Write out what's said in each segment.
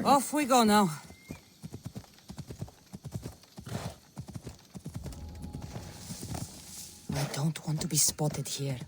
Off we go now. I don't want to be spotted here.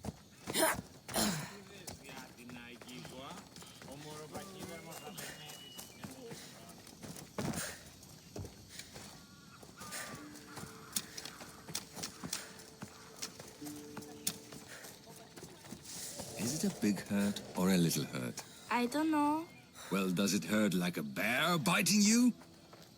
Is it a big hurt or a little hurt? I don't know. Well, does it hurt like a bear biting you?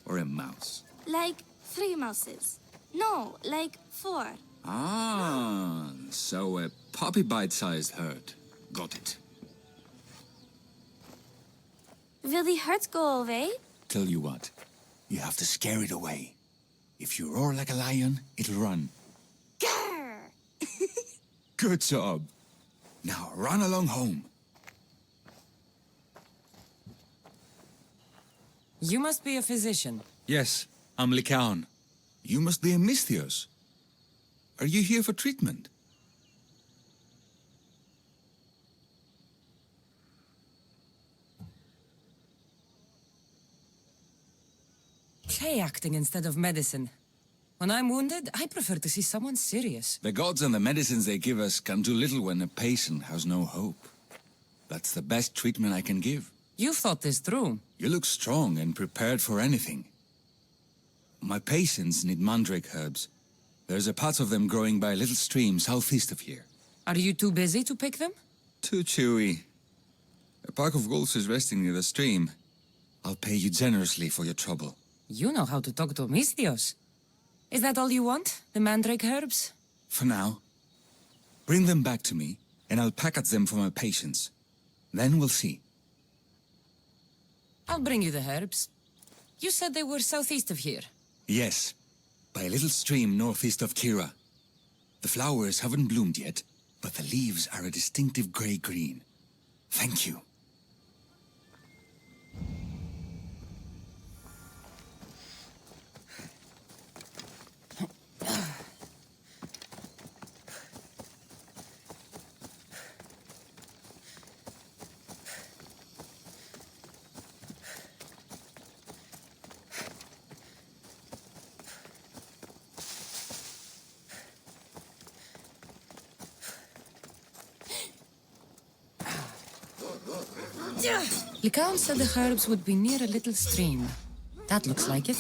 Or a mouse? Like 3 mouses. No, like 4. Ah, so a puppy bite-sized hurt. Got it. Will the hurt go away? Tell you what, you have to scare it away. If you roar like a lion, it'll run. Grr! Good job. Now run along home. You must be a physician. Yes, I'm Lycaon. You must be a Misthios. Are you here for treatment? Play acting instead of medicine. When I'm wounded, I prefer to see someone serious. The gods and the medicines they give us can do little when a patient has no hope. That's the best treatment I can give. You've thought this through. You look strong and prepared for anything. My patients need mandrake herbs. There's a patch of them growing by a little stream southeast of here. Are you too busy to pick them? Too chewy. A pack of wolves is resting near the stream. I'll pay you generously for your trouble. You know how to talk to Misthios. Is that all you want? The mandrake herbs? For now. Bring them back to me, and I'll package them for my patients. Then we'll see. I'll bring you the herbs. You said they were southeast of here. Yes, by a little stream northeast of Kira. The flowers haven't bloomed yet, but the leaves are a distinctive gray-green. Thank you. Lycaon said the herbs would be near a little stream. That looks like it.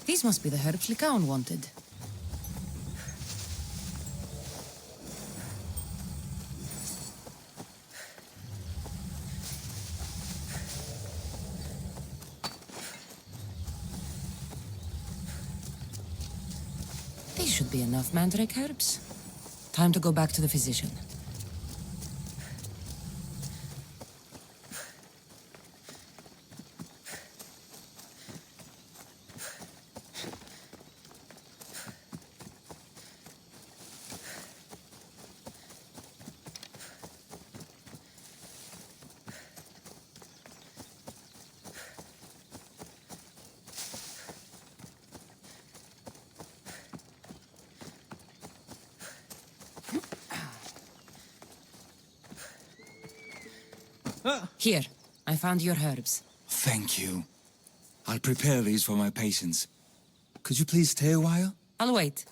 These must be the herbs Lycaon wanted. These should be enough mandrake herbs. Time to go back to the physician. Here, I found your herbs. Thank you. I'll prepare these for my patients. Could you please stay a while? I'll wait.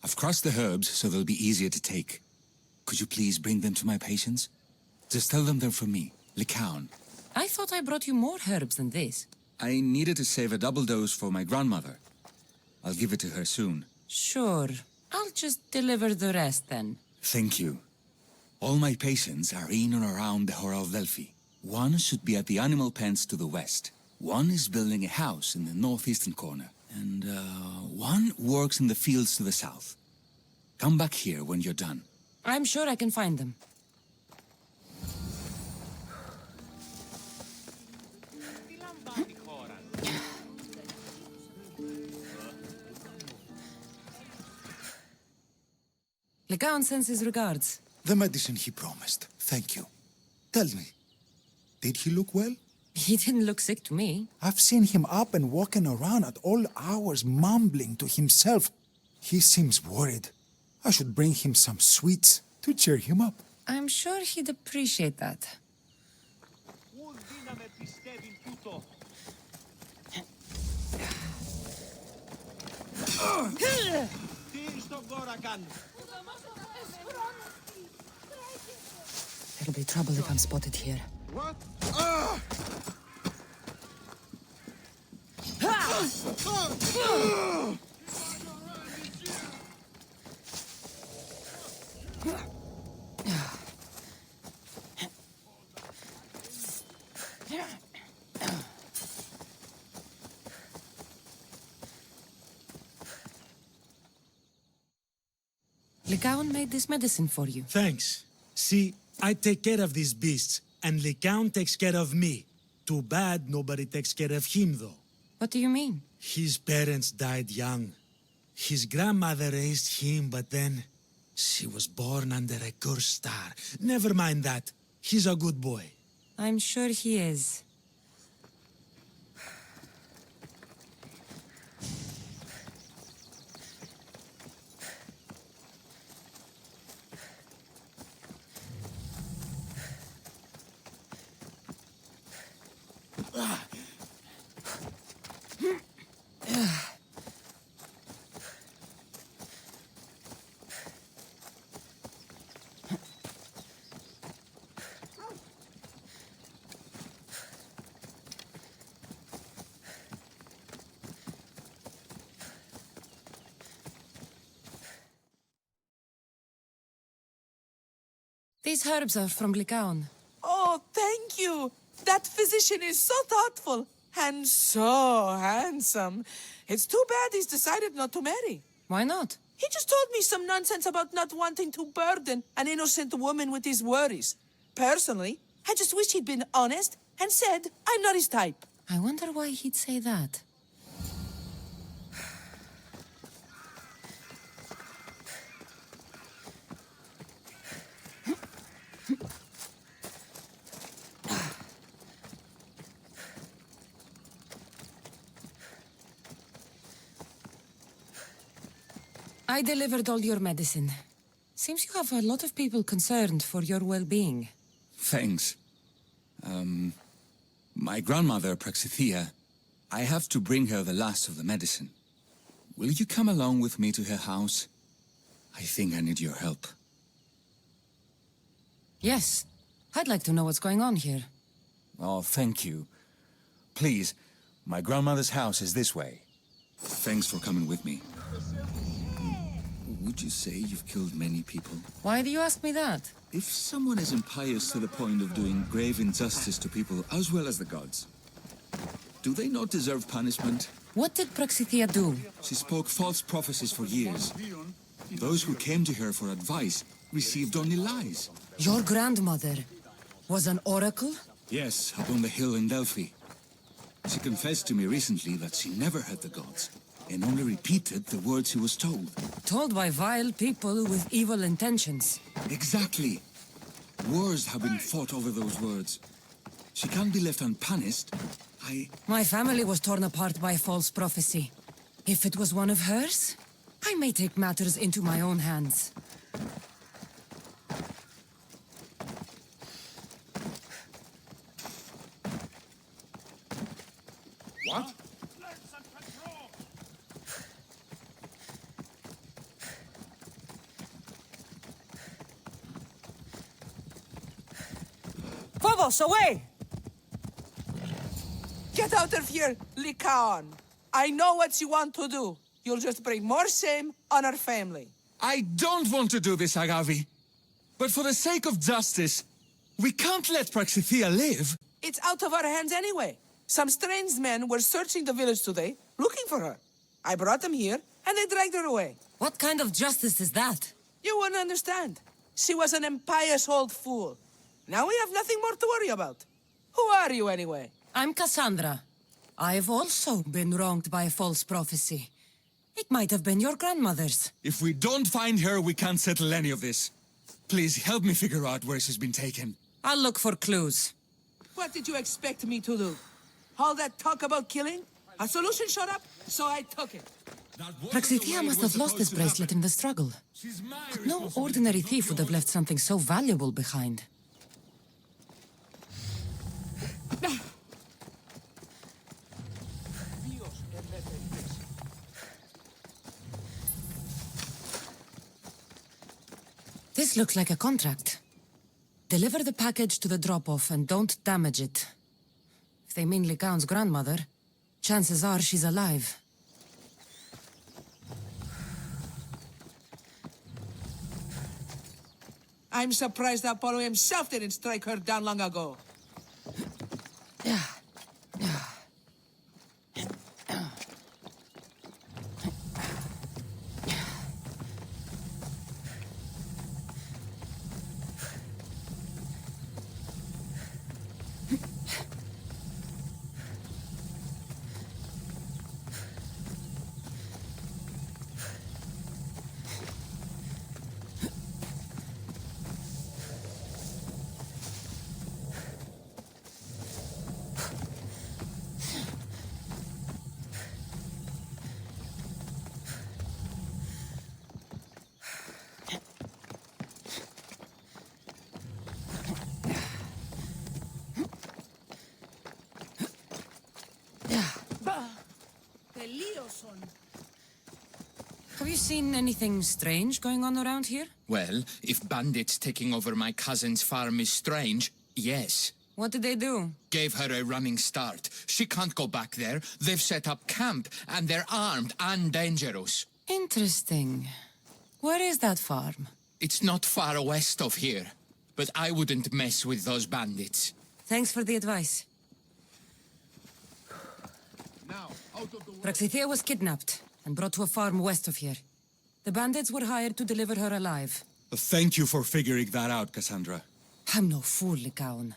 I've crushed the herbs so they'll be easier to take. Could you please bring them to my patients? Just tell them they're for me, Lycaon. I thought I brought you more herbs than this. I needed to save a double dose for my grandmother. I'll give it to her soon. Sure. I'll just deliver the rest then. Thank you. All my patients are in or around the Horaldelphi. One should be at the animal pens to the west. One is building a house in the northeastern corner. And, one works in the fields to the south. Come back here when you're done. I'm sure I can find them. Lycaon sends his regards. The medicine he promised. Thank you. Tell me, did he look well? He didn't look sick to me. I've seen him up and walking around at all hours, mumbling to himself. He seems worried. I should bring him some sweets to cheer him up. I'm sure he'd appreciate that. There'll be trouble if I'm spotted here. What? Legaon made this medicine for you. Thanks. See, I take care of these beasts, and Legaon takes care of me. Too bad nobody takes care of him, though. What do you mean? His parents died young. His grandmother raised him, but then she was born under a cursed star. Never mind that. He's a good boy. I'm sure he is. These herbs are from Legaon. Oh, thank you. That physician is so thoughtful and so handsome. It's too bad he's decided not to marry. Why not? He just told me some nonsense about not wanting to burden an innocent woman with his worries. Personally, I just wish he'd been honest and said I'm not his type. I wonder why he'd say that. I delivered all your medicine. Seems you have a lot of people concerned for your well-being. Thanks. My grandmother, Praxithea, I have to bring her the last of the medicine. Will you come along with me to her house? I think I need your help. Yes. I'd like to know what's going on here. Oh, thank you. Please, my grandmother's house is this way. Thanks for coming with me. Would you say you've killed many people? Why do you ask me that? If someone is impious to the point of doing grave injustice to people as well as the gods, do they not deserve punishment? What did Praxithea do? She spoke false prophecies for years. Those who came to her for advice received only lies. Your grandmother was an oracle? Yes, up on the hill in Delphi. She confessed to me recently that she never heard the gods, and only repeated the words she was told. Told by vile people with evil intentions. Exactly. Wars have been fought over those words. She can't be left unpunished. My family was torn apart by false prophecy. If it was one of hers, I may take matters into my own hands. What? Phobos, away! Get out of here, Lycaon. I know what you want to do. You'll just bring more shame on our family. I don't want to do this, Agavi. But for the sake of justice, we can't let Praxithea live. It's out of our hands anyway. Some strange men were searching the village today, looking for her. I brought them here, and they dragged her away. What kind of justice is that? You wouldn't understand. She was an impious old fool. Now we have nothing more to worry about. Who are you, anyway? I'm Cassandra. I've also been wronged by false prophecy. It might have been your grandmother's. If we don't find her, we can't settle any of this. Please help me figure out where she's been taken. I'll look for clues. What did you expect me to do? All that talk about killing? A solution showed up, so I took it. Praxithea must have lost this bracelet in the struggle. But no ordinary thief would have left something so valuable behind. This looks like a contract. Deliver the package to the drop-off and don't damage it. If they mean Lycaon's grandmother, chances are she's alive. I'm surprised Apollo himself didn't strike her down long ago. Have you seen anything strange going on around here? Well, if bandits taking over my cousin's farm is strange, yes. What did they do? Gave her a running start. She can't go back there. They've set up camp, and they're armed and dangerous. Interesting. Where is that farm? It's not far west of here, but I wouldn't mess with those bandits. Thanks for the advice. Praxithea was kidnapped and brought to a farm west of here. The bandits were hired to deliver her alive. Thank you for figuring that out, Cassandra. I'm no fool, Lycaon.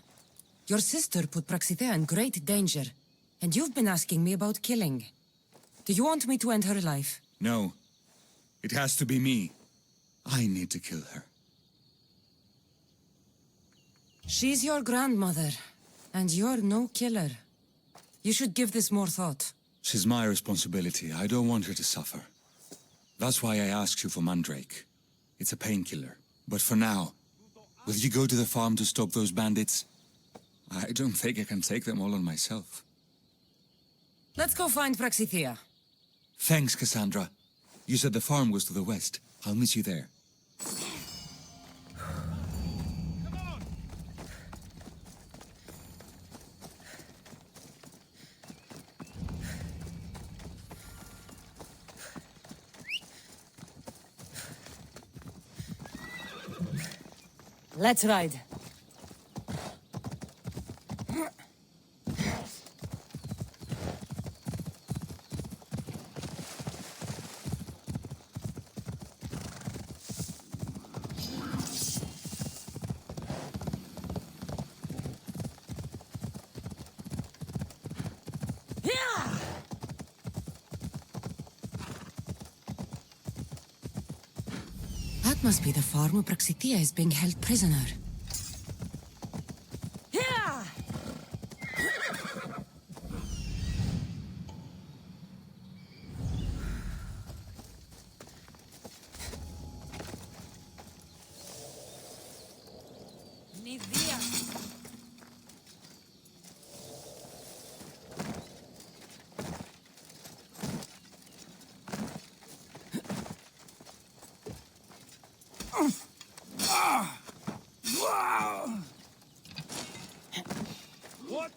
Your sister put Praxithea in great danger, and you've been asking me about killing. Do you want me to end her life? No. It has to be me. I need to kill her. She's your grandmother, and you're no killer. You should give this more thought. She's my responsibility. I don't want her to suffer. That's why I asked you for Mandrake. It's a painkiller. But for now, will you go to the farm to stop those bandits? I don't think I can take them all on myself. Let's go find Praxithea. Thanks, Cassandra. You said the farm was to the west. I'll meet you there. Let's ride. That must be the farm where Praxithea is being held prisoner. What?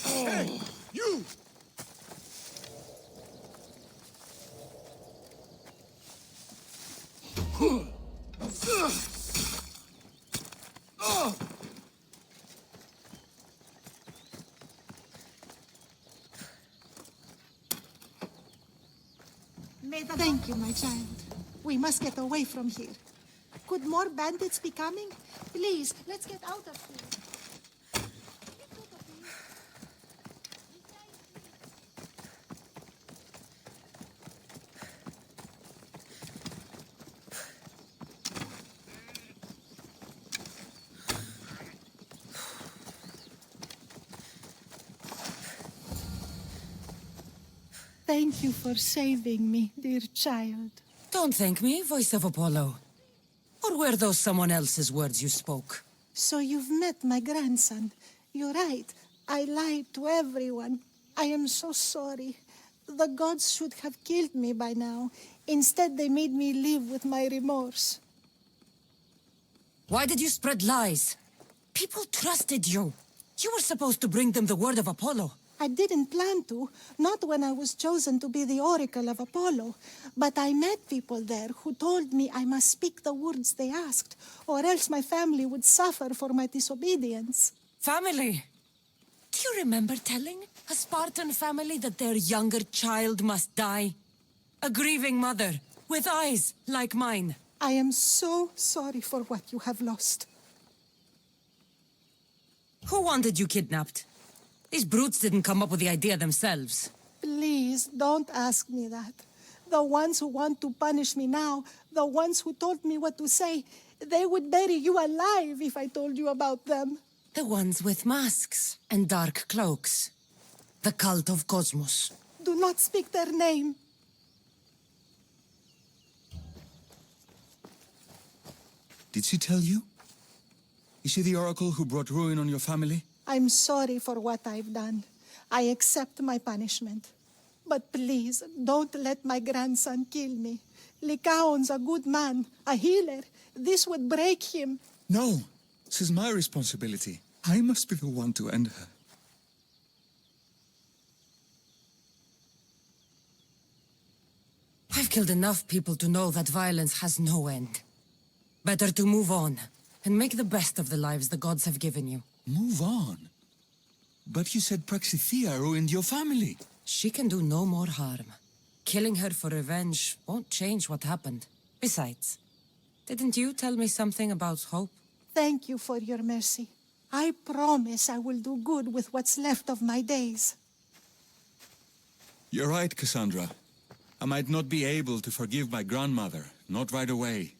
Hey, you! Thank you, my child. We must get away from here. Could more bandits be coming? Please, let's get out of here. Thank you for saving me, dear child. Don't thank me, voice of Apollo. Or were those someone else's words you spoke? So you've met my grandson. You're right. I lied to everyone. I am so sorry. The gods should have killed me by now. Instead, they made me live with my remorse. Why did you spread lies? People trusted you. You were supposed to bring them the word of Apollo. I didn't plan to, not when I was chosen to be the oracle of Apollo. But I met people there who told me I must speak the words they asked, or else my family would suffer for my disobedience. Family! Do you remember telling a Spartan family that their younger child must die? A grieving mother, with eyes like mine. I am so sorry for what you have lost. Who wanted you kidnapped? These brutes didn't come up with the idea themselves. Please, don't ask me that. The ones who want to punish me now, the ones who told me what to say, they would bury you alive if I told you about them. The ones with masks and dark cloaks. The cult of Cosmos. Do not speak their name. Did she tell you? Is she the oracle who brought ruin on your family? I'm sorry for what I've done. I accept my punishment. But please, don't let my grandson kill me. Lycaon's a good man, a healer. This would break him. No, this is my responsibility. I must be the one to end her. I've killed enough people to know that violence has no end. Better to move on, and make the best of the lives the gods have given you. Move on? But you said Praxithea ruined your family. She can do no more harm. Killing her for revenge won't change what happened. Besides, didn't you tell me something about hope? Thank you for your mercy. I promise I will do good with what's left of my days. You're right, Cassandra. I might not be able to forgive my grandmother, not right away.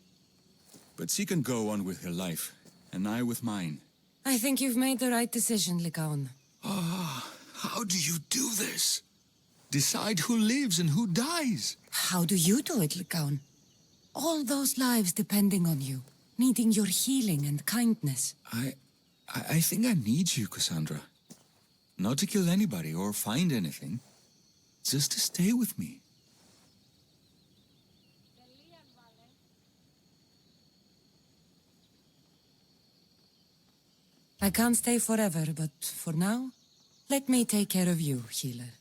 But she can go on with her life, and I with mine. I think you've made the right decision, Lycaon. How do you do this? Decide who lives and who dies? How do you do it, Lycaon? All those lives depending on you, needing your healing and kindness. I think I need you, Cassandra. Not to kill anybody or find anything. Just to stay with me. I can't stay forever, but for now, let me take care of you, healer.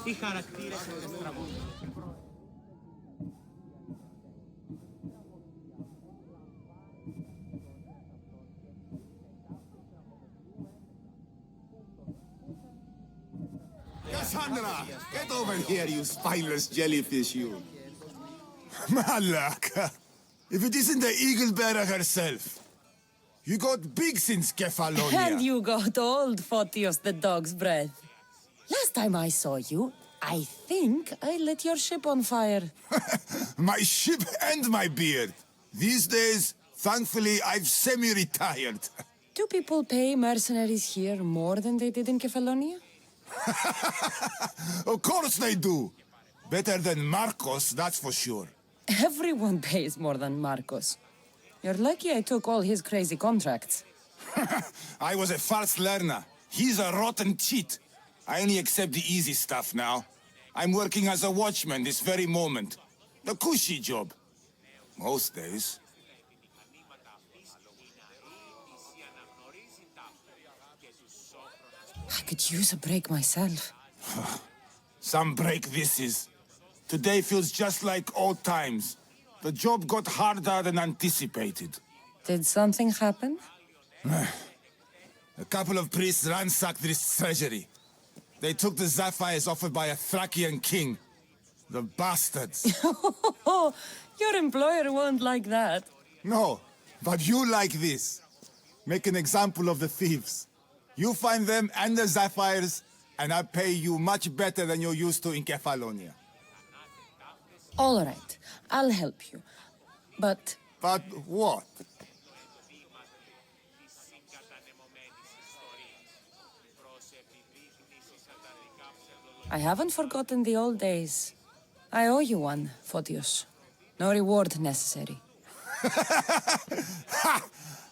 Τι χαρακτήρες είναι τραγούδι. Cassandra, get over here, you spineless jellyfish, you. Malaka. If it isn't the eagle bearer herself. You got big since Kefalonia. And you got old, Photios the dog's breath. Last time I saw you, I think I lit your ship on fire. My ship and my beard. These days, thankfully, I've semi-retired. Do people pay mercenaries here more than they did in Kefalonia? Of course they do. Better than Marcos, that's for sure. Everyone pays more than Marcos. You're lucky I took all his crazy contracts. I was a fast learner. He's a rotten cheat. I only accept the easy stuff now. I'm working as a watchman this very moment. The cushy job. Most days. I could use a break myself. Some break this is. Today feels just like old times. The job got harder than anticipated. Did something happen? A couple of priests ransacked this treasury. They took the sapphires offered by a Thracian king. The bastards. Your employer won't like that. No, but you like this. Make an example of the thieves. You find them and the sapphires, and I pay you much better than you're used to in Kefalonia. All right, I'll help you. But... But what? I haven't forgotten the old days. I owe you one, Photios. No reward necessary.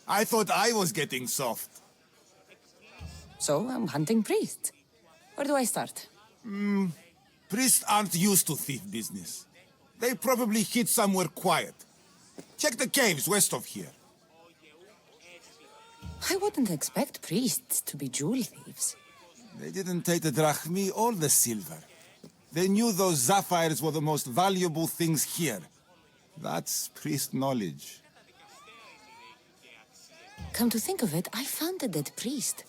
I thought I was getting soft. So, I'm hunting priests. Where do I start? Priests aren't used to thief business. They probably hid somewhere quiet. Check the caves west of here. I wouldn't expect priests to be jewel thieves. They didn't take the drachmi or the silver. They knew those sapphires were the most valuable things here. That's priest knowledge. Come to think of it, I found a dead priest.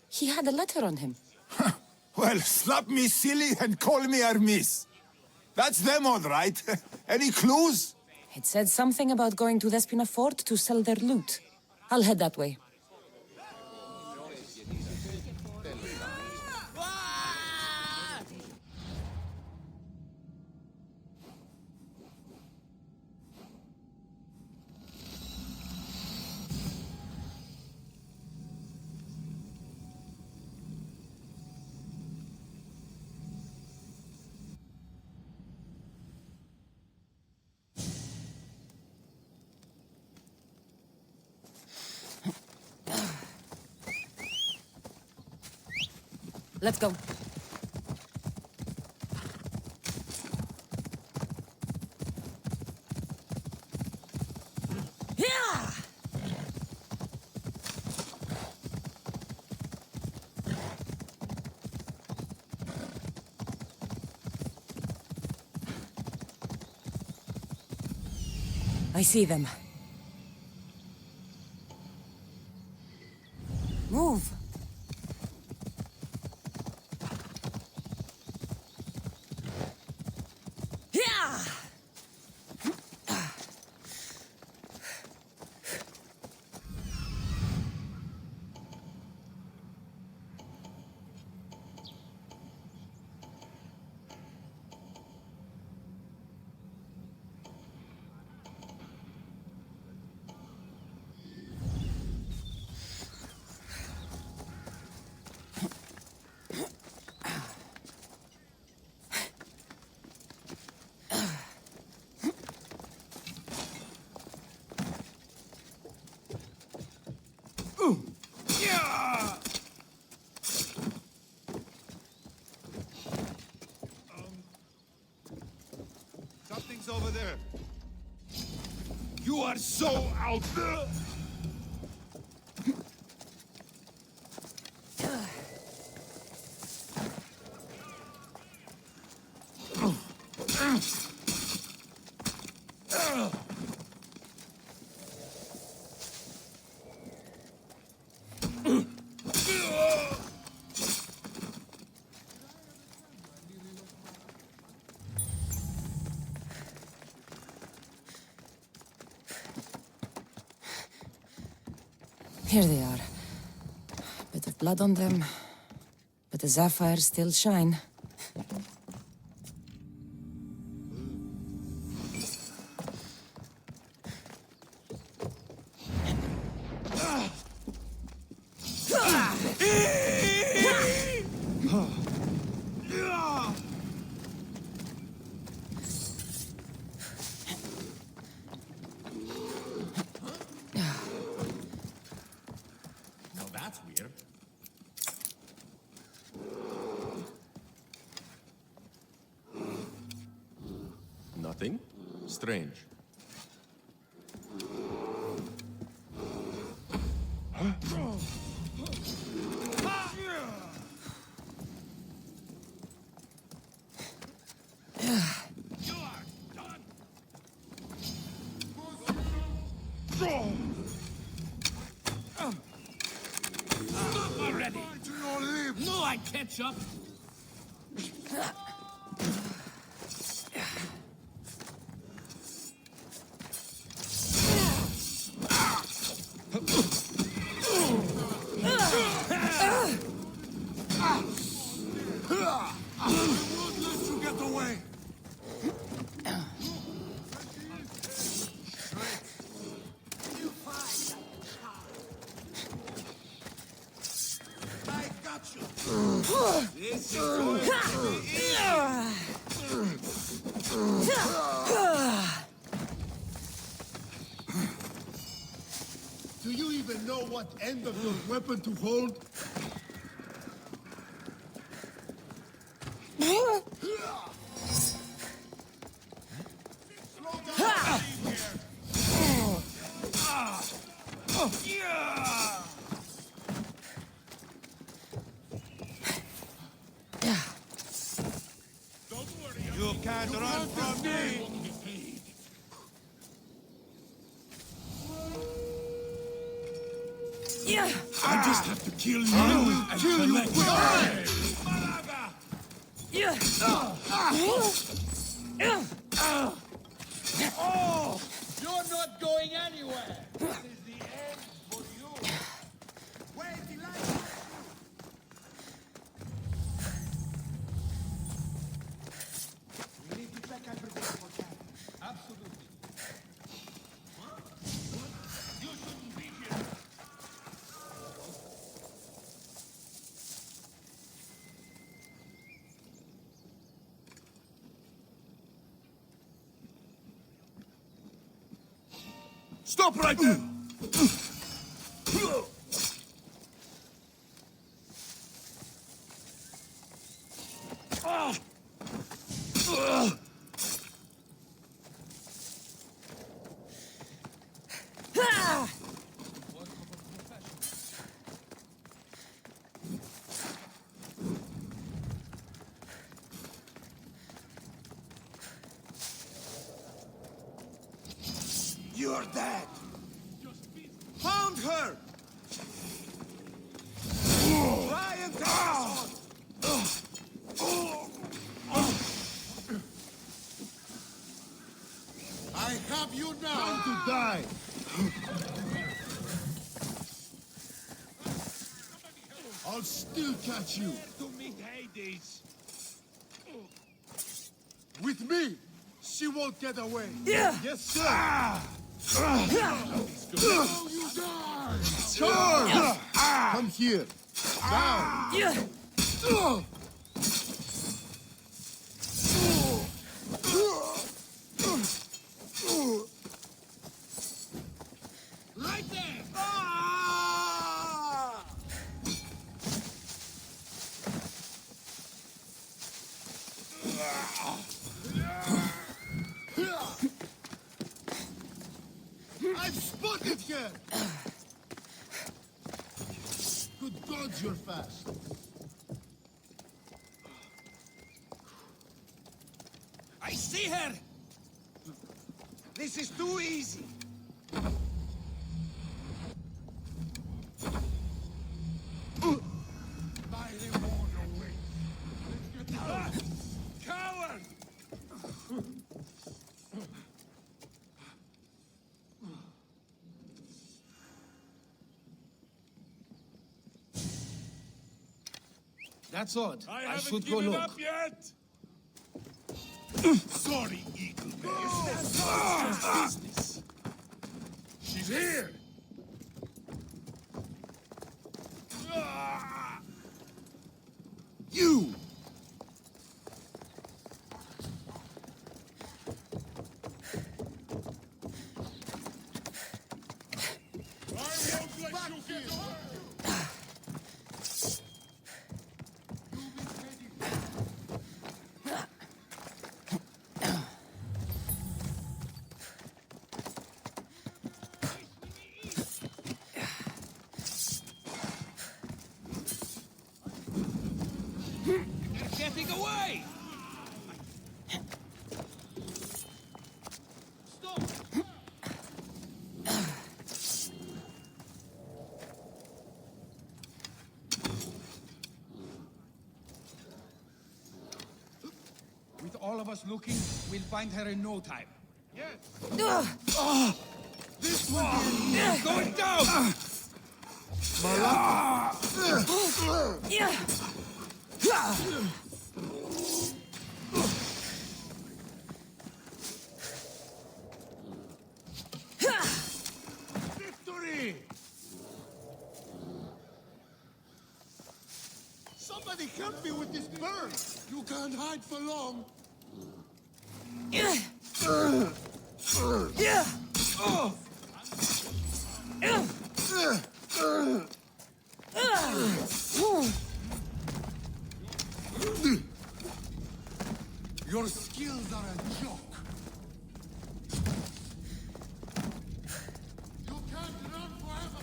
He had a letter on him. Well, slap me silly and call me Hermes. That's them all right. Any clues? It said something about going to Despina Fort to sell their loot. I'll head that way. Let's go. Yeah! I see them. Move. Something's over there. You are so out there. Here they are. Bit of blood on them, but the sapphires still shine. Nothing? Strange. Already. No, I catch up. Do you even know what end of your weapon to hold? You can't run from me! I just have to kill you and kill you quick! Oh, you're not going anywhere. This is the end for you. Where's the light? We need to check everything for that. Absolutely. What? You shouldn't be here. Stop right there! You're dead! Found her! Try and take us I have you now! Time to die! I'll still catch you! To meet Hades. With me, she won't get away! Yeah. Yes, sir! No, you die! Charge! Come here! Down! Yeah. Right there. I've spotted her! Good gods, you're fast. I see her. This is too easy. Coward! That's odd. I should go look. Up yet. Sorry, Eagle Man. It's business. She's here. You. getting away! Stop! With all of us looking, we'll find her in no time. Yes. This one going down! Victory! Somebody help me with this bird! You can't hide for long. Your skills are a joke. You can't run forever.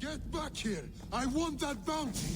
Get back here! I want that bounty!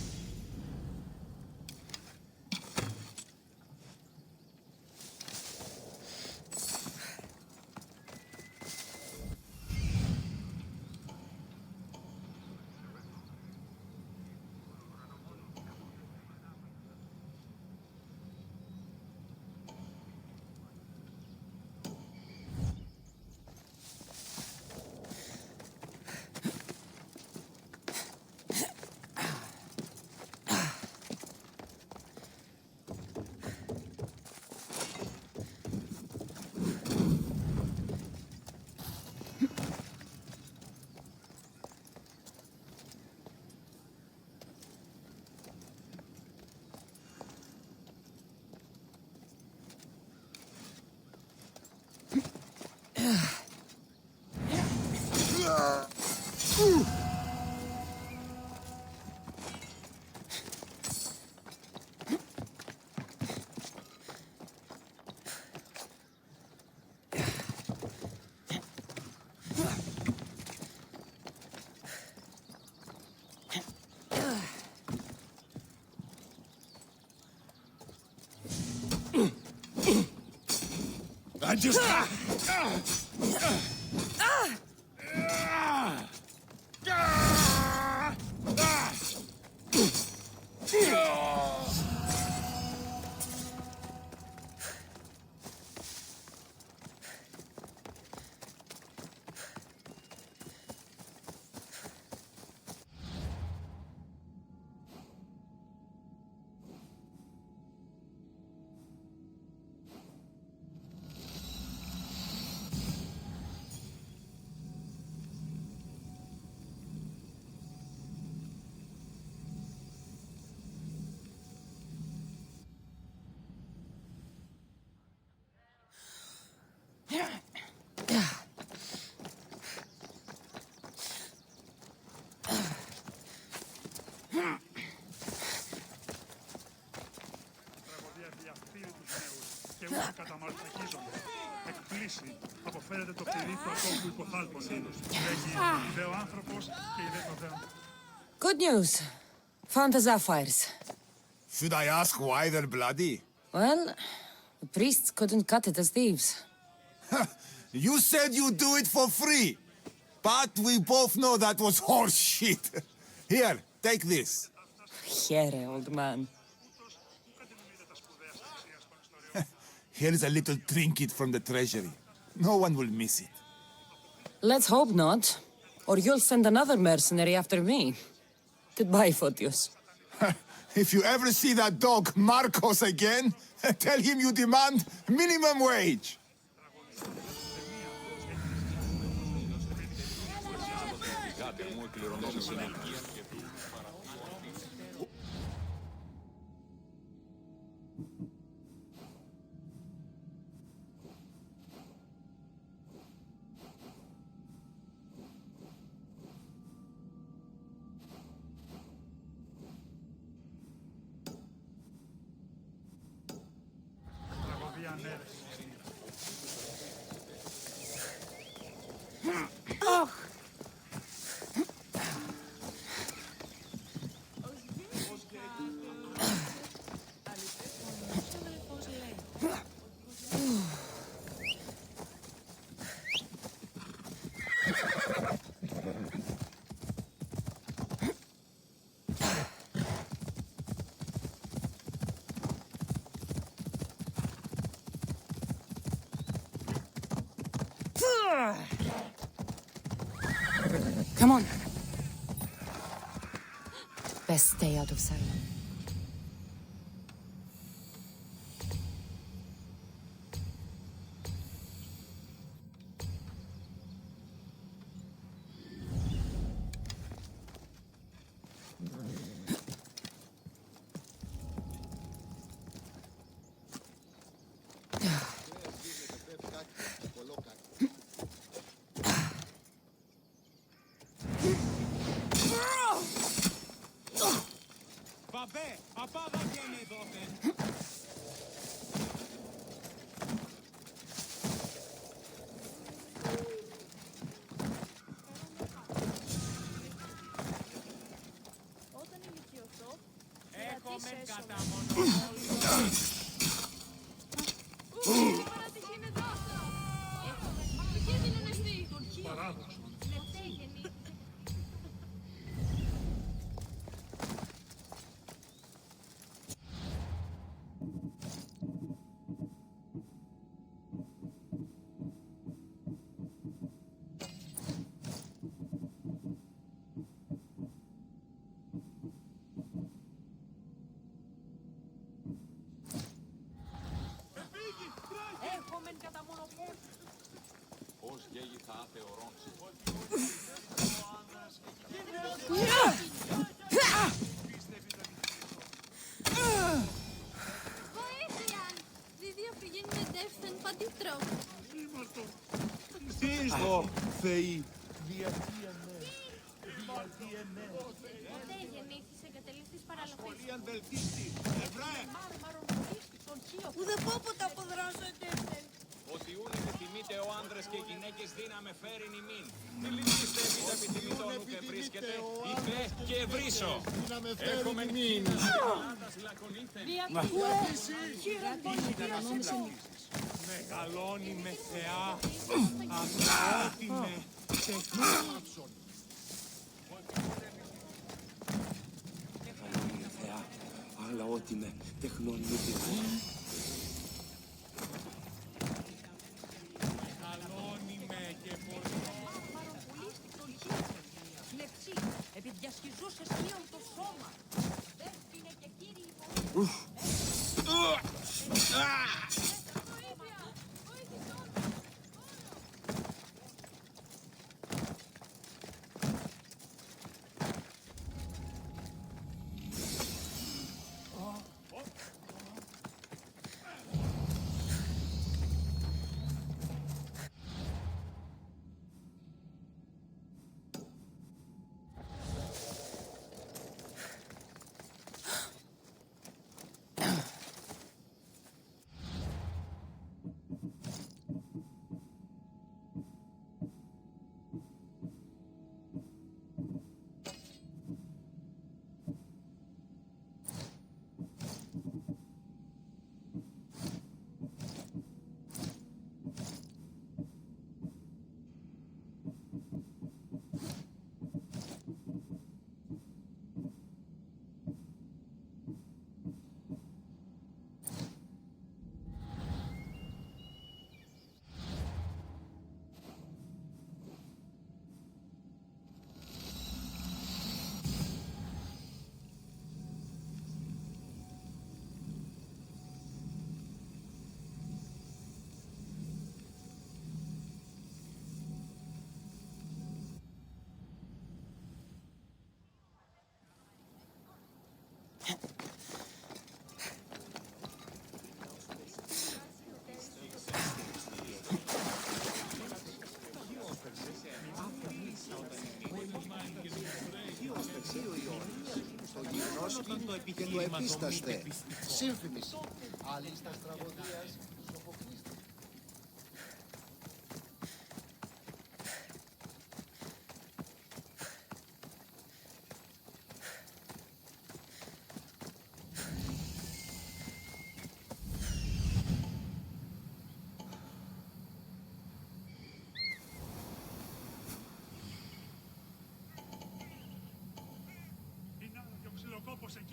I just... Εκπλήσει. Αποφέρεται το πυρί του ατόμου υποθάλπων. Λέγει ιδέο άνθρωπος και ιδέο Θεό. Good news. Found the sapphires. Should I ask why they're bloody? Well, the priests couldn't cut it as thieves. You said you'd do it for free. But we both know that was horse shit. Here, take this. Here, old man. Here is a little trinket from the treasury. No one will miss it. Let's hope not. Or you'll send another mercenary after me. Goodbye, Photios. If you ever see that dog Marcos again, tell him you demand minimum wage. Come on. Best stay out of sight. Στήσδο, Θεοί. Ουδεπόποτε αποδράσω εντεύθεν. Ότι ούν επιθυμείτε ο άνδρες και οι γυναίκες δύναμε φέρειν ημίν. Τι λύσετε επί τα επιθυμητών ουκ ευρίσκεται, υπέ και ευρύσω. Έχομεν ημίν. Μεγαλώνει με θεά, αγνώτη με τεχνόψον. Μεγαλώνει με θεά, αλλά ό,τι με τεχνώνει με τεχνώνει. Μεγαλώνει με και Λεψί, επί διασχιζούσες χείον το σώμα. Δέσποινε και κύριοι και το επίσταστε. Σύμφημιση. Αλίστας τραγωδίας.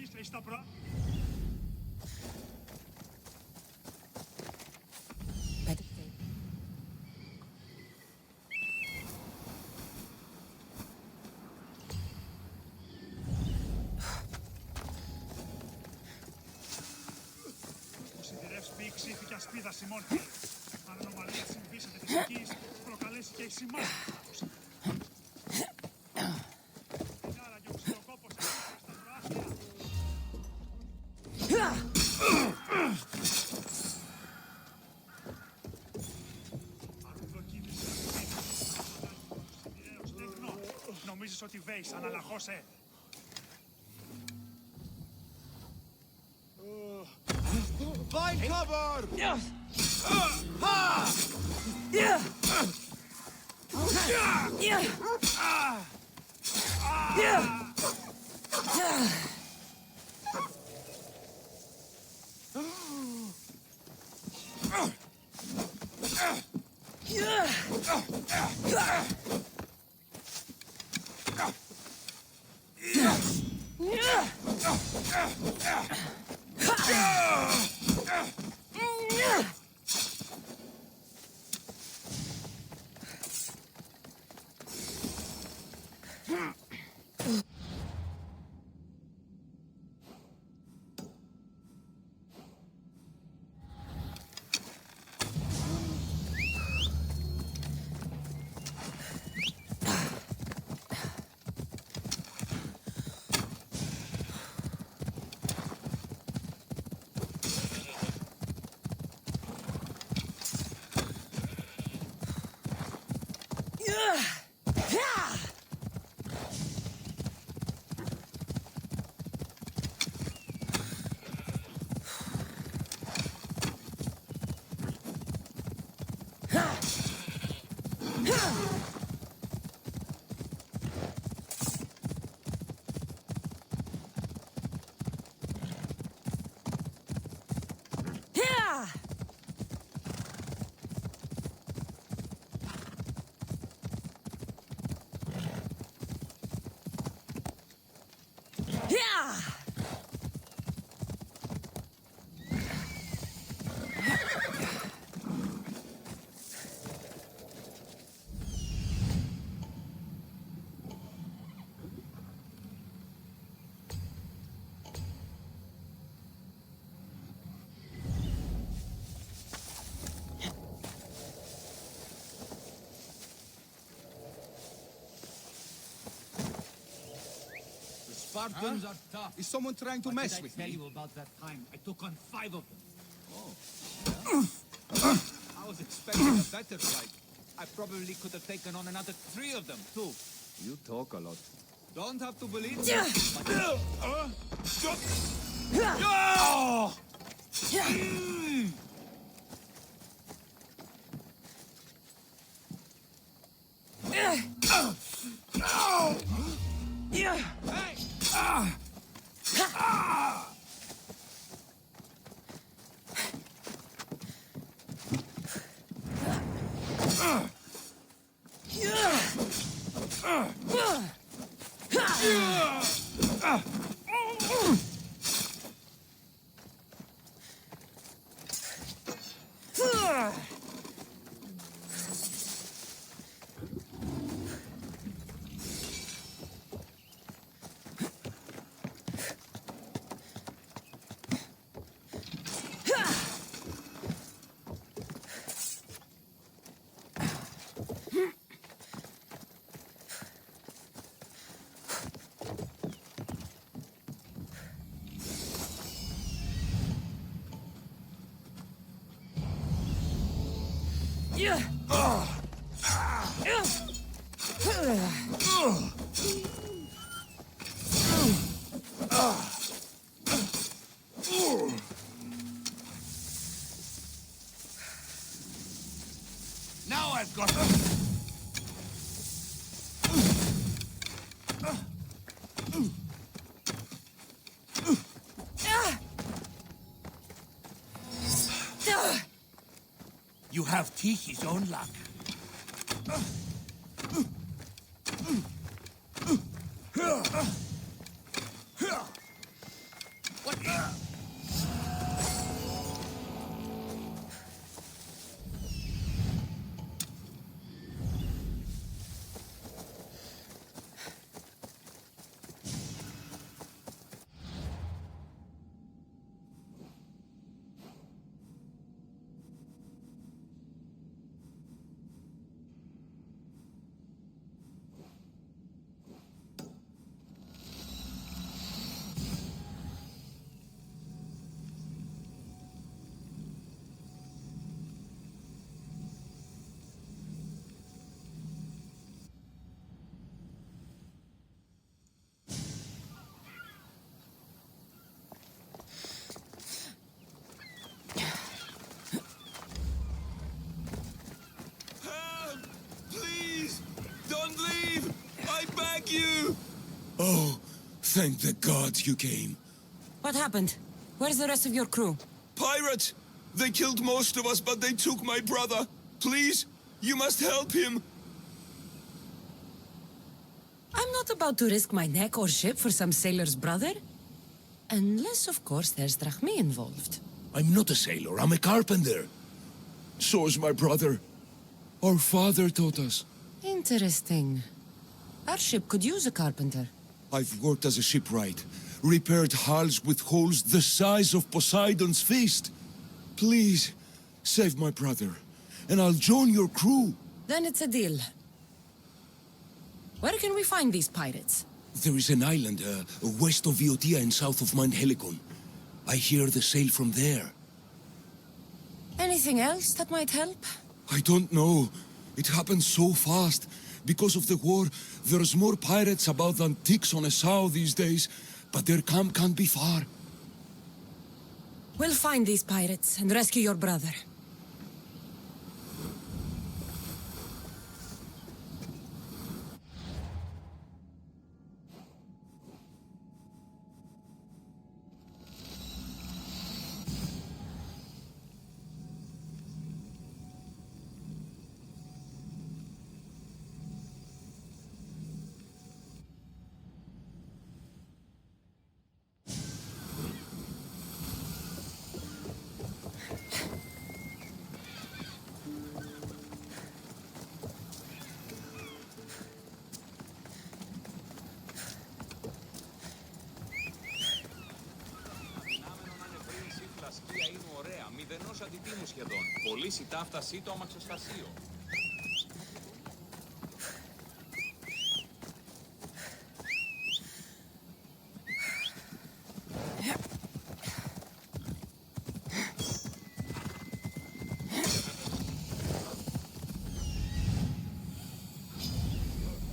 Εκεί είσαι τα πρα... Ο σιδηρεύς πει ξύθηκε ασπίδα Σιμών. Αν ανομαλία συμβεί σε τεχνικής, προκαλέσει και η σημάδι. Νομίζεις ότι βέεις, αναλαχώσαι. Find cover! Spartans are tough. Is someone trying to mess with me? What did I tell you about that time? I took on 5 of them. Oh. I was expecting a better fight. I probably could have taken on another 3 of them, too. You talk a lot. Don't have to believe me. Now I've got them. You have Tihi's own luck. Oh, thank the gods you came. What happened? Where's the rest of your crew? Pirates! They killed most of us, but they took my brother. Please, you must help him. I'm not about to risk my neck or ship for some sailor's brother. Unless, of course, there's drachmi involved. I'm not a sailor, I'm a carpenter. So is my brother. Our father taught us. Interesting. Our ship could use a carpenter. I've worked as a shipwright, repaired hulls with holes the size of Poseidon's fist. Please, save my brother, and I'll join your crew. Then it's a deal. Where can we find these pirates? There is an island west of Viotia and south of Mount Helicon. I hear the sail from there. Anything else that might help? I don't know. It happened so fast. Because of the war, there's more pirates about than ticks on a sow these days, but their camp can't be far. We'll find these pirates and rescue your brother. Μηδενός αντιτίμου σχεδόν. Πωλήσει ταύτασή το αμαξοστασίο.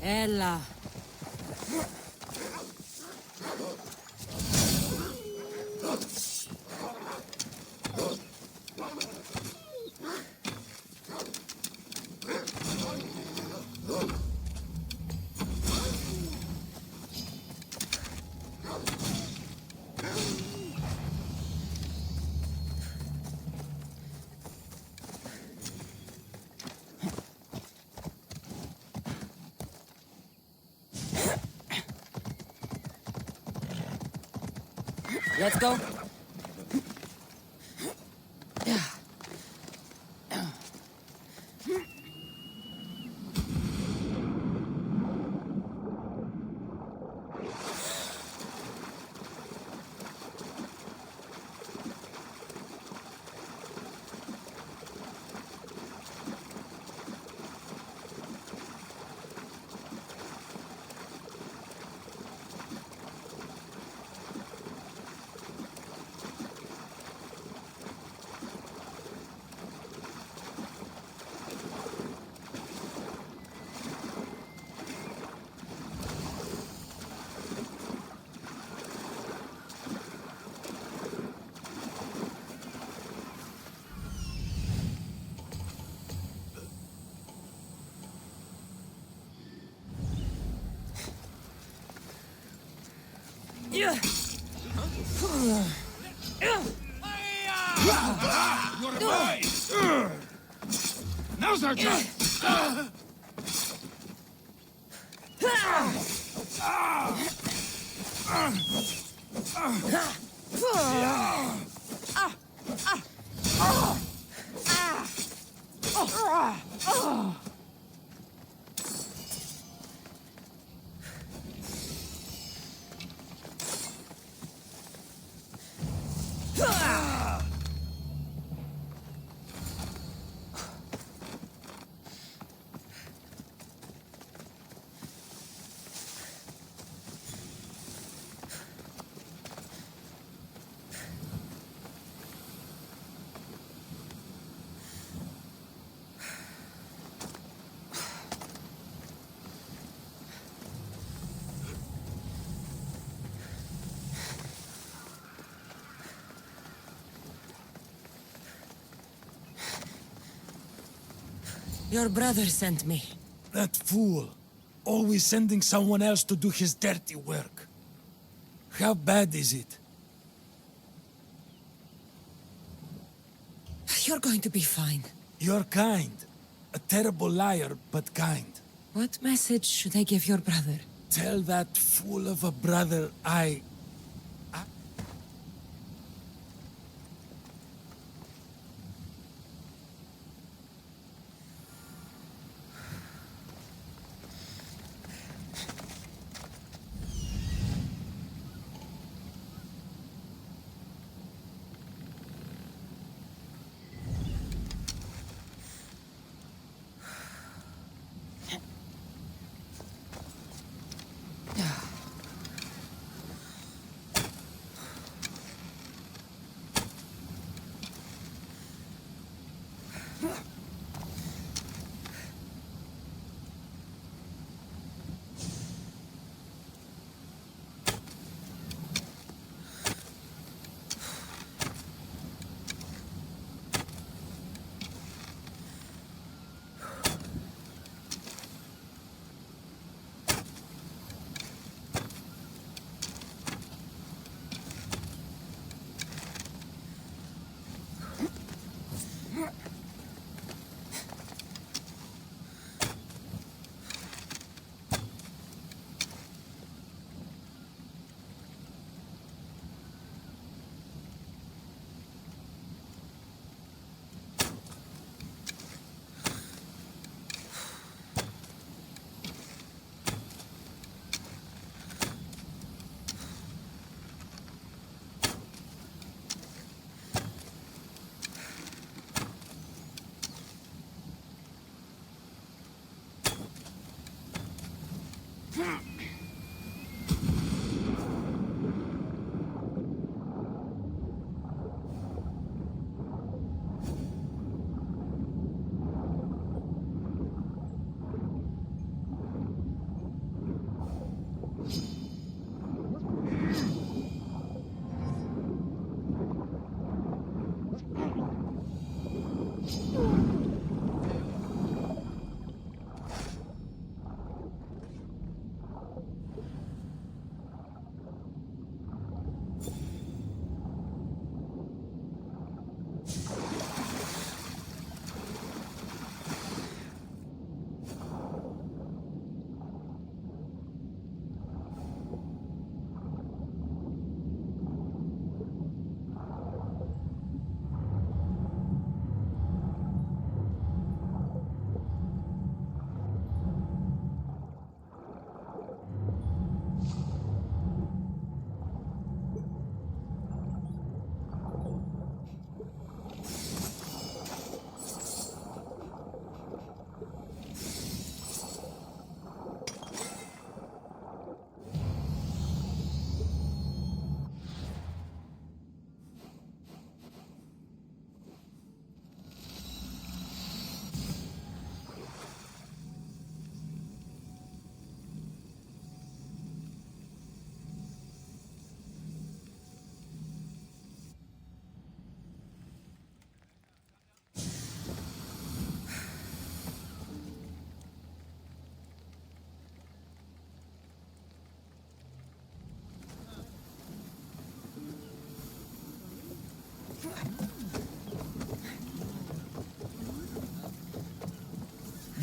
Έλα. Let's go. You're right. Now's our chance. Your brother sent me. That fool. Always sending someone else to do his dirty work. How bad is it? You're going to be fine. You're kind. A terrible liar, but kind. What message should I give your brother? Tell that fool of a brother I...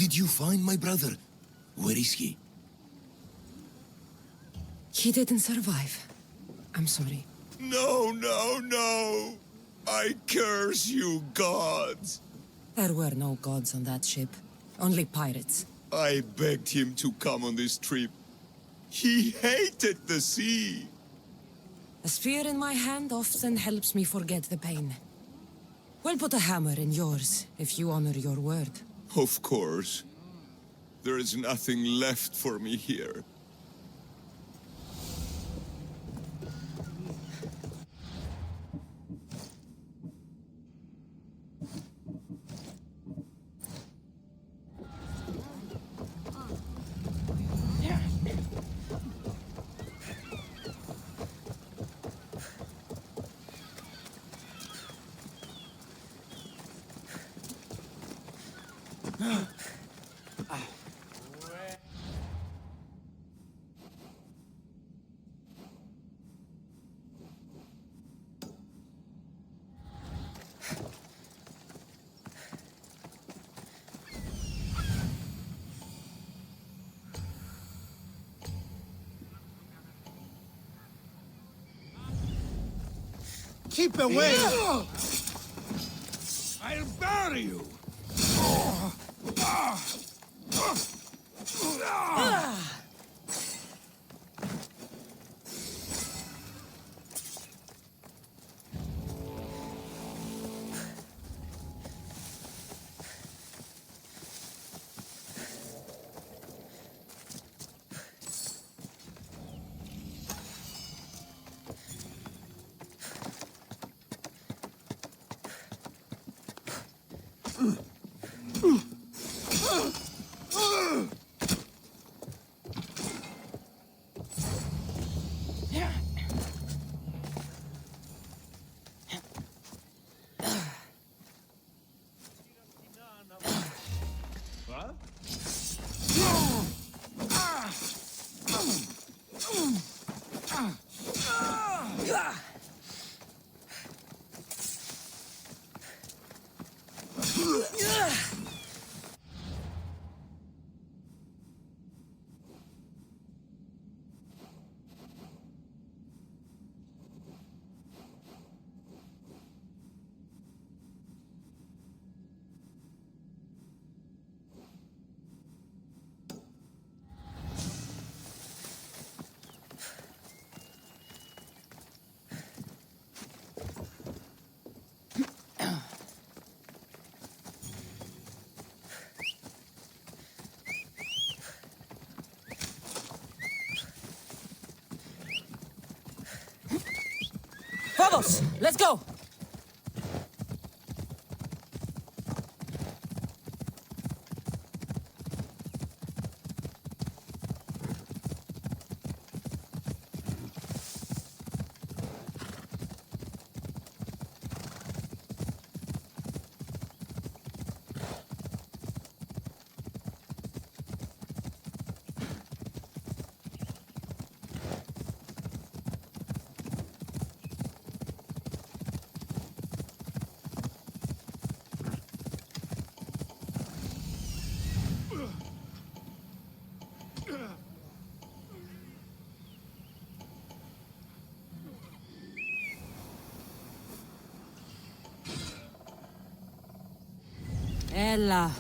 Did you find my brother? Where is he? He didn't survive. I'm sorry. No, no, no! I curse you, gods! There were no gods on that ship. Only pirates. I begged him to come on this trip. He hated the sea! A spear in my hand often helps me forget the pain. We'll put a hammer in yours, if you honor your word. Of course. There is nothing left for me here. Keep away! I'll bury you! Vamos, let's go! Ella.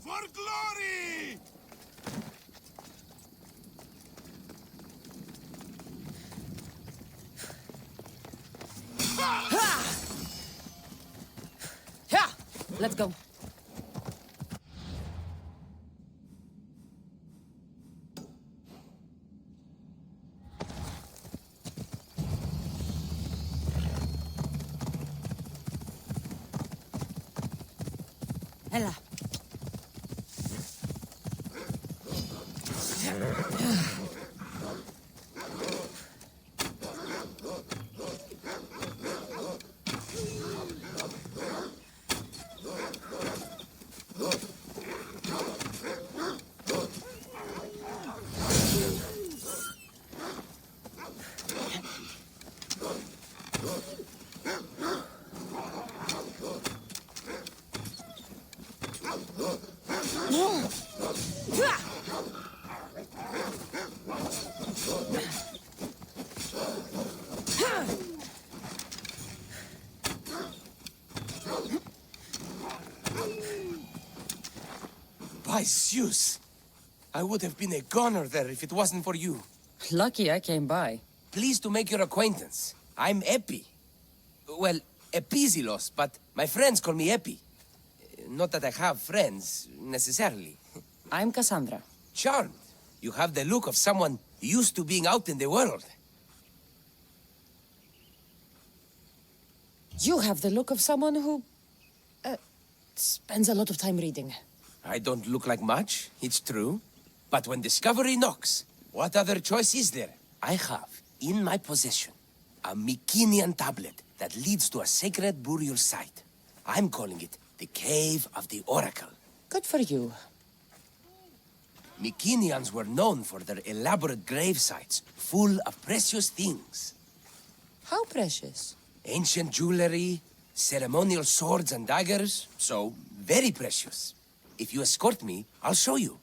For glory! Yeah, let's go. Ella. By Zeus! I would have been a goner there if it wasn't for you. Lucky I came by. Pleased to make your acquaintance. I'm Epi. Well, Epizilos, but my friends call me Epi. Not that I have friends, necessarily. I'm Cassandra. Charmed. You have the look of someone used to being out in the world. You have the look of someone who... spends a lot of time reading. I don't look like much, it's true. But when discovery knocks, what other choice is there? I have, in my possession, a Mycenaean tablet that leads to a sacred burial site. I'm calling it the Cave of the Oracle. Good for you. Mycenaeans were known for their elaborate grave sites, full of precious things. How precious? Ancient jewelry, ceremonial swords and daggers, so very precious. If you escort me, I'll show you.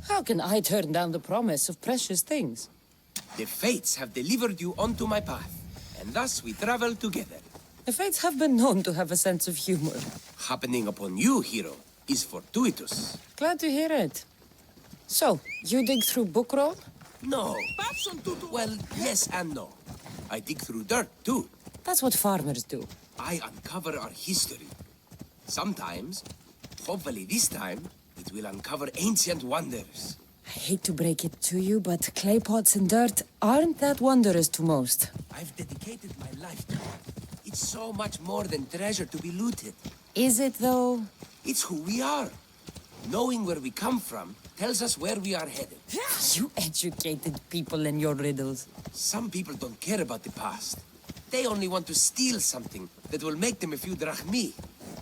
How can I turn down the promise of precious things? The Fates have delivered you onto my path, and thus we travel together. The Fates have been known to have a sense of humor. Happening upon you, hero, is fortuitous. Glad to hear it. So, you dig through book roll? No. Well, yes and no. I dig through dirt, too. That's what farmers do. I uncover our history. Sometimes, hopefully this time, it will uncover ancient wonders. I hate to break it to you, but clay pots and dirt aren't that wondrous to most. I've dedicated my life to it. It's so much more than treasure to be looted. Is it, though? It's who we are. Knowing where we come from tells us where we are headed. You educated people and your riddles. Some people don't care about the past. They only want to steal something that will make them a few drachmi.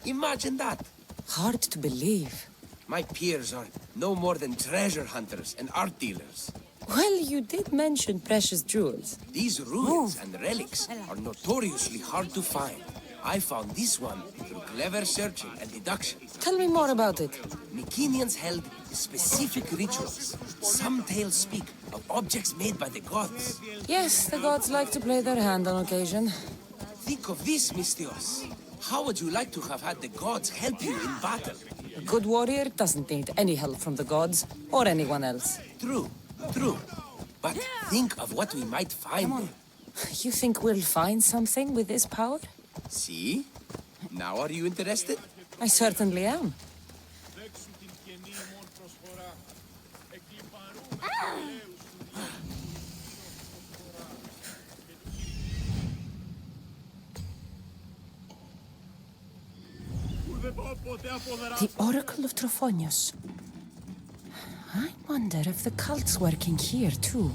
Imagine that. Hard to believe. My peers are no more than treasure hunters and art dealers. Well, you did mention precious jewels. These ruins and relics are notoriously hard to find. I found this one through clever searching and deduction. Tell me more about it. Mycenaeans held specific rituals. Some tales speak of objects made by the gods. Yes, the gods like to play their hand on occasion. Think of this, Mystios. How would you like to have had the gods help you in battle? A good warrior doesn't need any help from the gods, or anyone else. True, true. But think of what we might find there. You think we'll find something with this power? See? Now are you interested? I certainly am. The Oracle of Trophonius. I wonder if the cult's working here, too.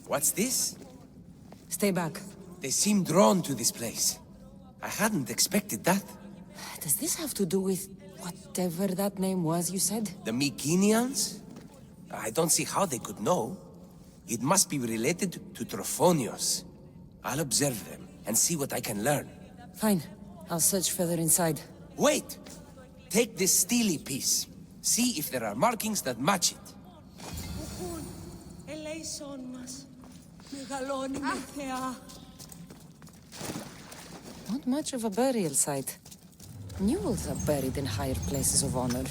What's this? Stay back. They seem drawn to this place. I hadn't expected that. Does this have to do with whatever that name was you said? The Mycenaeans? I don't see how they could know. It must be related to Photios. I'll observe them and see what I can learn. Fine. I'll search further inside. Wait! Take this steely piece. See if there are markings that match it. Not much of a burial site. Mules are buried in higher places of honor.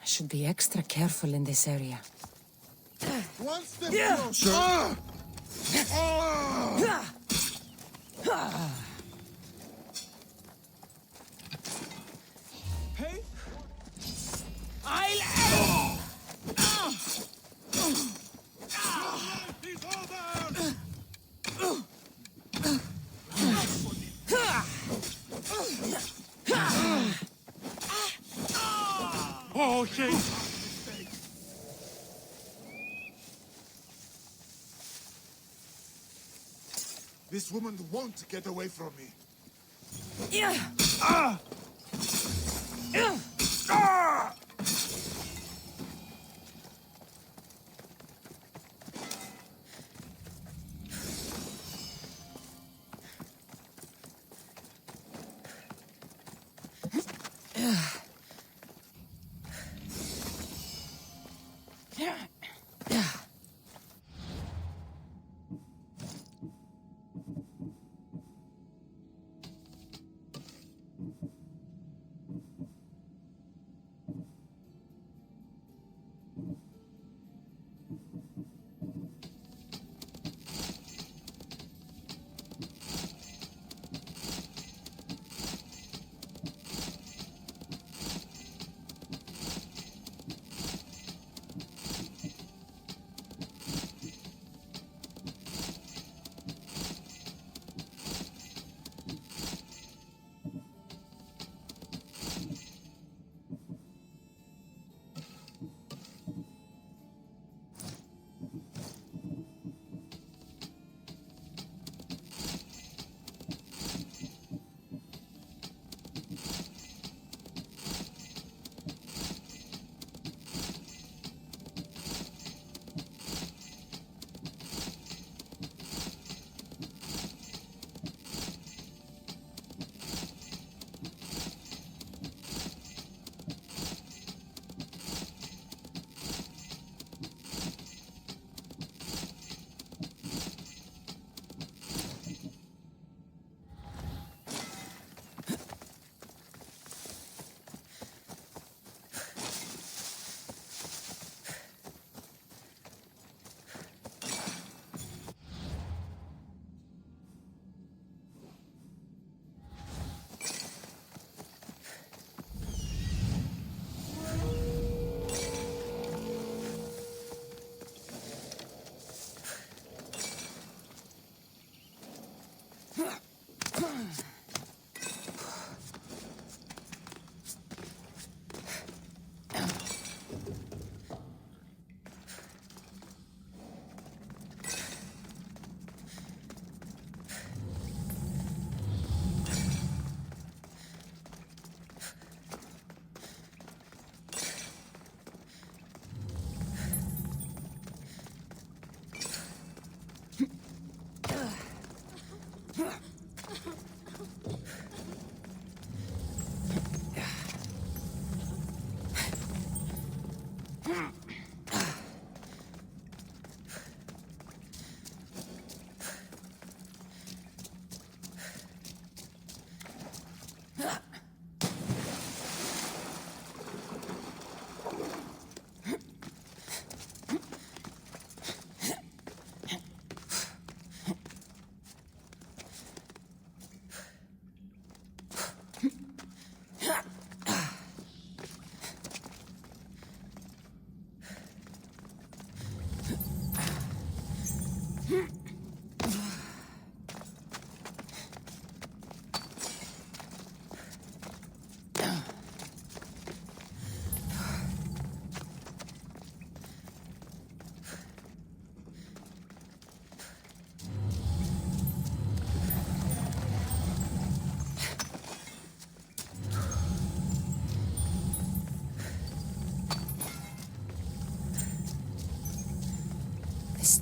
Should be extra careful in this area. One step closer. Hey? Oh, shit! This woman won't get away from me. Yeah.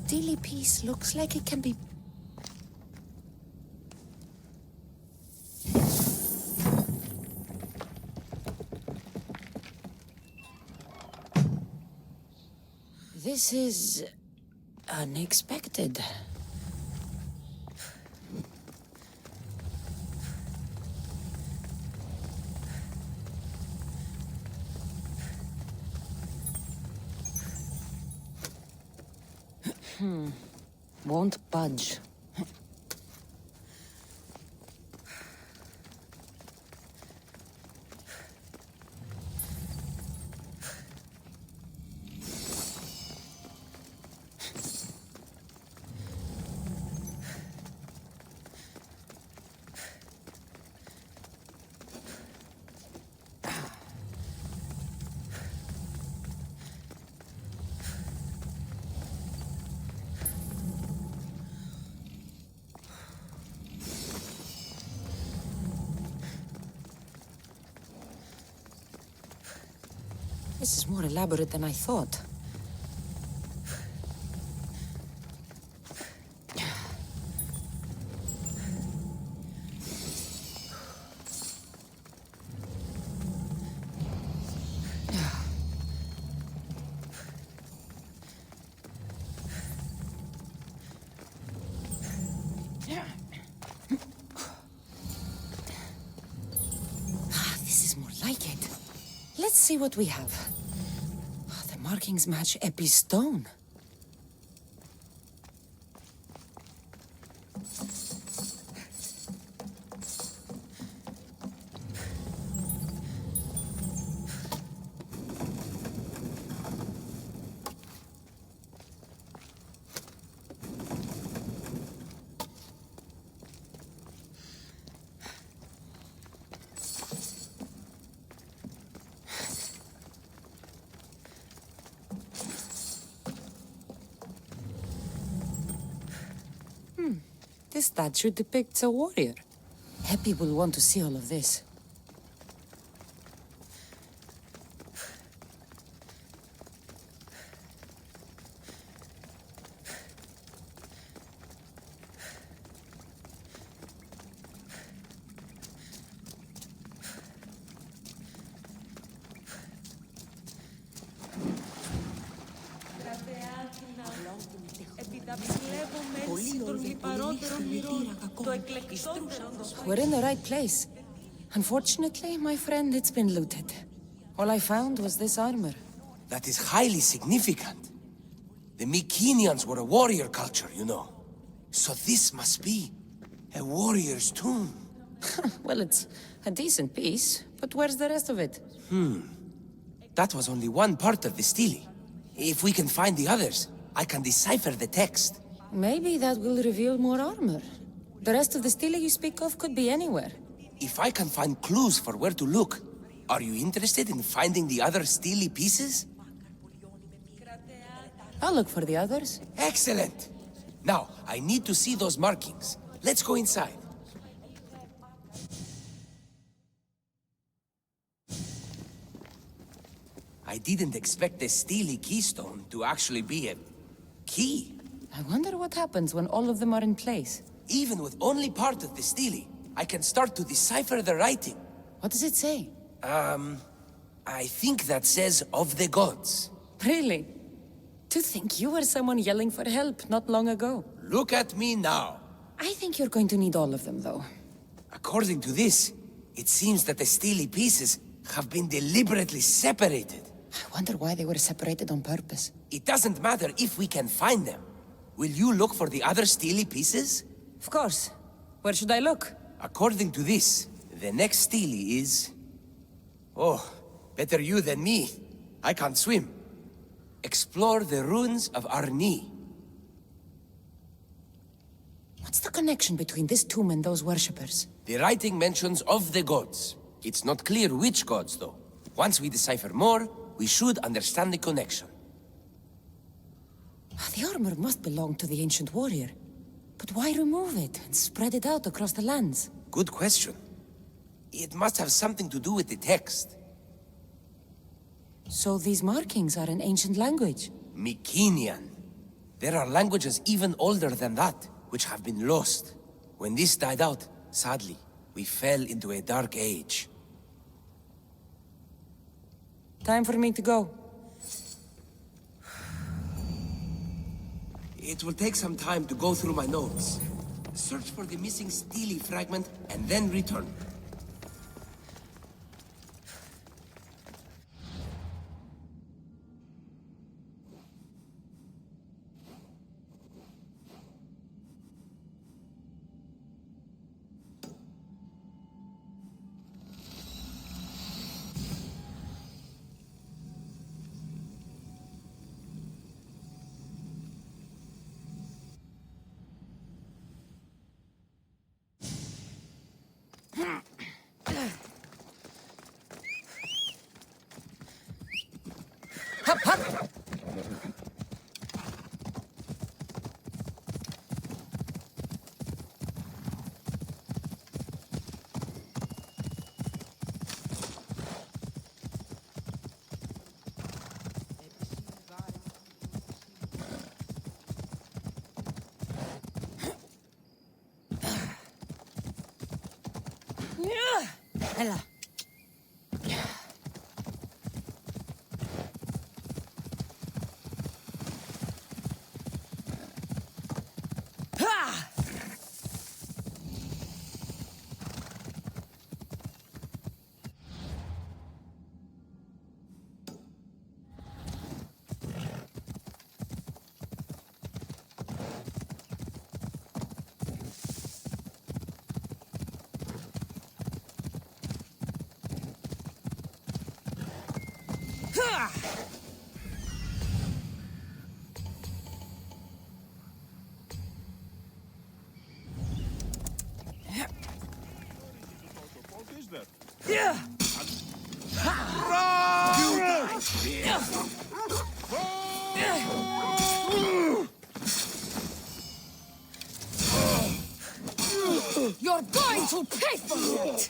steely piece looks like it can be... This is... unexpected. Won't budge. This is more elaborate than I thought. This is more like it. Let's see what we have. The markings match Epi's stone. This statue depicts a warrior. Epi will want to see all of this. We're in the right place. Unfortunately, my friend, it's been looted. All I found was this armor. That is highly significant. The Mycenaeans were a warrior culture, you know. So this must be a warrior's tomb. Well, it's a decent piece, but where's the rest of it? That was only one part of the stele. If we can find the others, I can decipher the text. Maybe that will reveal more armor. The rest of the stele you speak of could be anywhere. If I can find clues for where to look, are you interested in finding the other stele pieces? I'll look for the others. Excellent! Now, I need to see those markings. Let's go inside. I didn't expect the stele keystone to actually be a key. I wonder what happens when all of them are in place. Even with only part of the stele, I can start to decipher the writing. What does it say? I think that says of the gods. Really? To think you were someone yelling for help not long ago. Look at me now. I think you're going to need all of them, though. According to this, it seems that the stele pieces have been deliberately separated. I wonder why they were separated on purpose. It doesn't matter if we can find them. Will you look for the other stele pieces? Of course. Where should I look? According to this, the next stele is... Oh, better you than me. I can't swim. Explore the ruins of Arni. What's the connection between this tomb and those worshippers? The writing mentions of the gods. It's not clear which gods, though. Once we decipher more, we should understand the connection. The armor must belong to the ancient warrior. But why remove it and spread it out across the lands? Good question. It must have something to do with the text. So these markings are in ancient language? Mycenaean. There are languages even older than that, which have been lost. When this died out, sadly, we fell into a dark age. Time for me to go. It will take some time to go through my notes. Search for the missing steely fragment, and then return. Ella. You're going to pay for it!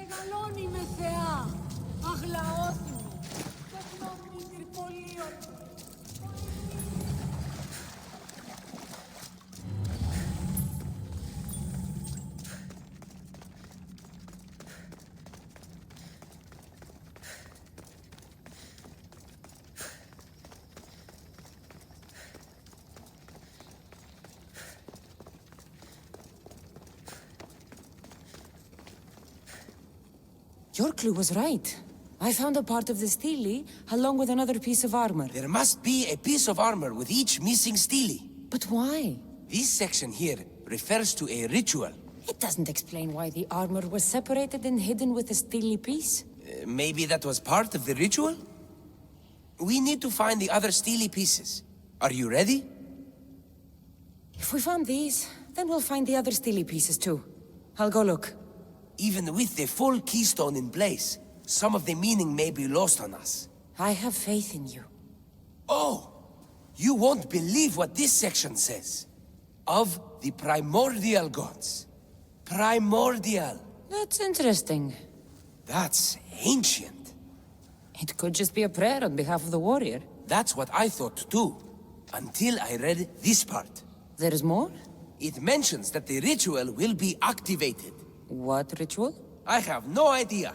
Μεγαλώνει με θεά. Αγλαώθη μου. Τεχνόμνη τρυπολίων. Your clue was right. I found a part of the stele, along with another piece of armor. There must be a piece of armor with each missing stele. But why? This section here refers to a ritual. It doesn't explain why the armor was separated and hidden with a stele piece. Maybe that was part of the ritual? We need to find the other stele pieces. Are you ready? If we found these, then we'll find the other stele pieces too. I'll go look. Even with the full keystone in place, some of the meaning may be lost on us. I have faith in you. Oh! You won't believe what this section says. Of the primordial gods. Primordial. That's interesting. That's ancient. It could just be a prayer on behalf of the warrior. That's what I thought too. Until I read this part. There's more? It mentions that the ritual will be activated. What ritual? I have no idea.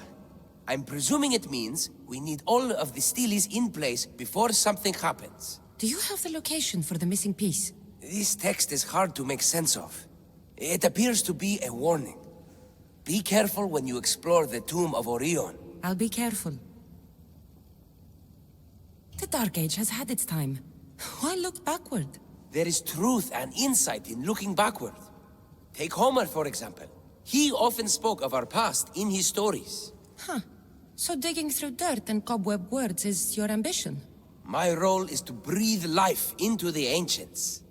I'm presuming it means we need all of the steles in place before something happens. Do you have the location for the missing piece? This text is hard to make sense of. It appears to be a warning. Be careful when you explore the tomb of Orion. I'll be careful. The Dark Age has had its time. Why look backward? There is truth and insight in looking backward. Take Homer, for example. He often spoke of our past in his stories. Huh. So digging through dirt and cobweb words is your ambition? My role is to breathe life into the ancients.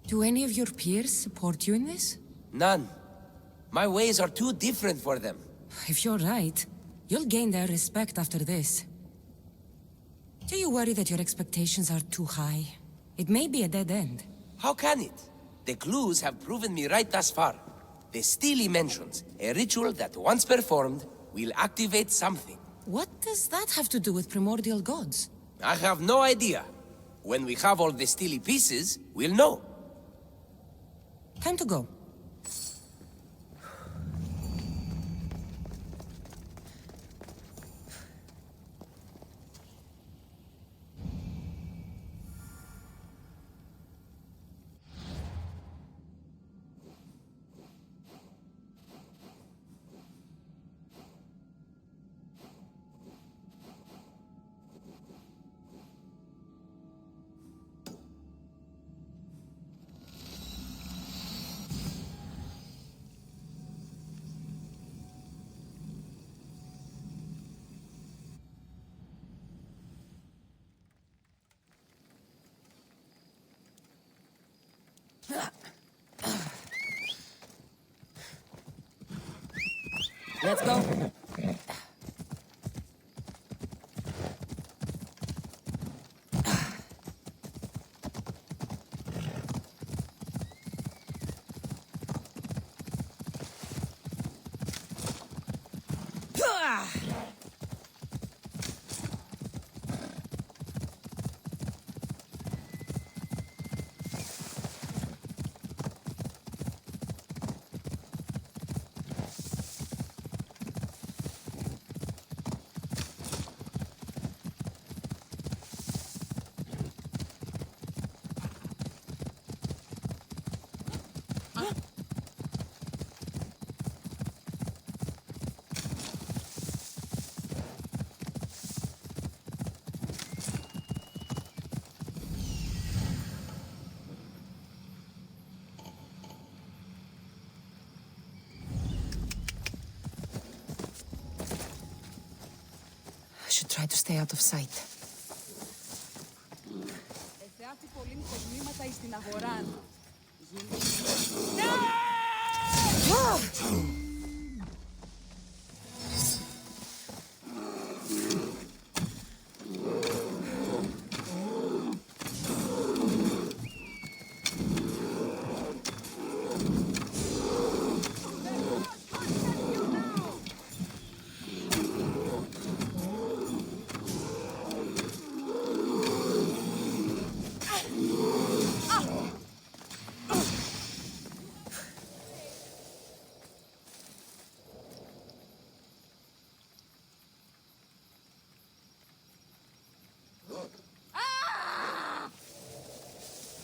Do any of your peers support you in this? None. My ways are too different for them. If you're right, you'll gain their respect after this. Do you worry that your expectations are too high? It may be a dead end. How can it? The clues have proven me right thus far. The stele mentions a ritual that once performed will activate something. What does that have to do with primordial gods? I have no idea. When we have all the stele pieces, we'll know. Time to go. Let's go. I should try to stay out of sight. Εθεάτη πολλήν κοσμήματα εις την αγοράν.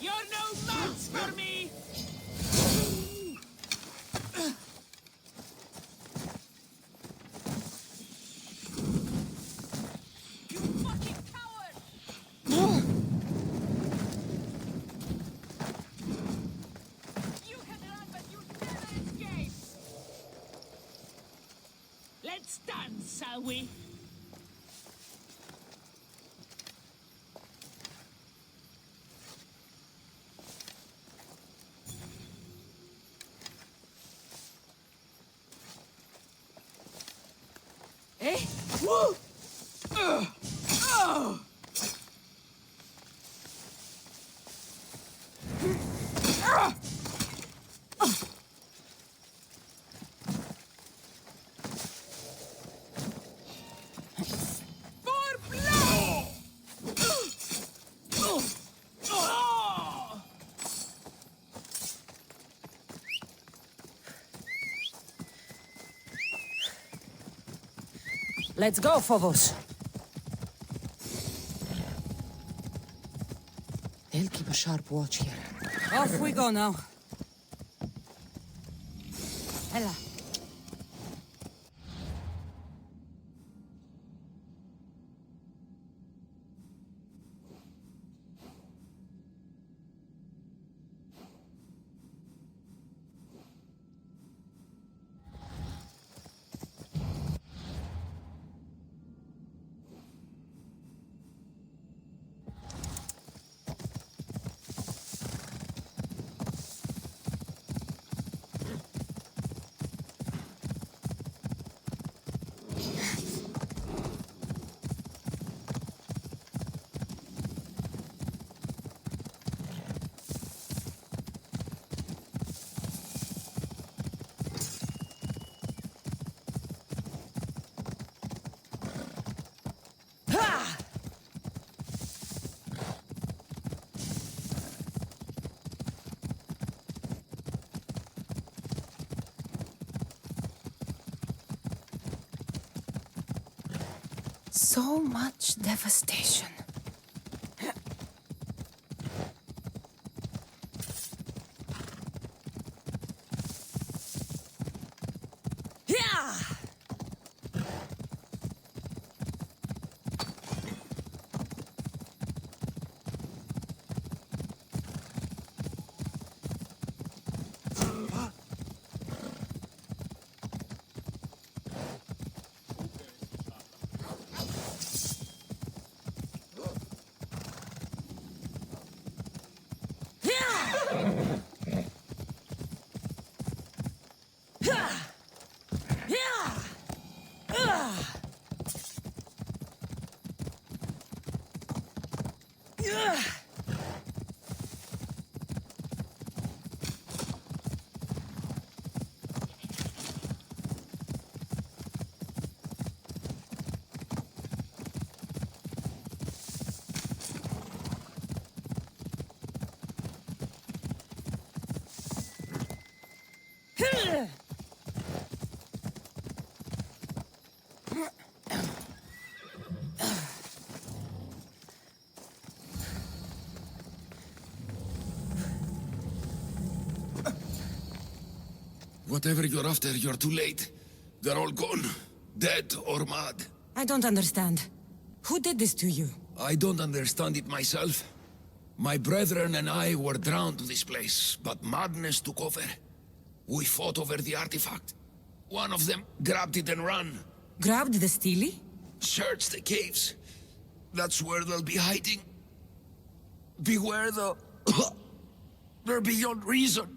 You're no match for me! You fucking coward! You can run, but you'll never escape! Let's dance, shall we? Eh? Woo! For blood! Let's go, Phobos. They'll keep a sharp watch here. Off we go now. Ella. So much devastation. Whatever you're after, you're too late. They're all gone. Dead or mad. I don't understand. Who did this to you? I don't understand it myself. My brethren and I were drawn to this place, but madness took over. We fought over the artifact. One of them grabbed it and ran. Grabbed the Steely? Search the caves. That's where they'll be hiding. Beware the... They're beyond reason.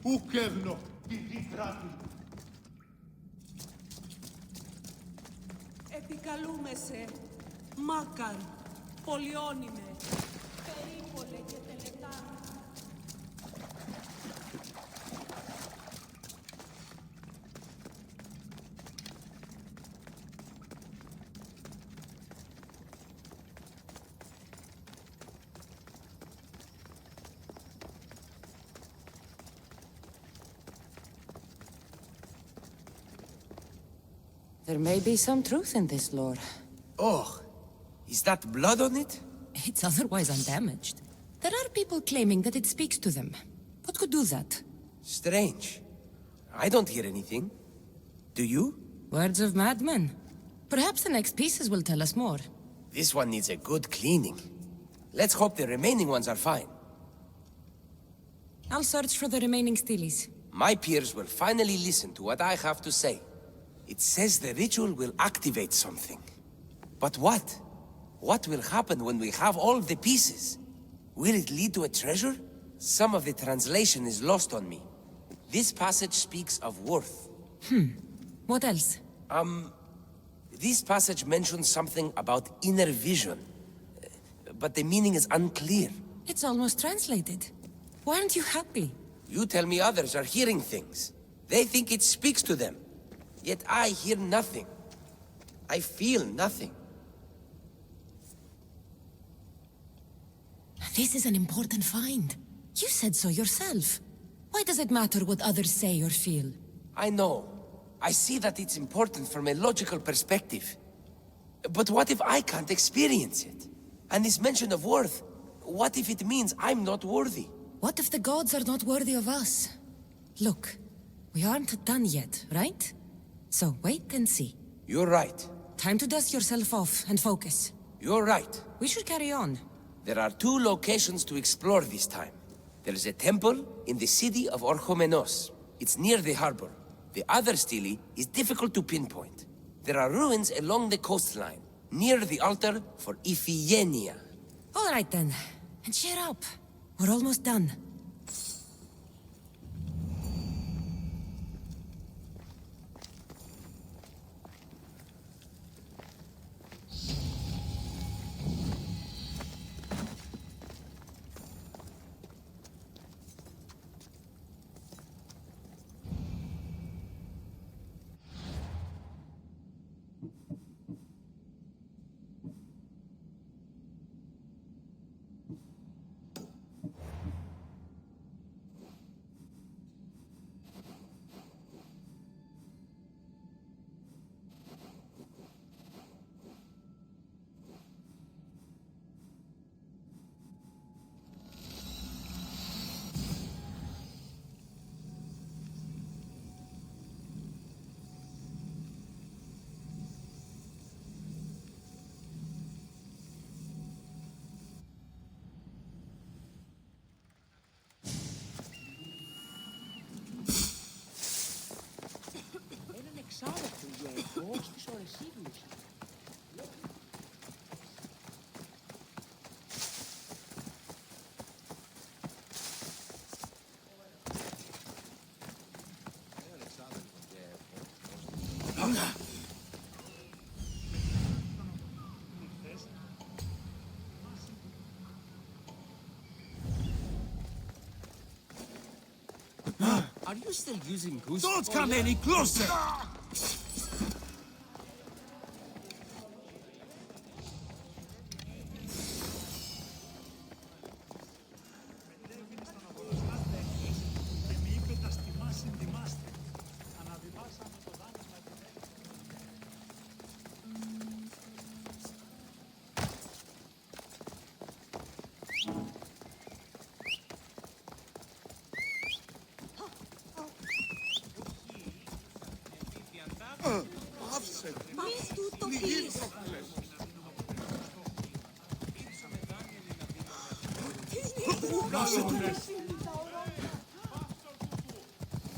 Ουκεύνο, η κράτη. Επικαλούμε σε Μάκαρ, Πολιόνιμε, Περίπολε και Τελετά. There may be some truth in this lore. Oh, is that blood on it? It's otherwise undamaged. There are people claiming that it speaks to them. What could do that? Strange. I don't hear anything. Do you? Words of madmen. Perhaps the next pieces will tell us more. This one needs a good cleaning. Let's hope the remaining ones are fine. I'll search for the remaining steelies. My peers will finally listen to what I have to say. It says the ritual will activate something. But what? What will happen when we have all the pieces? Will it lead to a treasure? Some of the translation is lost on me. This passage speaks of worth. What else? This passage mentions something about inner vision, but the meaning is unclear. It's almost translated. Why aren't you happy? You tell me others are hearing things. They think it speaks to them. Yet I hear nothing. I feel nothing. This is an important find. You said so yourself. Why does it matter what others say or feel? I know. I see that it's important from a logical perspective. But what if I can't experience it? And this mention of worth, what if it means I'm not worthy? What if the gods are not worthy of us? Look, we aren't done yet, right? So wait and see. You're right. Time to dust yourself off and focus. You're right. We should carry on. There are 2 locations to explore this time. There is a temple in the city of Orchomenos. It's near the harbor. The other stele is difficult to pinpoint. There are ruins along the coastline, near the altar for Iphigenia. All right then. And cheer up. We're almost done. Are you still using goose? Don't come any closer!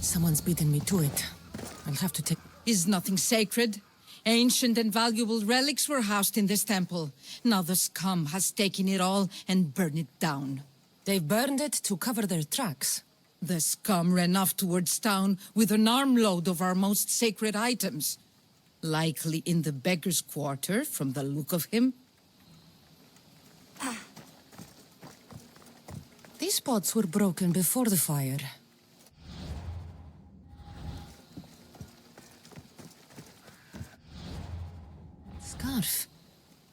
Someone's beaten me to it. I'll have to take... Is nothing sacred? Ancient and valuable relics were housed in this temple. Now the scum has taken it all and burned it down. They've burned it to cover their tracks. The scum ran off towards town with an armload of our most sacred items. Likely in the beggar's quarter, from the look of him. These pots were broken before the fire. Scarf.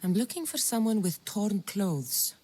I'm looking for someone with torn clothes.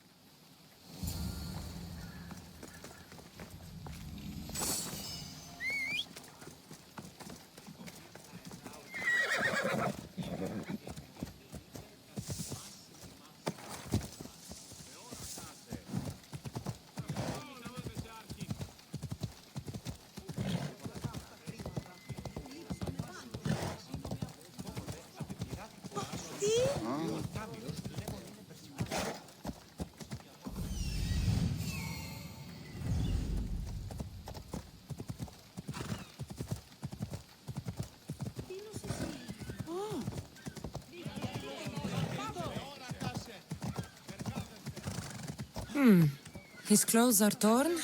His clothes are torn,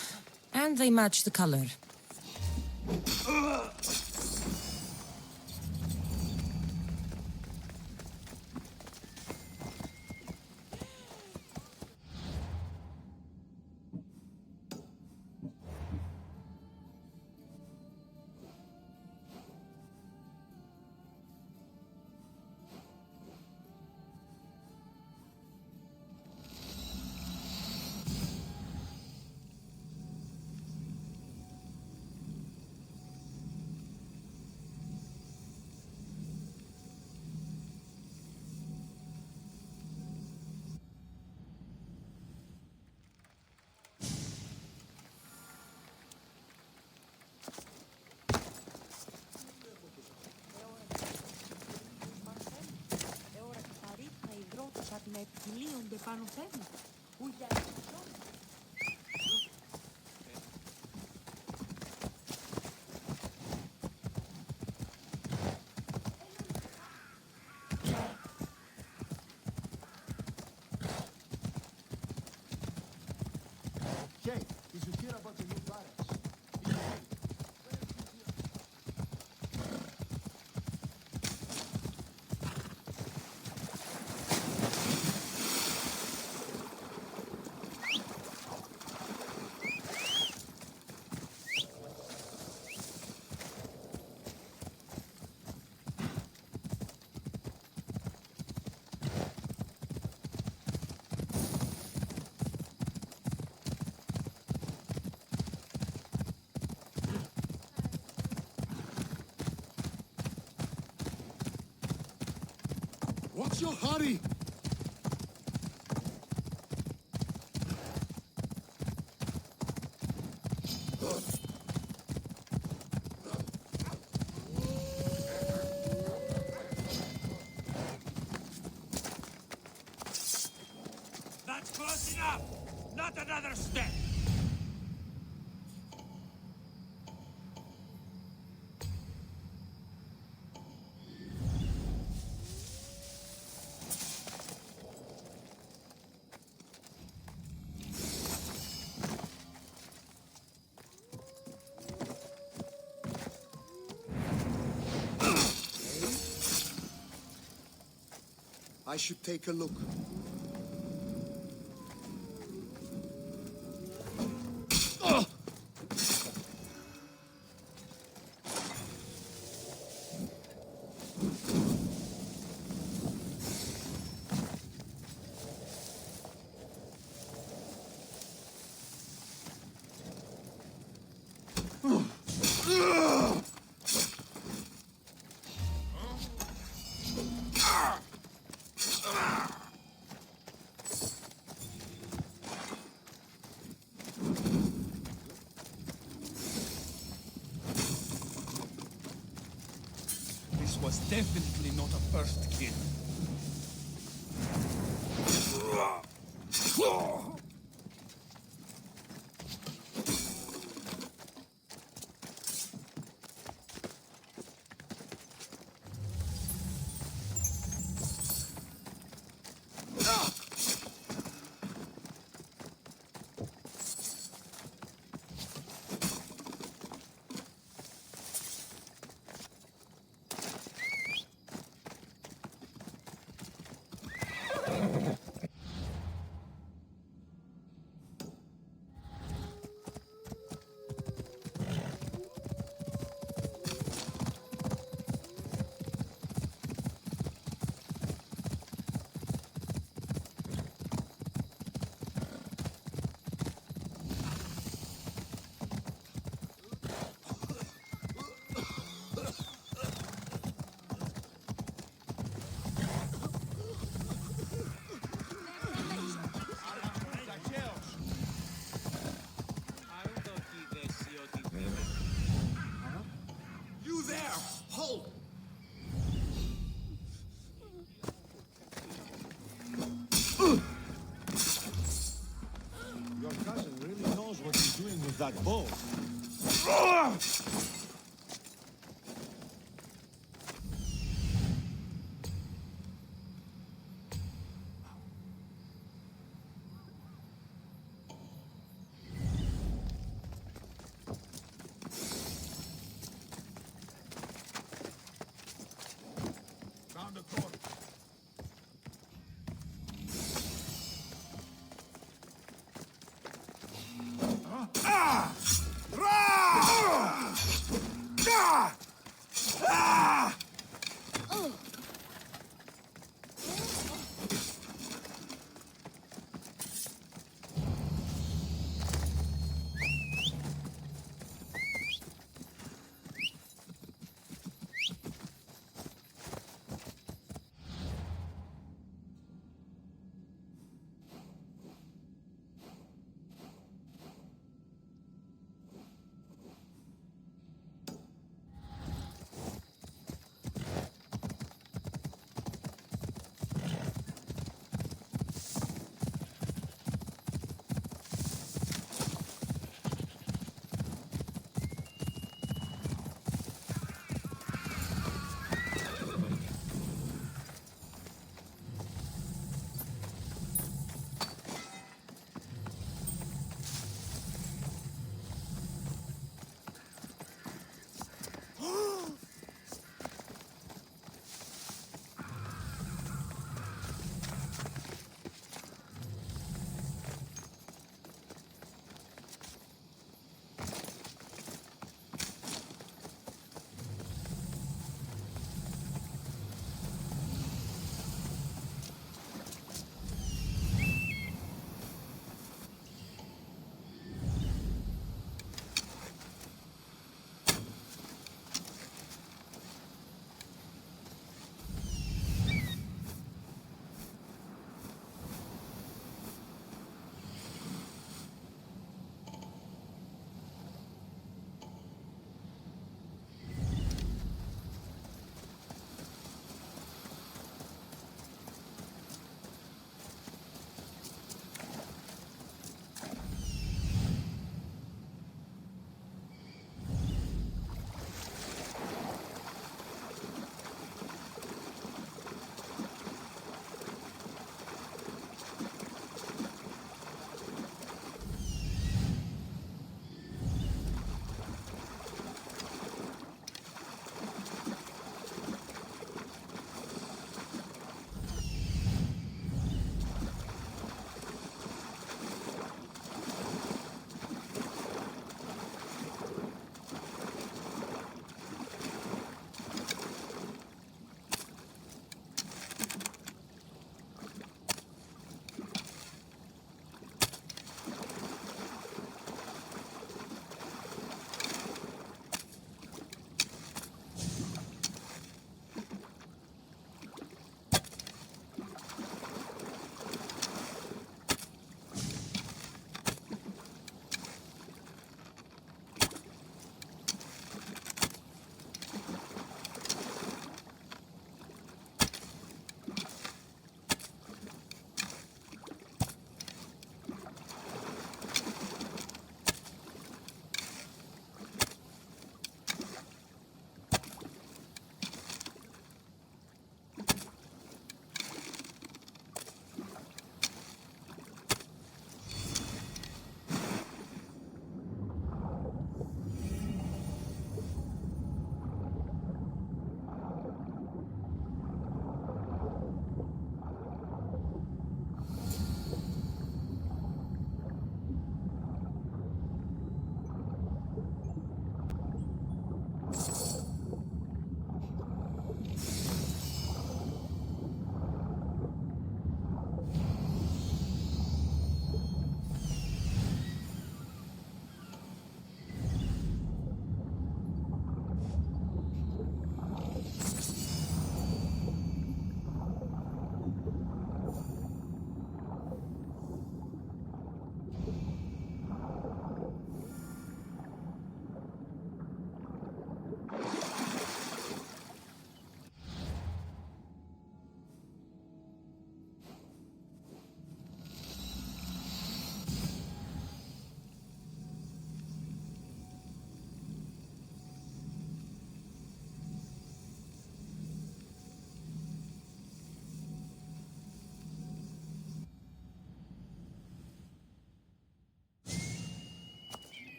and they match the color. κάθονται πάνω φεύγουν. Okay, did you hear about the new barracks? What's your hurry? That's close enough! Not another step! I should take a look. This was definitely not a first kill. You there! Hold! Your cousin really knows what he's doing with that bow. Round the corner.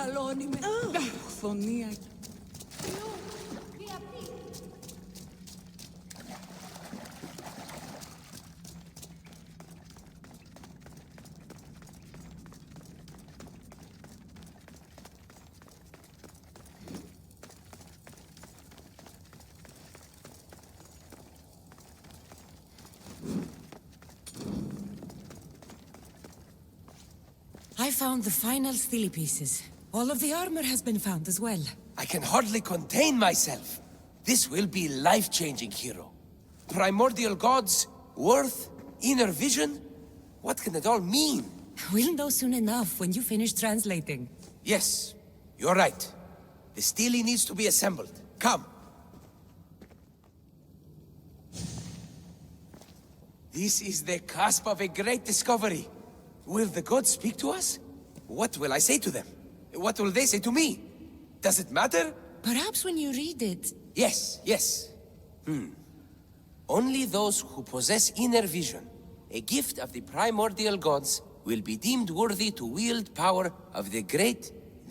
μεγαλώνει με φωνία. I found the final steely pieces. All of the armor has been found as well. I can hardly contain myself. This will be life-changing, hero. Primordial gods, worth, inner vision. What can it all mean? We'll know soon enough when you finish translating. Yes, you're right. The steely needs to be assembled. Come. This is the cusp of a great discovery. Will the gods speak to us? What will I say to them? What will they say to me? Does it matter? Perhaps when you read it... Yes. Only those who possess inner vision, a gift of the primordial gods, will be deemed worthy to wield power of the great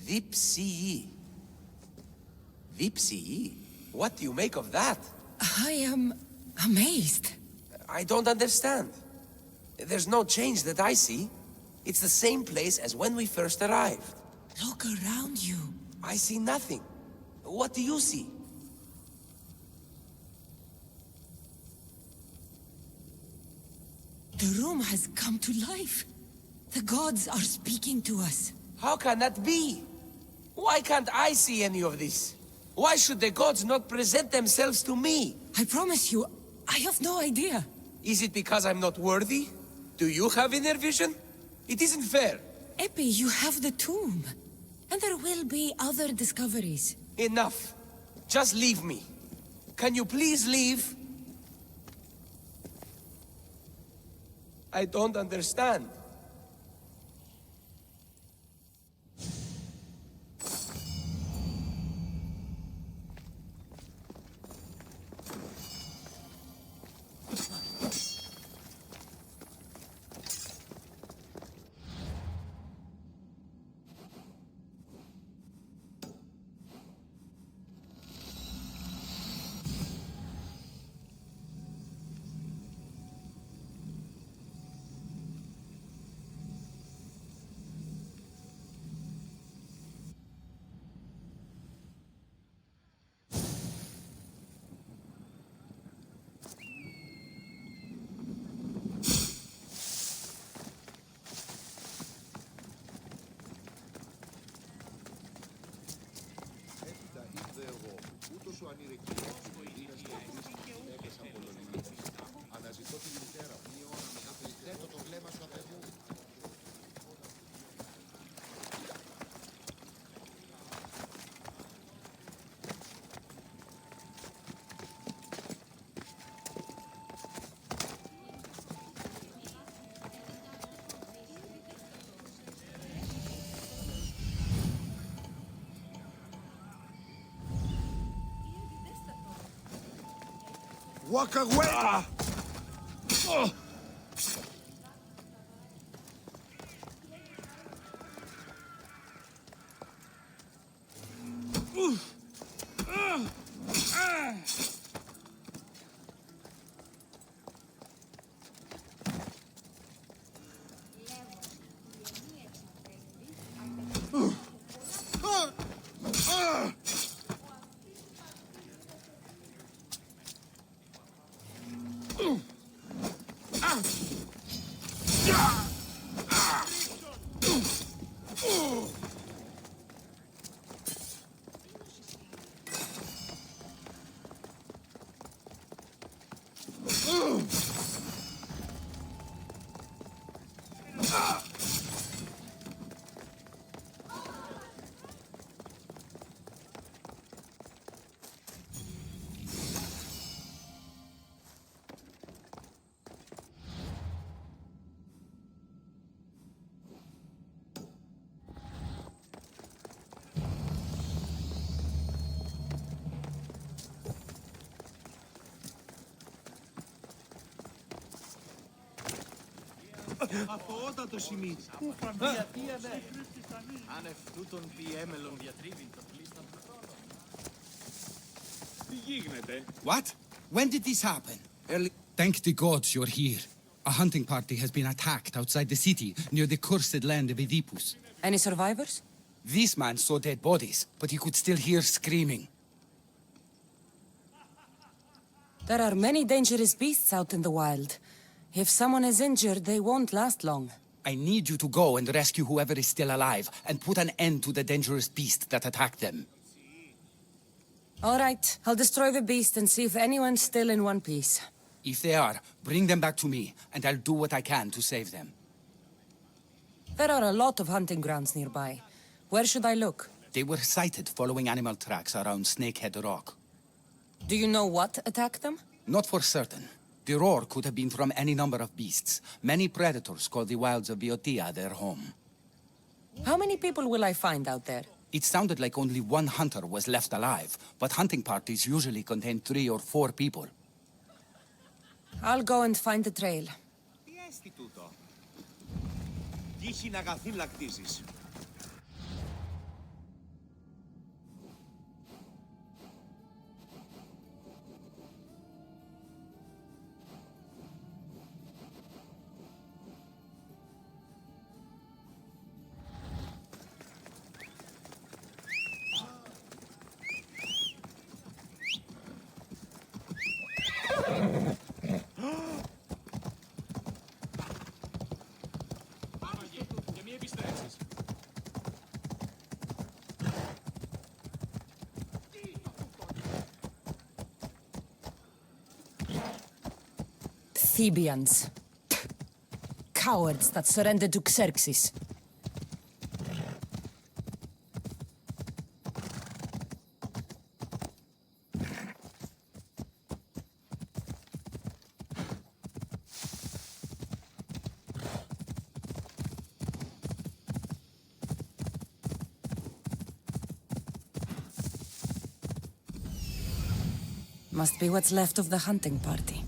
Vipsii. Vipsii? What do you make of that? I am amazed. I don't understand. There's no change that I see. It's the same place as when we first arrived. Look around you. I see nothing. What do you see? The room has come to life. The gods are speaking to us. How can that be? Why can't I see any of this? Why should the gods not present themselves to me? I promise you, I have no idea. Is it because I'm not worthy? Do you have inner vision? It isn't fair. Epi, you have the tomb. And there will be other discoveries. Enough. Just leave me. Can you please leave? I don't understand. Walk away! Oh. Αθωότατο σημείο. Άνευ τούτον τι έμελον διατρίβην το πλήστον. Τι γίνεται? What? When did this happen? Thank the gods you're here. A hunting party has been attacked outside the city, near the cursed land of Oedipus. Any survivors? This man saw dead bodies, but he could still hear screaming. There are many dangerous beasts out in the wild. If someone is injured, they won't last long. I need you to go and rescue whoever is still alive, and put an end to the dangerous beast that attacked them. All right, I'll destroy the beast and see if anyone's still in one piece. If they are, bring them back to me, and I'll do what I can to save them. There are a lot of hunting grounds nearby. Where should I look? They were sighted following animal tracks around Snakehead Rock. Do you know what attacked them? Not for certain. The roar could have been from any number of beasts. Many predators call the wilds of Boeotia their home. How many people will I find out there? It sounded like only one hunter was left alive, but hunting parties usually contain 3 or 4 people. I'll go and find the trail. Τι έστι τούτο? Τύχην αγαθήν λακτίζεις. Thebians. Cowards that surrendered to Xerxes. Must be what's left of the hunting party.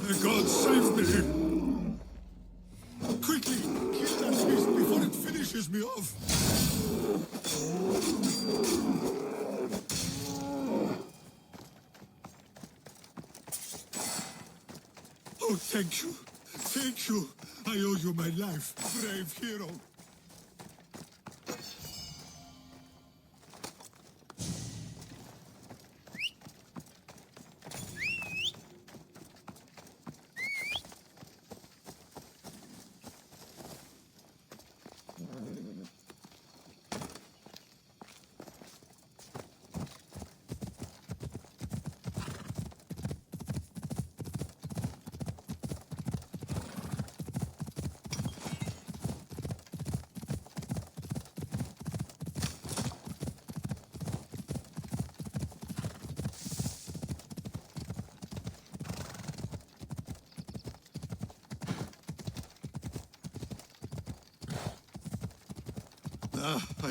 The gods save me! Quickly, kill that beast before it finishes me off! Oh, thank you. Thank you. I owe you my life, brave hero.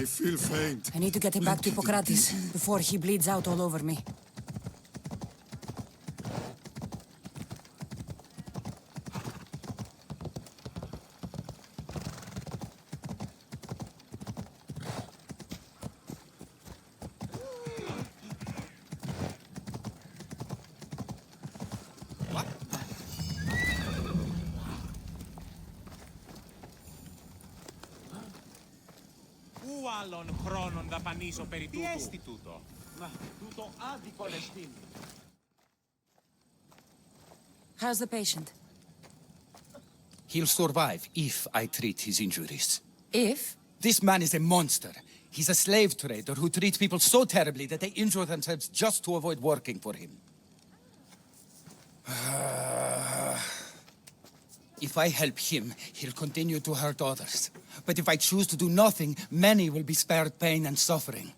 I feel faint. I need to get him back to Hippocrates before he bleeds out all over me. Πού άλλον χρόνον δαπανίσω περί τούτου? Τι έστι τούτο? Μα τούτο άδικον εστίν. How's the patient? He'll survive if I treat his injuries. If? This man is a monster. He's a slave trader who treats people so terribly that they injure themselves just to avoid working for him. If I help him, he'll continue to hurt others. But if I choose to do nothing, many will be spared pain and suffering.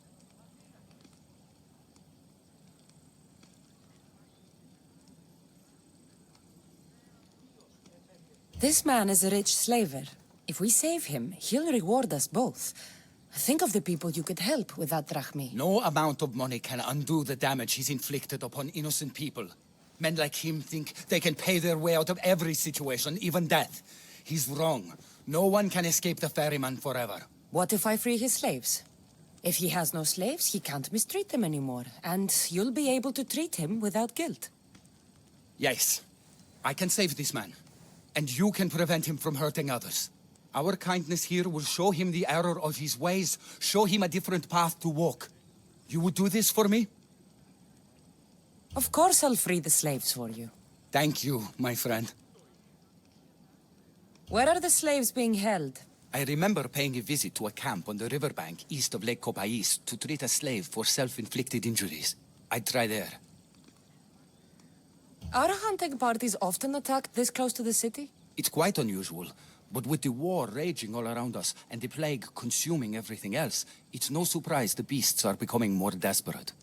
This man is a rich slaver. If we save him, he'll reward us both. Think of the people you could help with that drachmi. No amount of money can undo the damage he's inflicted upon innocent people. Men like him think they can pay their way out of every situation, even death. He's wrong. No one can escape the ferryman forever. What if I free his slaves? If he has no slaves, he can't mistreat them anymore, and you'll be able to treat him without guilt. Yes, I can save this man, and you can prevent him from hurting others. Our kindness here will show him the error of his ways, show him a different path to walk. You would do this for me? Of course I'll free the slaves for you. Thank you, my friend. Where are the slaves being held? I remember paying a visit to a camp on the riverbank east of Lake Copais to treat a slave for self-inflicted injuries. I'd try there. Are hunting parties often attacked this close to the city? It's quite unusual, but with the war raging all around us and the plague consuming everything else, it's no surprise the beasts are becoming more desperate.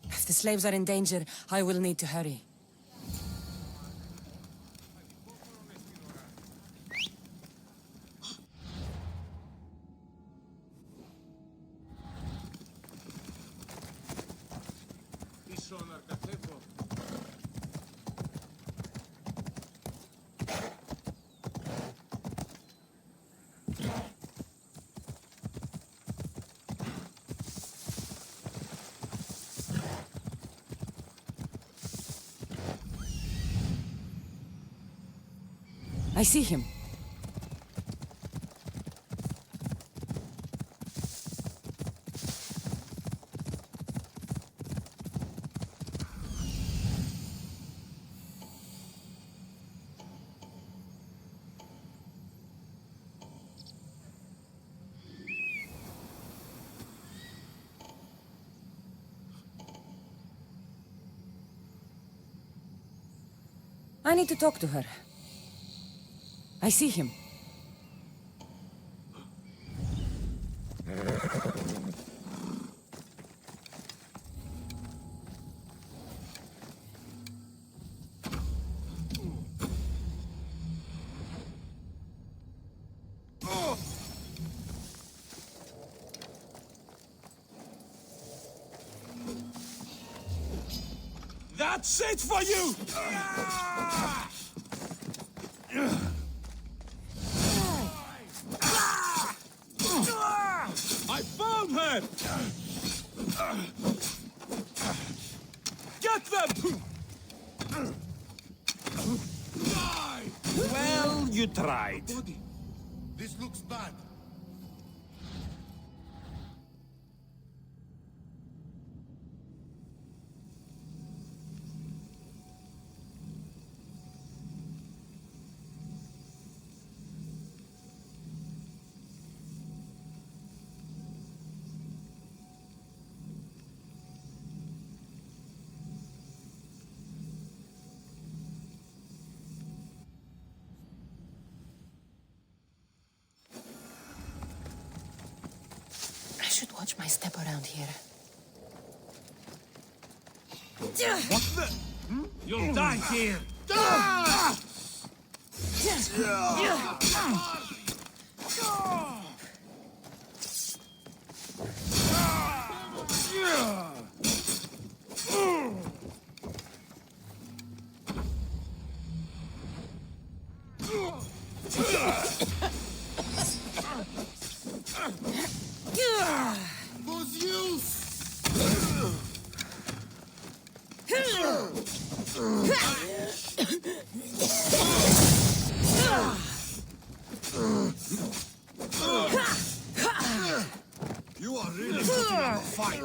If the slaves are in danger, I will need to hurry. I see him. I need to talk to her. I see him. That's it for you! I found her! Get them! Well, you tried. This looks bad. I should watch my step around here. What the? You'll die here! You are really putting up a fight.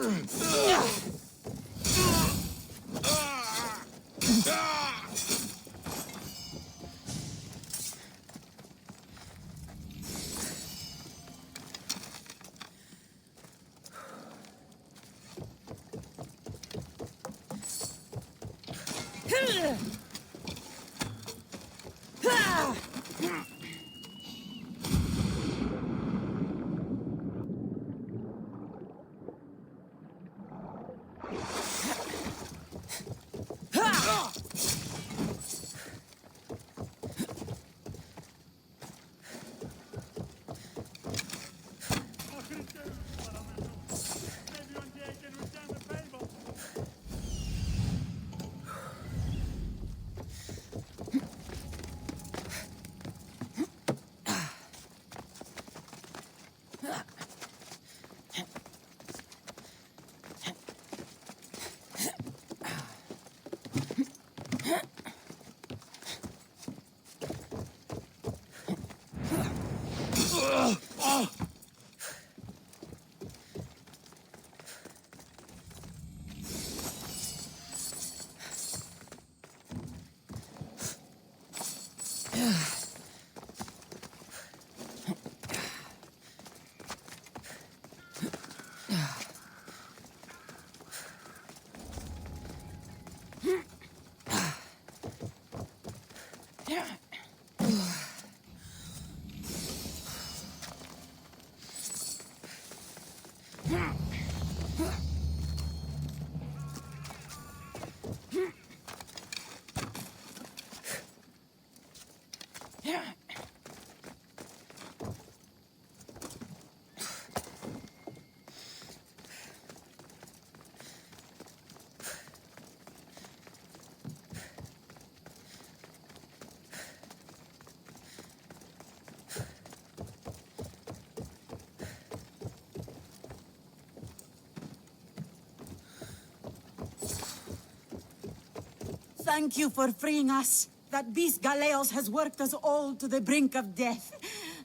Thank you for freeing us. That beast Galeos has worked us all to the brink of death.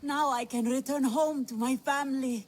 Now I can return home to my family.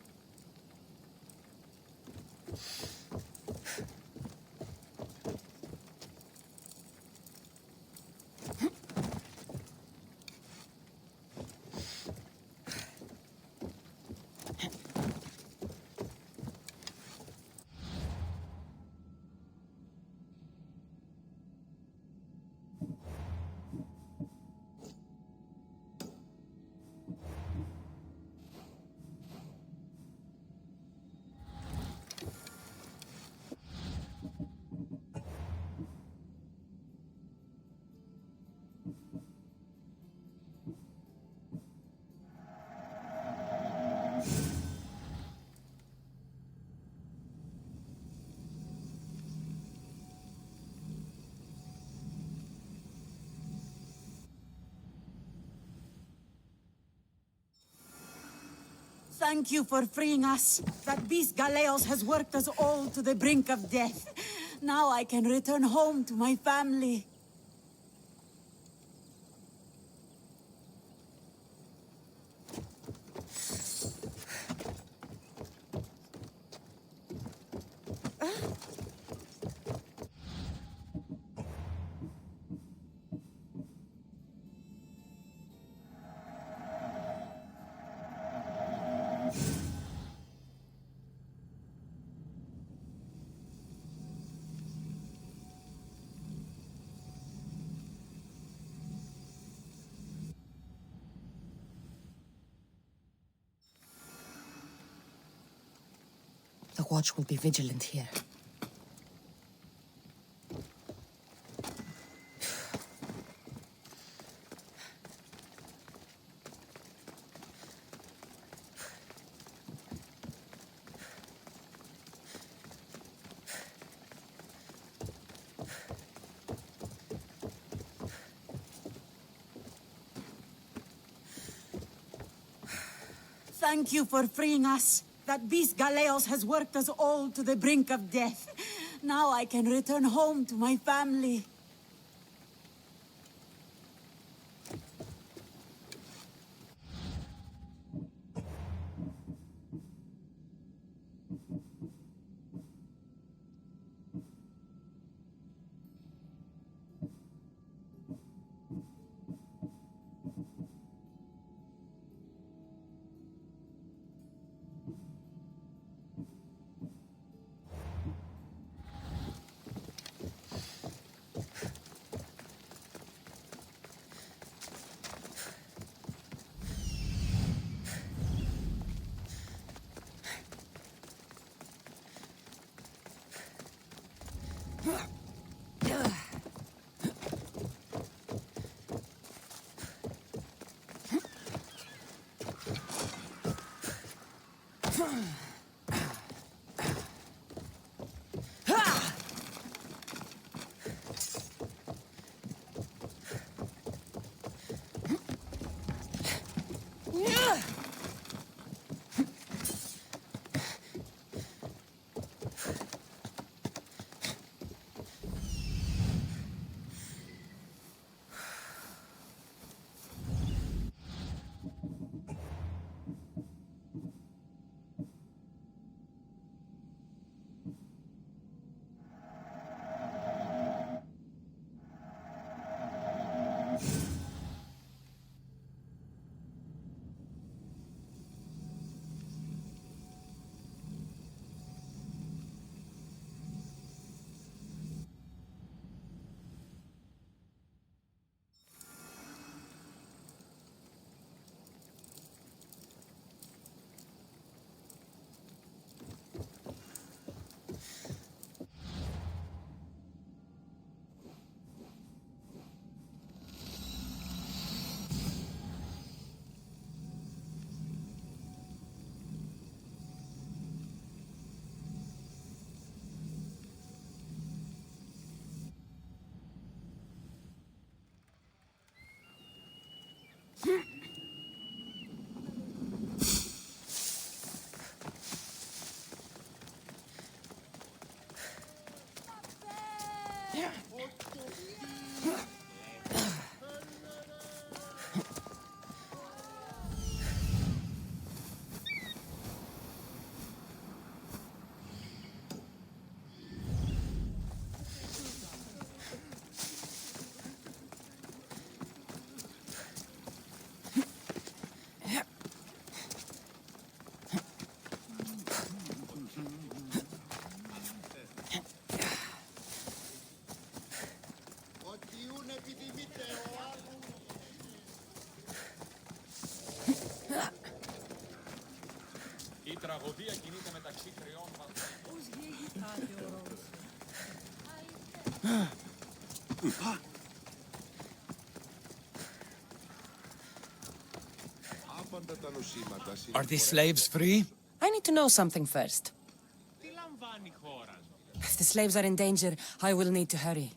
Thank you for freeing us. That beast Galeos has worked us all to the brink of death. Now I can return home to my family. The watch will be vigilant here. Thank you for freeing us. That beast Galeos has worked us all to the brink of death. Now I can return home to my family. Η τραγωδία κινείται μεταξύ τριών Are these slaves free? I need to know something first. If the slaves are in danger, I will need to hurry.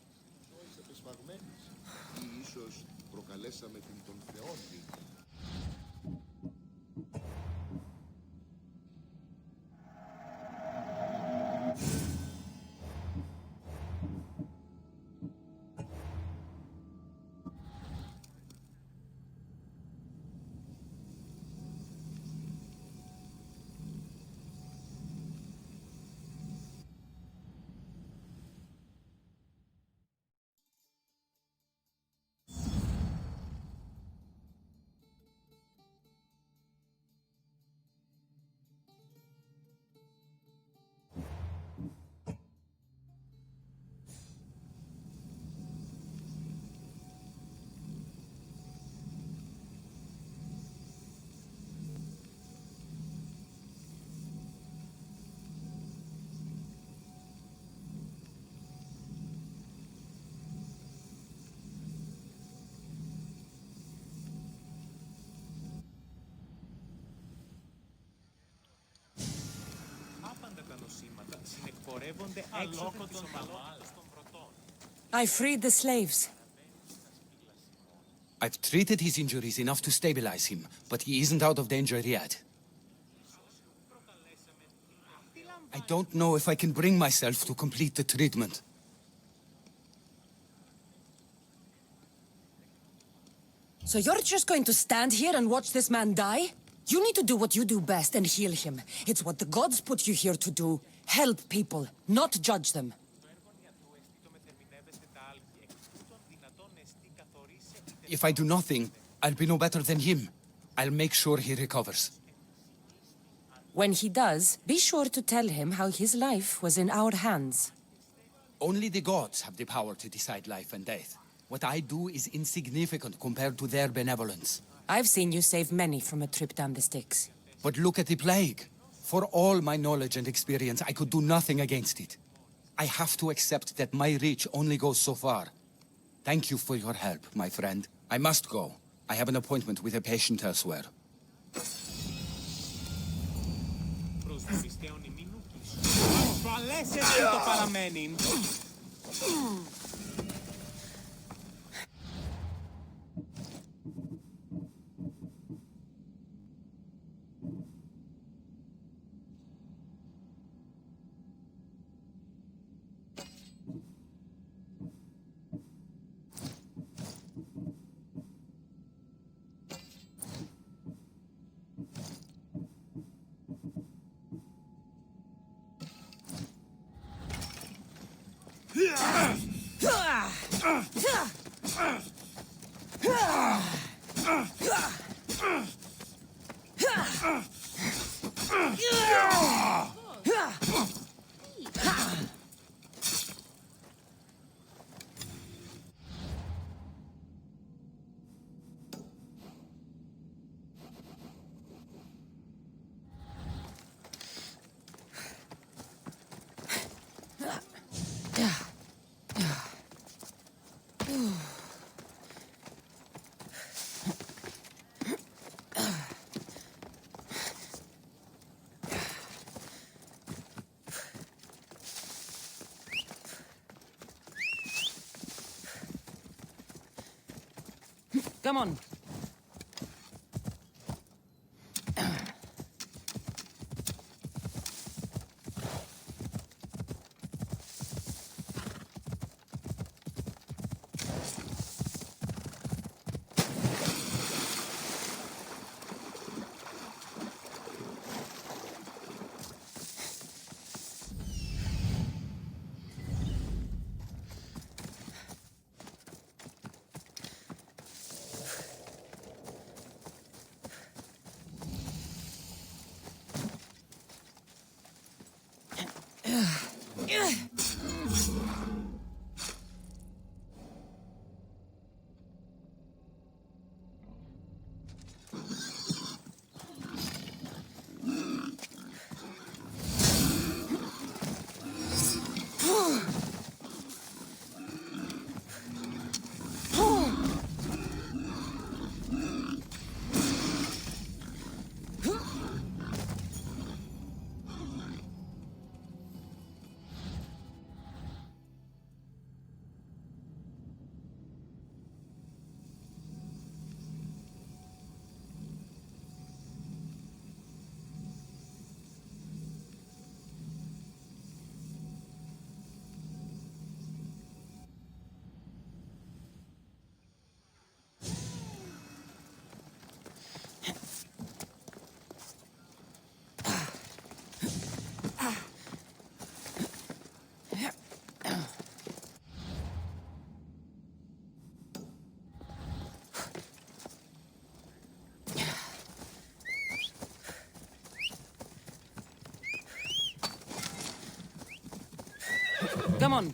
I freed the slaves. I've treated his injuries enough to stabilize him, but he isn't out of danger yet. I don't know if I can bring myself to complete the treatment. So you're just going to stand here and watch this man die? You need to do what you do best and heal him. It's what the gods put you here to do. Help people, not judge them. If I do nothing, I'll be no better than him. I'll make sure he recovers. When he does, be sure to tell him how his life was in our hands. Only the gods have the power to decide life and death. What I do is insignificant compared to their benevolence. I've seen you save many from a trip down the Styx. But look at the plague. For all my knowledge and experience, I could do nothing against it. I have to accept that my reach only goes so far. Thank you for your help, my friend. I must go. I have an appointment with a patient elsewhere. Come on. Come on.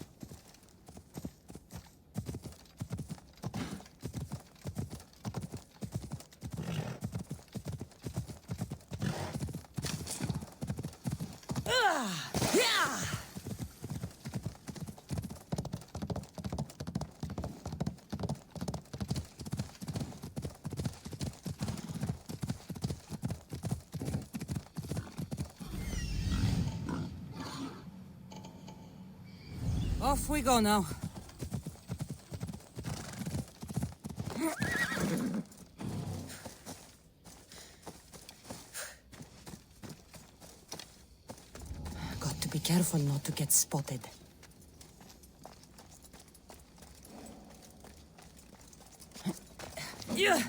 Off we go now. Got to be careful not to get spotted. Yeah.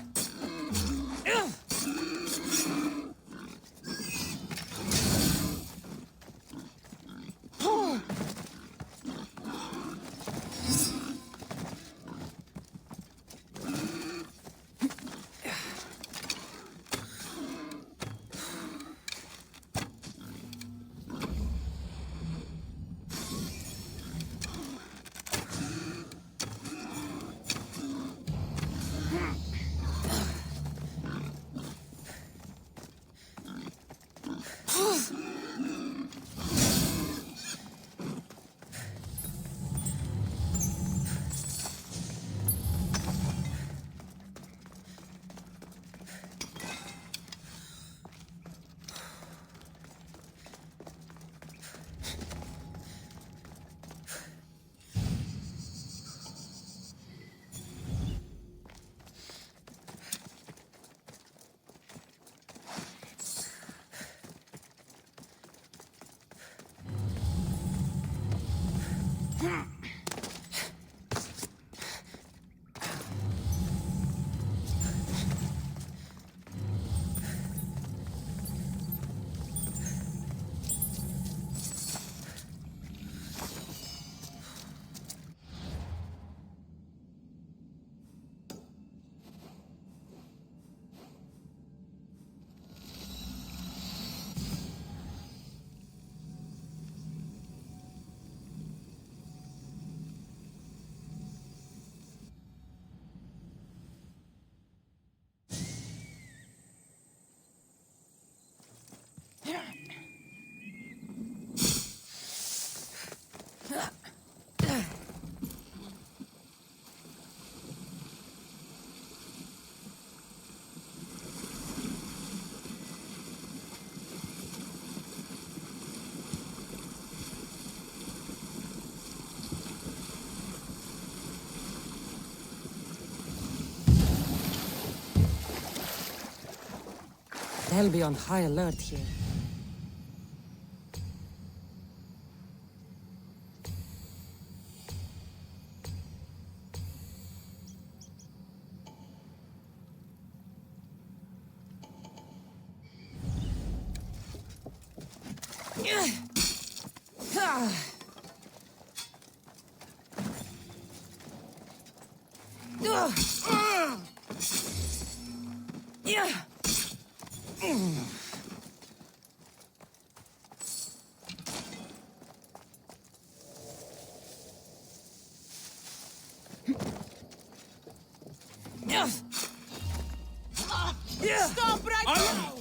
They'll be on high alert here. Stop right now!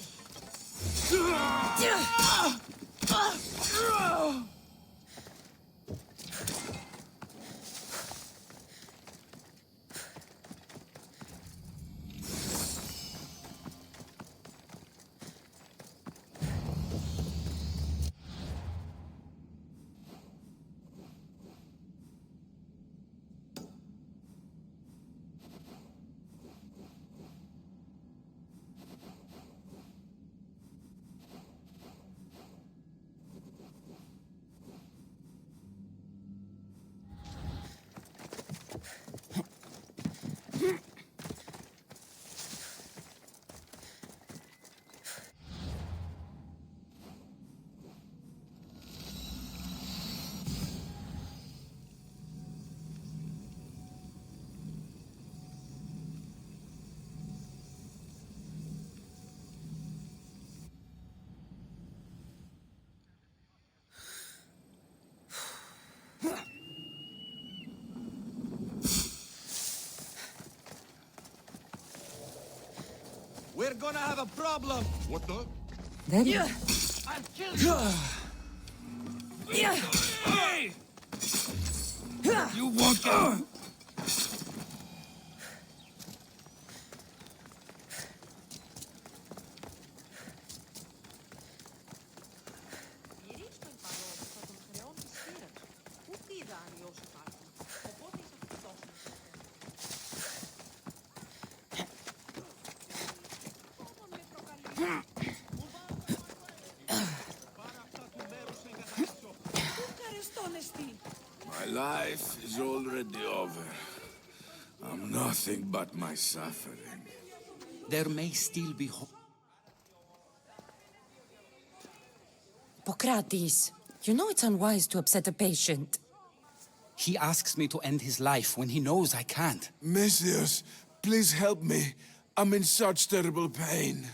We're gonna have a problem. What the? There Yeah. I'll kill you. Yeah. Hey! You walk out. My life is already over. I'm nothing but my suffering. There may still be hope. Hippocrates, you know it's unwise to upset a patient. He asks me to end his life when he knows I can't. Messias, please help me. I'm in such terrible pain.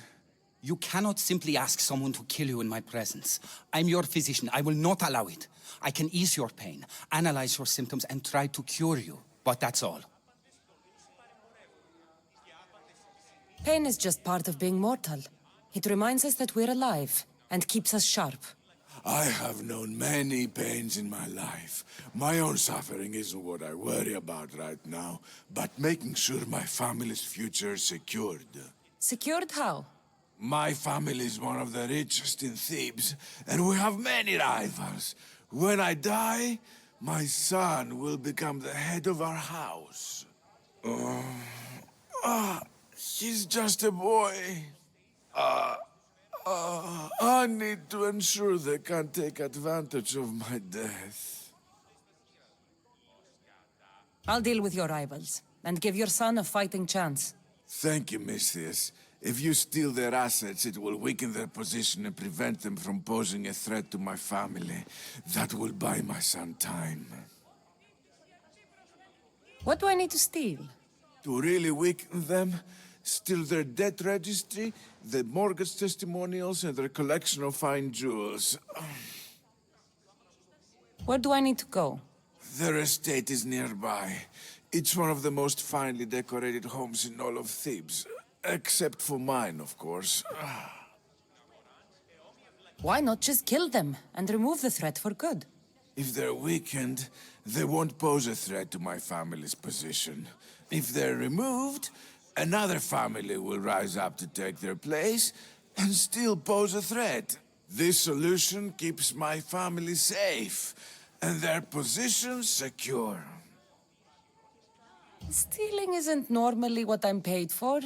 You cannot simply ask someone to kill you in my presence. I'm your physician. I will not allow it. I can ease your pain, analyze your symptoms, and try to cure you. But that's all. Pain is just part of being mortal. It reminds us that we're alive and keeps us sharp. I have known many pains in my life. My own suffering isn't what I worry about right now, but making sure my family's future is secured. Secured how? My family is one of the richest in Thebes, and we have many rivals. When I die, my son will become the head of our house. He's just a boy. I need to ensure they can't take advantage of my death. I'll deal with your rivals and give your son a fighting chance. Thank you, Misthias. If you steal their assets, it will weaken their position and prevent them from posing a threat to my family. That will buy my son time. What do I need to steal? To really weaken them, steal their debt registry, the mortgage testimonials, and their collection of fine jewels. Where do I need to go? Their estate is nearby. It's one of the most finely decorated homes in all of Thebes. Except for mine, of course. Why not just kill them and remove the threat for good? If they're weakened, they won't pose a threat to my family's position. If they're removed, another family will rise up to take their place and still pose a threat. This solution keeps my family safe and their position secure. Stealing isn't normally what I'm paid for,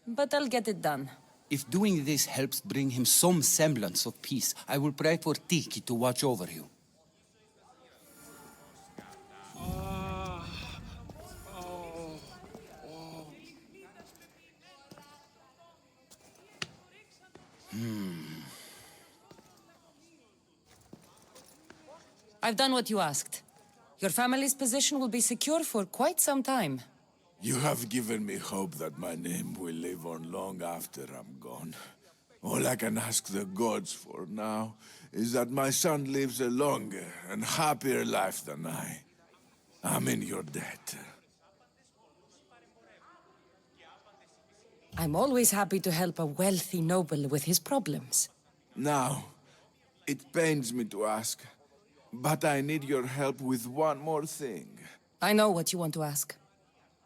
but I'll get it done. If doing this helps bring him some semblance of peace, I will pray for Tiki to watch over you. I've done what you asked. Your family's position will be secure for quite some time. You have given me hope that my name will live on long after I'm gone. All I can ask the gods for now is that my son lives a longer and happier life than I. I'm in your debt. I'm always happy to help a wealthy noble with his problems. Now, it pains me to ask, but I need your help with one more thing. I know what you want to ask.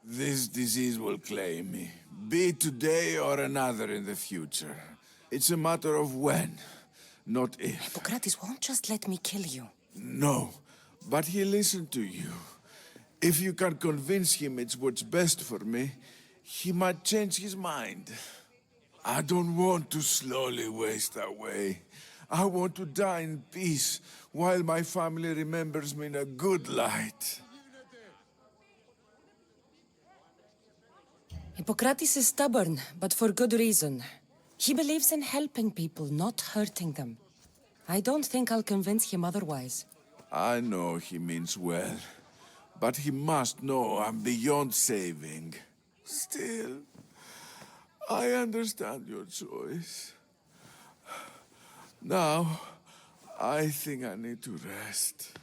This disease will claim me, be it today or another in the future. It's a matter of when, not if. Hippocrates won't just let me kill you. No, but he'll listen to you. If you can convince him it's what's best for me, he might change his mind. I don't want to slowly waste away. I want to die in peace, while my family remembers me in a good light. Hippocrates is stubborn, but for good reason. He believes in helping people, not hurting them. I don't think I'll convince him otherwise. I know he means well, but he must know I'm beyond saving. Still, I understand your choice. Now, I think I need to rest.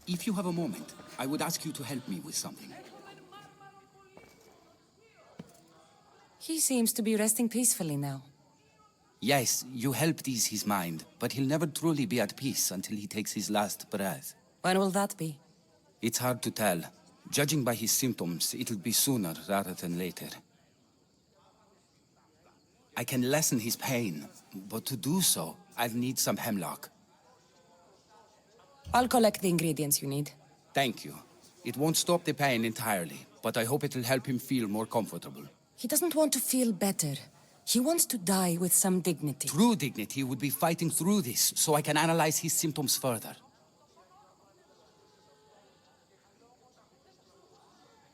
If you have a moment, I would ask you to help me with something. He seems to be resting peacefully now. Yes, you helped ease his mind, but he'll never truly be at peace until he takes his last breath. When will that be? It's hard to tell. Judging by his symptoms, it'll be sooner rather than later. I can lessen his pain, but to do so, I'll need some hemlock. I'll collect the ingredients you need. Thank you. It won't stop the pain entirely, but I hope it'll help him feel more comfortable. He doesn't want to feel better. He wants to die with some dignity. True dignity would be fighting through this, so I can analyze his symptoms further.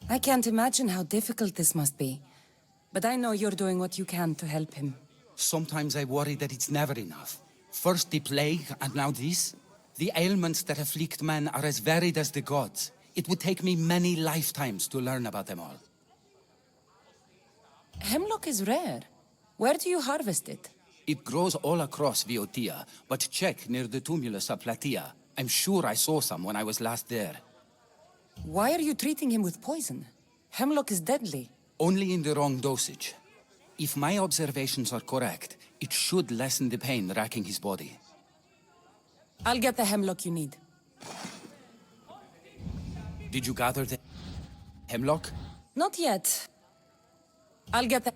I can't imagine how difficult this must be. But I know you're doing what you can to help him. Sometimes I worry that it's never enough. First the plague, and now this. The ailments that afflict men are as varied as the gods. It would take me many lifetimes to learn about them all. Hemlock is rare. Where do you harvest it? It grows all across Viotia, but check near the tumulus of Platea. I'm sure I saw some when I was last there. Why are you treating him with poison? Hemlock is deadly. Only in the wrong dosage. If my observations are correct, it should lessen the pain racking his body. I'll get the hemlock you need. Did you gather the hemlock? Not yet. I'll get the...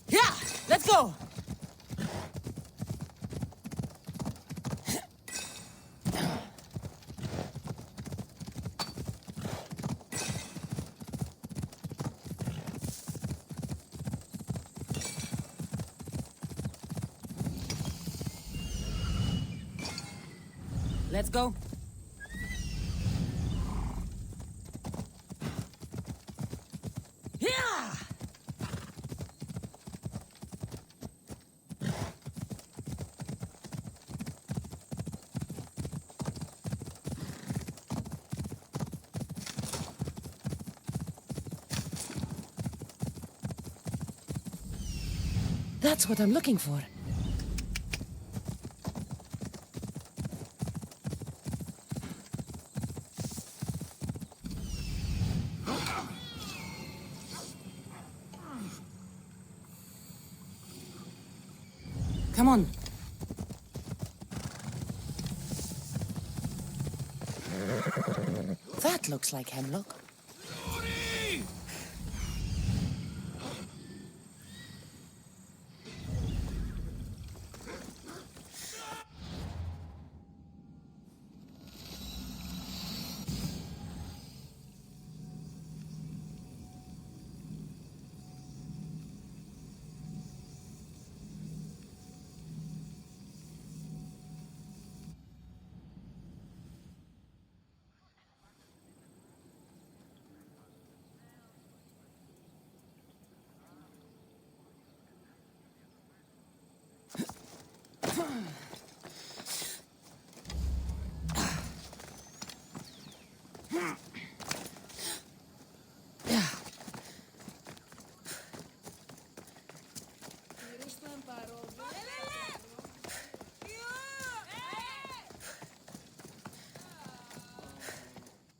Yeah, let's go. Let's go. Yeah. That's what I'm looking for. Come on. That looks like hemlock.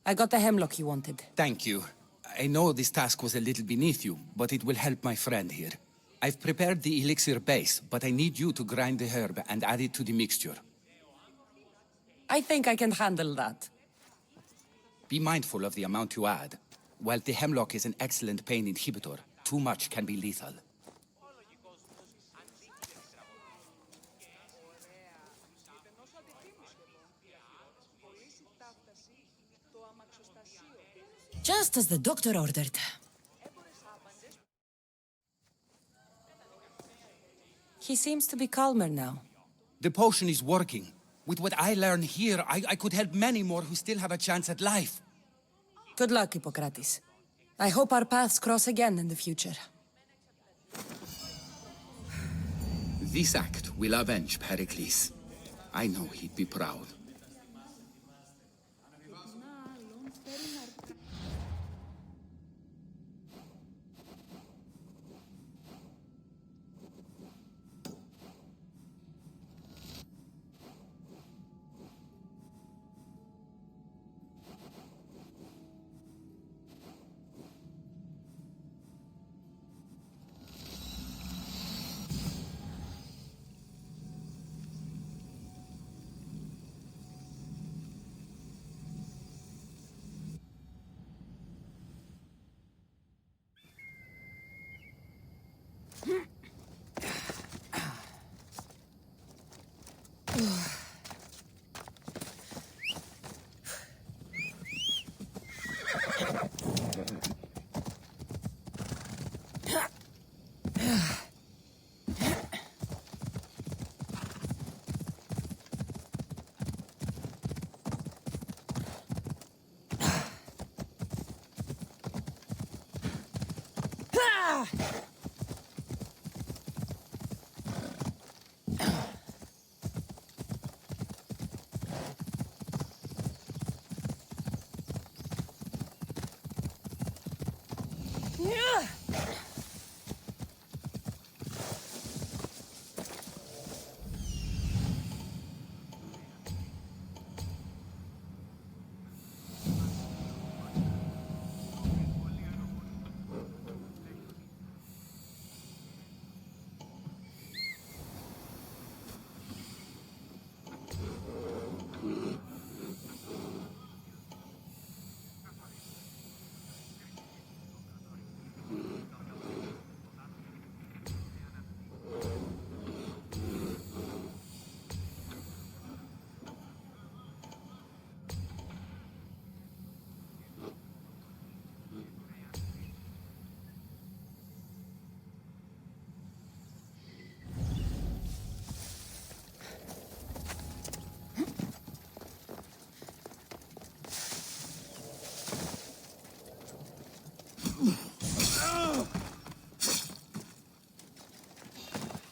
I got the hemlock you wanted. Thank you. I know this task was a little beneath you, but it will help my friend here. I've prepared the elixir base, but I need you to grind the herb and add it to the mixture. I think I can handle that. Be mindful of the amount you add. While the hemlock is an excellent pain inhibitor, too much can be lethal. Just as the doctor ordered. He seems to be calmer now. The potion is working. With what I learn here, I could help many more who still have a chance at life. Good luck, Hippocrates. I hope our paths cross again in the future. This act will avenge Pericles. I know he'd be proud.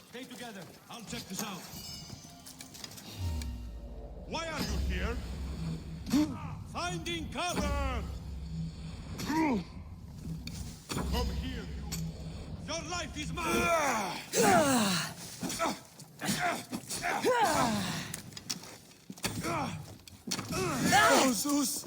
Stay together. I'll check this out. Why are you here? Finding cover! Come here, you. Your life is mine! Zeus!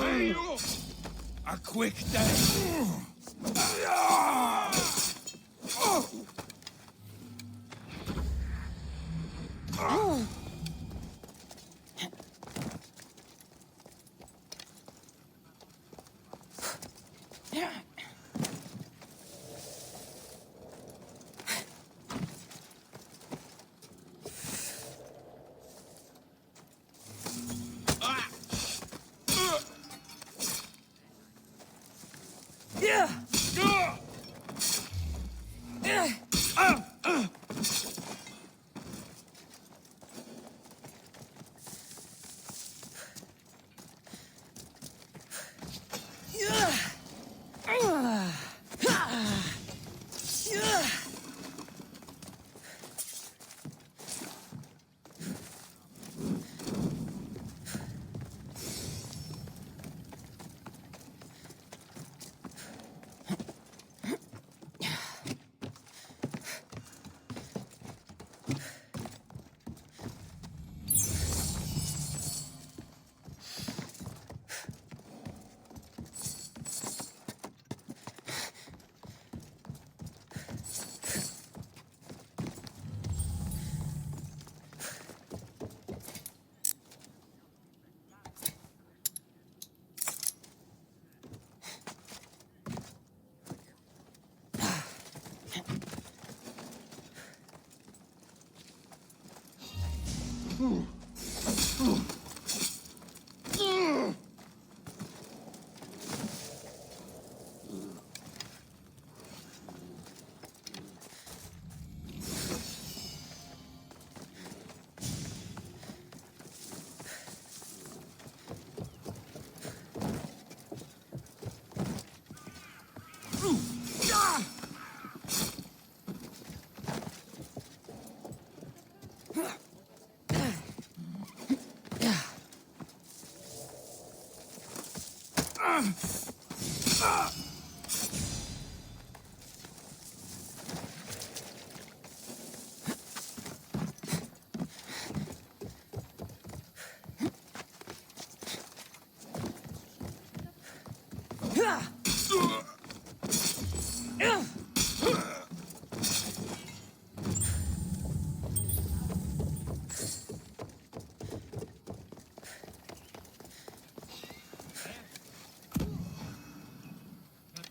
Hey, you! A quick death!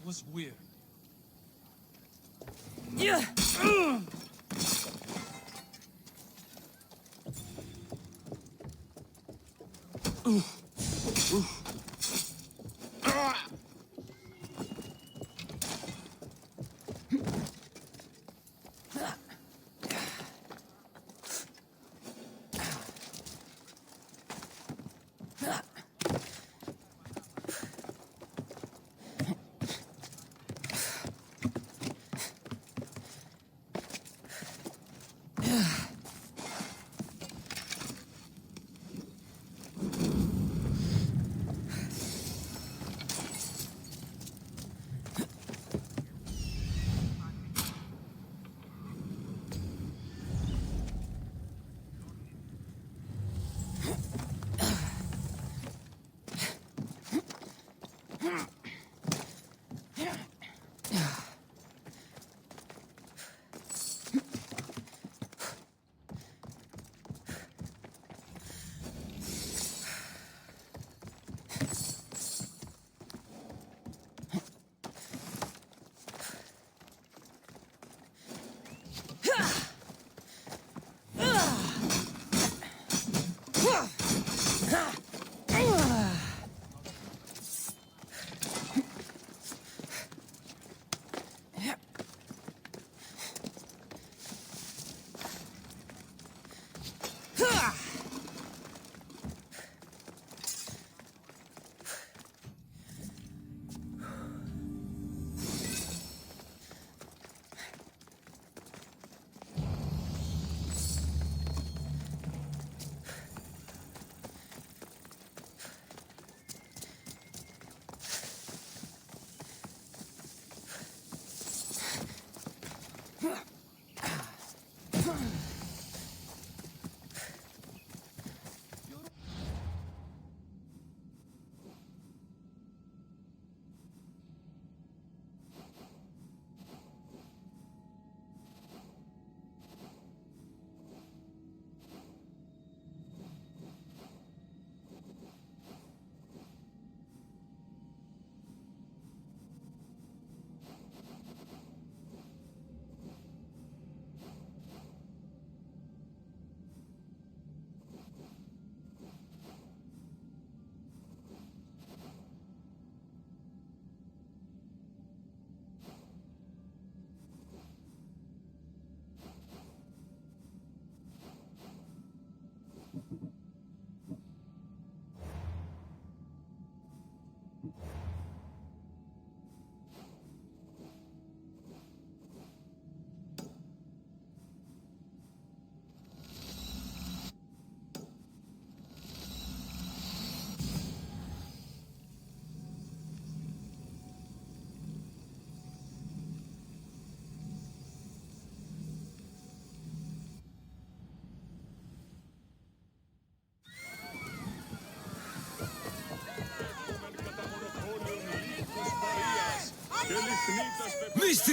Was weird. Yeah.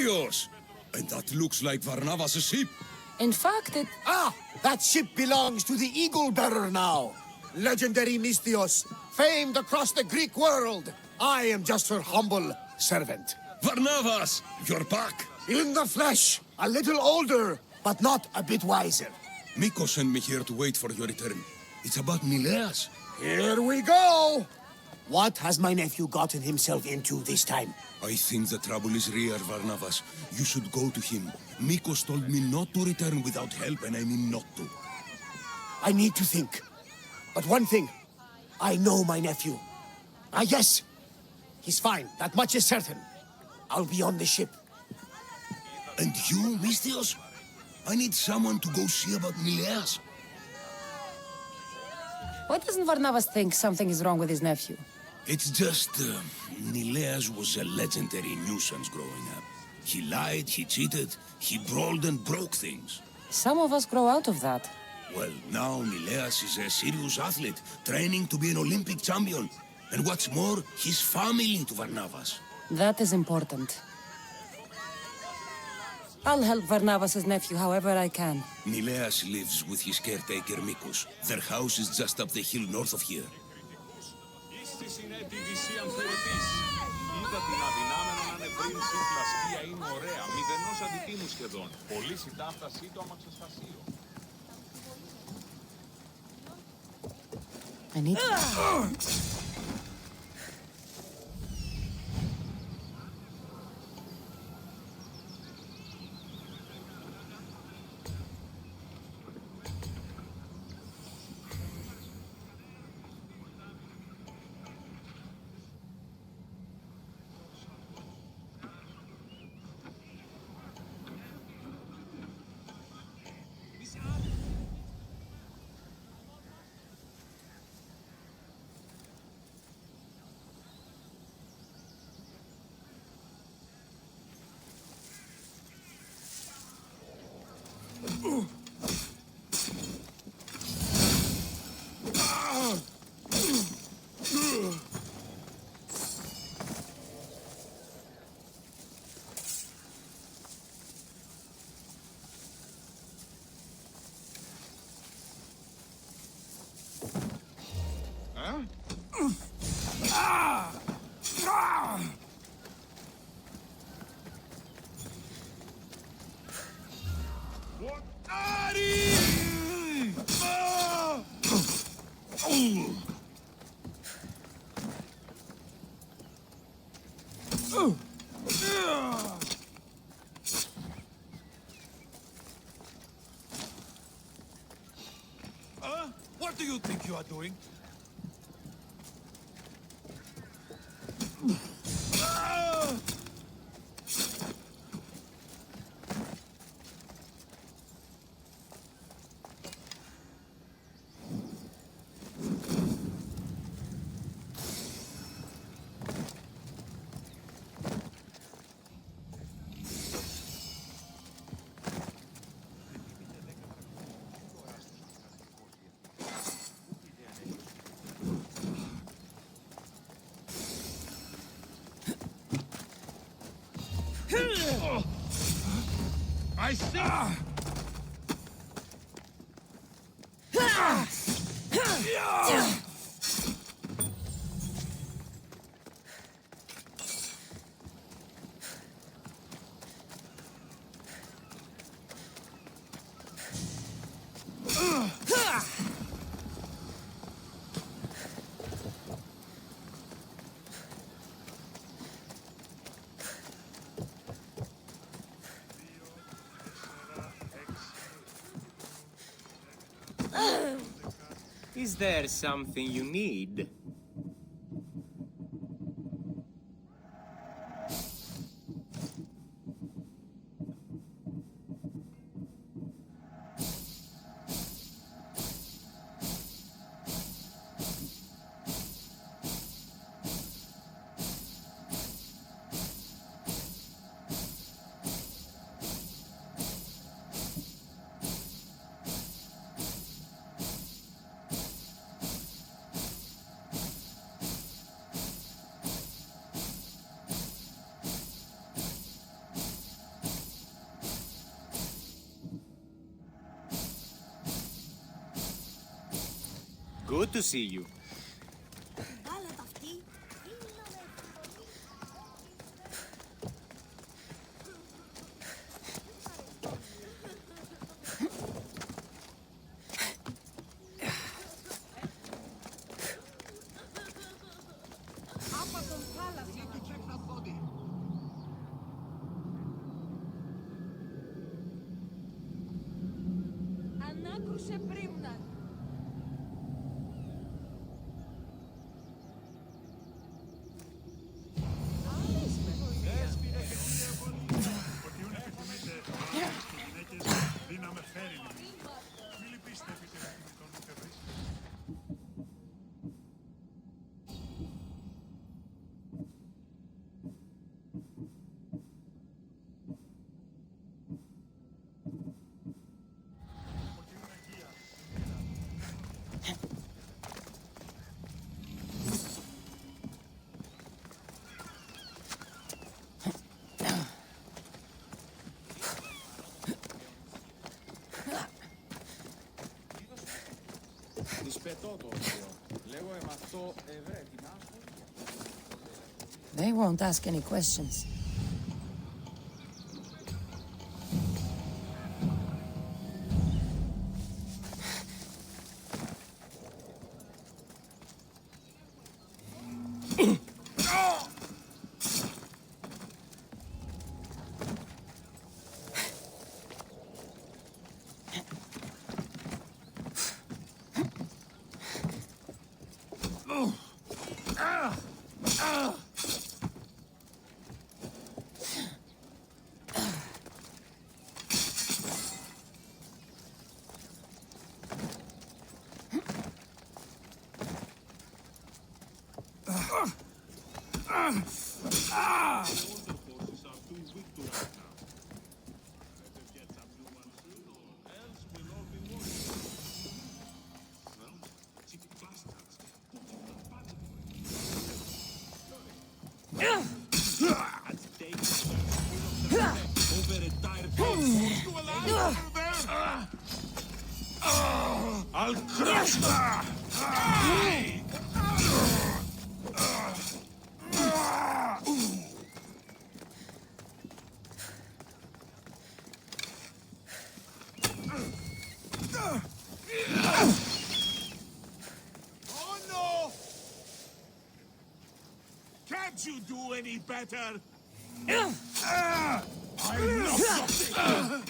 Photios! And that looks like Varnavas' ship. In fact, it... Ah! That ship belongs to the Eagle Bearer now. Legendary Mystios, famed across the Greek world. I am just her humble servant. Varnavas! You're back! In the flesh. A little older, but not a bit wiser. Miko sent me here to wait for your return. It's about Mileas. Here we go! What has my nephew gotten himself into this time? I think the trouble is real, Varnavas. You should go to him. Mikos told me not to return without help, and I mean not to. I need to think. But one thing, I know my nephew. Ah, yes. He's fine. That much is certain. I'll be on the ship. And you, Mystios? I need someone to go see about Mileas. Why doesn't Varnavas think something is wrong with his nephew? It's just, Mileas was a legendary nuisance growing up. He lied, he cheated, he brawled and broke things. Some of us grow out of that. Well, now Mileas is a serious athlete, training to be an Olympic champion. And what's more, he's family to Varnavas. That is important. I'll help Varnavas' nephew however I can. Mileas lives with his caretaker Mikos. Their house is just up the hill north of here. Είδα την αδυνάμενο να είναι πριν συμπλαστεία είναι ωραία. Μηδενός αντιτίμου σχεδόν. Πολύ συντάφτασή το αμαξοστασίο. I need... What do you think you are doing? I see. Is there something you need? Good to see you. They won't ask any questions. I'll crush her! Oh no! Can't you do any better? I know something!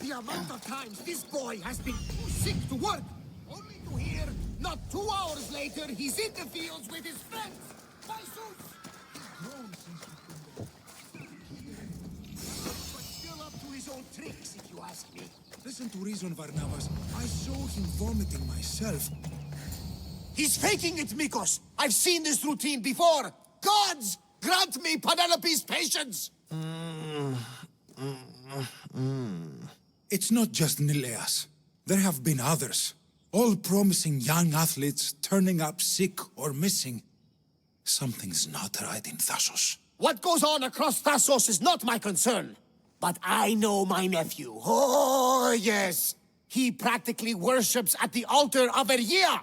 The amount of times this boy has been too sick to work, only to hear, not 2 hours later, he's in the fields with his friends. By Zeus! He's grown since we've been there. But still up to his old tricks, if you ask me. Listen to reason, Varnavas. I saw him vomiting myself. He's faking it, Mikos! I've seen this routine before! Gods! Grant me Penelope's patience! It's not just Nileas. There have been others. All promising young athletes turning up sick or missing. Something's not right in Thassos. What goes on across Thassos is not my concern. But I know my nephew. Oh, yes. He practically worships at the altar of Ergia.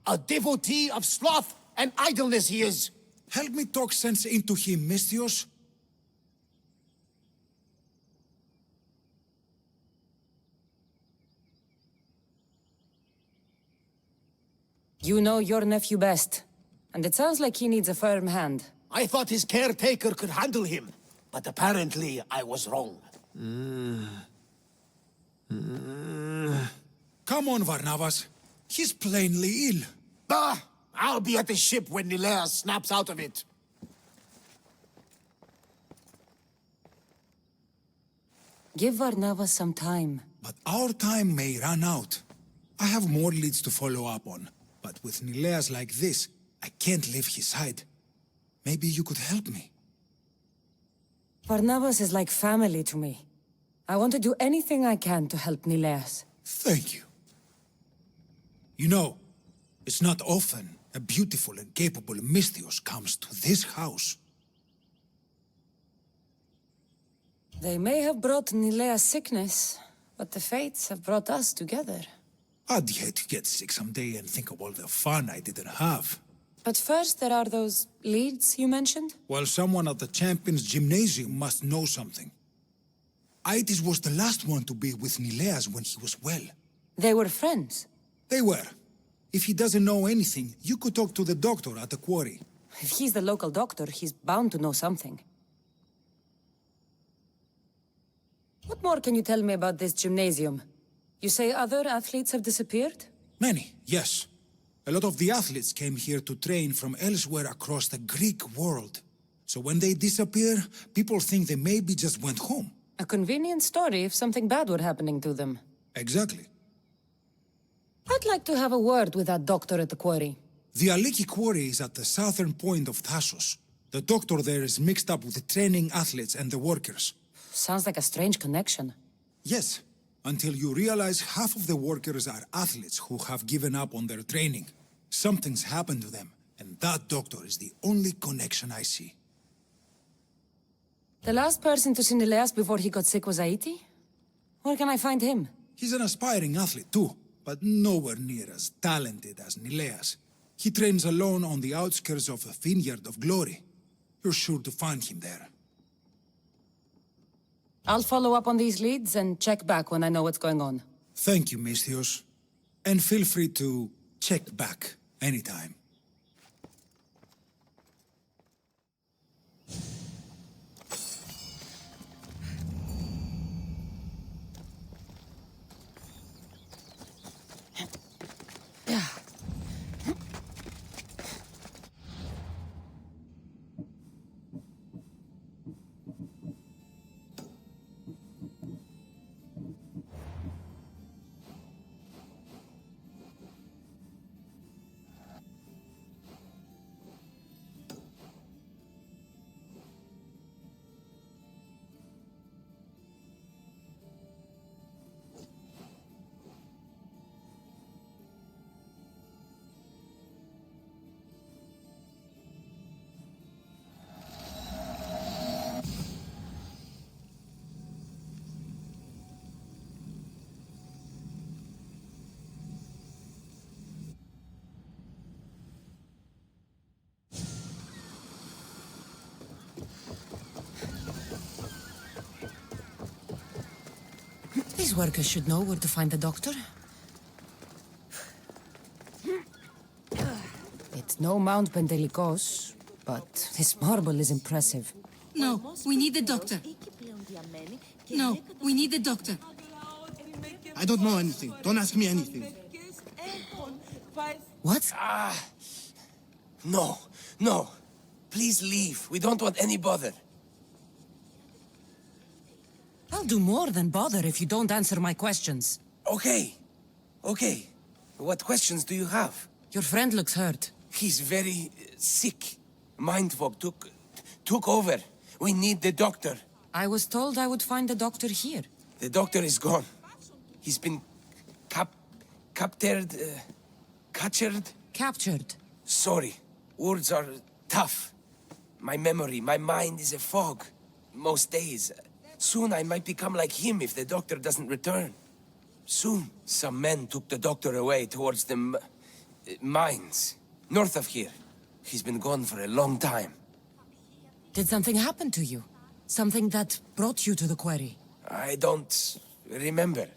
A devotee of sloth and idleness he is. Help me talk sense into him, Misthios. You know your nephew best. And it sounds like he needs a firm hand. I thought his caretaker could handle him, but apparently I was wrong. Come on, Varnavas. He's plainly ill. Bah! I'll be at the ship when Nilea snaps out of it. Give Varnavas some time. But our time may run out. I have more leads to follow up on. But with Nileas like this, I can't leave his side. Maybe you could help me. Varnavas is like family to me. I want to do anything I can to help Nileas. Thank you. You know, it's not often a beautiful and capable Misthios comes to this house. They may have brought Nileas sickness, but the fates have brought us together. I'd hate to get sick someday and think of all the fun I didn't have. But first, there are those leads you mentioned? Well, someone at the Champions Gymnasium must know something. Aitis was the last one to be with Nileas when he was well. They were friends? They were. If he doesn't know anything, you could talk to the doctor at the quarry. If he's the local doctor, he's bound to know something. What more can you tell me about this gymnasium? You say other athletes have disappeared? Many, yes. A lot of the athletes came here to train from elsewhere across the Greek world. So when they disappear, people think they maybe just went home. A convenient story if something bad were happening to them. Exactly. I'd like to have a word with that doctor at the quarry. The Aliki quarry is at the southern point of Thassos. The doctor there is mixed up with the training athletes and the workers. Sounds like a strange connection. Yes, until you realize half of the workers are athletes who have given up on their training. Something's happened to them, and that doctor is the only connection I see. The last person to see Nileas before he got sick was Aiti? Where can I find him? He's an aspiring athlete too, but nowhere near as talented as Nileas. He trains alone on the outskirts of a vineyard of glory. You're sure to find him there. I'll follow up on these leads and check back when I know what's going on. Thank you, Misthios. And feel free to check back anytime. These workers should know where to find the doctor. It's no Mount Pentelikos, but this marble is impressive. No, we need the doctor. No, we need the doctor. I don't know anything. Don't ask me anything. What? No, no. Please leave. We don't want any bother. I'll do more than bother if you don't answer my questions. Okay. Okay. What questions do you have? Your friend looks hurt. He's very sick. Mind fog took over. We need the doctor. I was told I would find the doctor here. The doctor is gone. He's been captured. Captured? Sorry. Words are tough. My memory, my mind is a fog. Most days. Soon I might become like him if the doctor doesn't return. Soon. Some men took the doctor away towards the mines. North of here. He's been gone for a long time. Did something happen to you? Something that brought you to the quarry? I don't remember.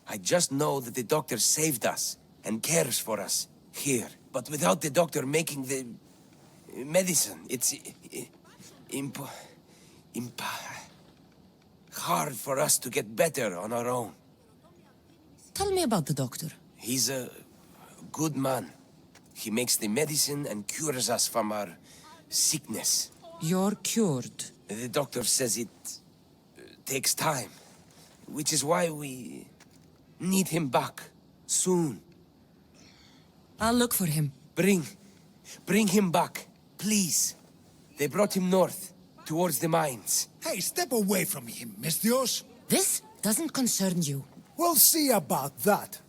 I just know that the doctor saved us and cares for us here. But without the doctor making the medicine, it's hard for us to get better on our own. Tell me about the doctor. He's a good man. He makes the medicine and cures us from our sickness. You're cured. The doctor says it takes time, which is why we need him back soon. I'll look for him. Bring him back, please. They brought him north, towards the mines. Hey, step away from him, Photios. This doesn't concern you. We'll see about that.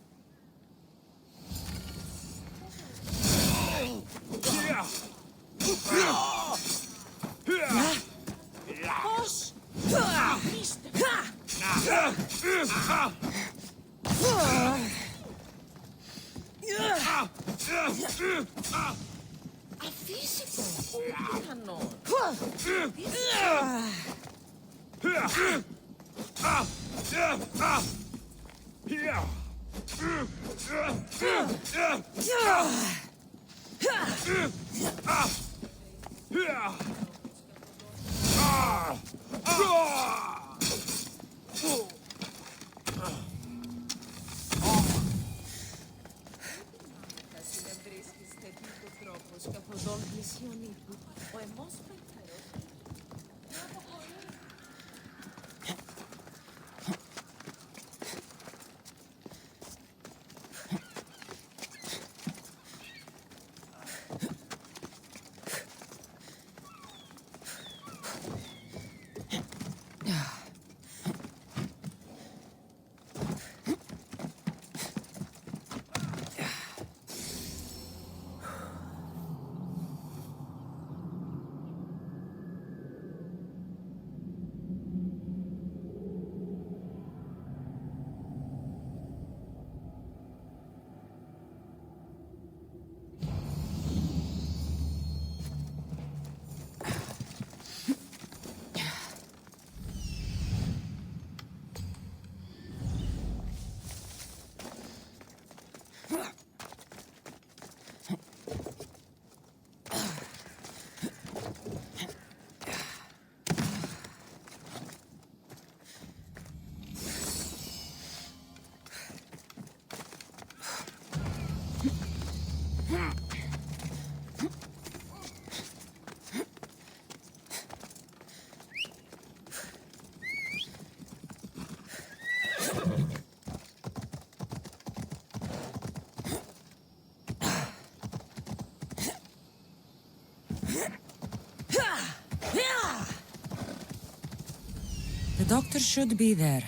The doctor should be there.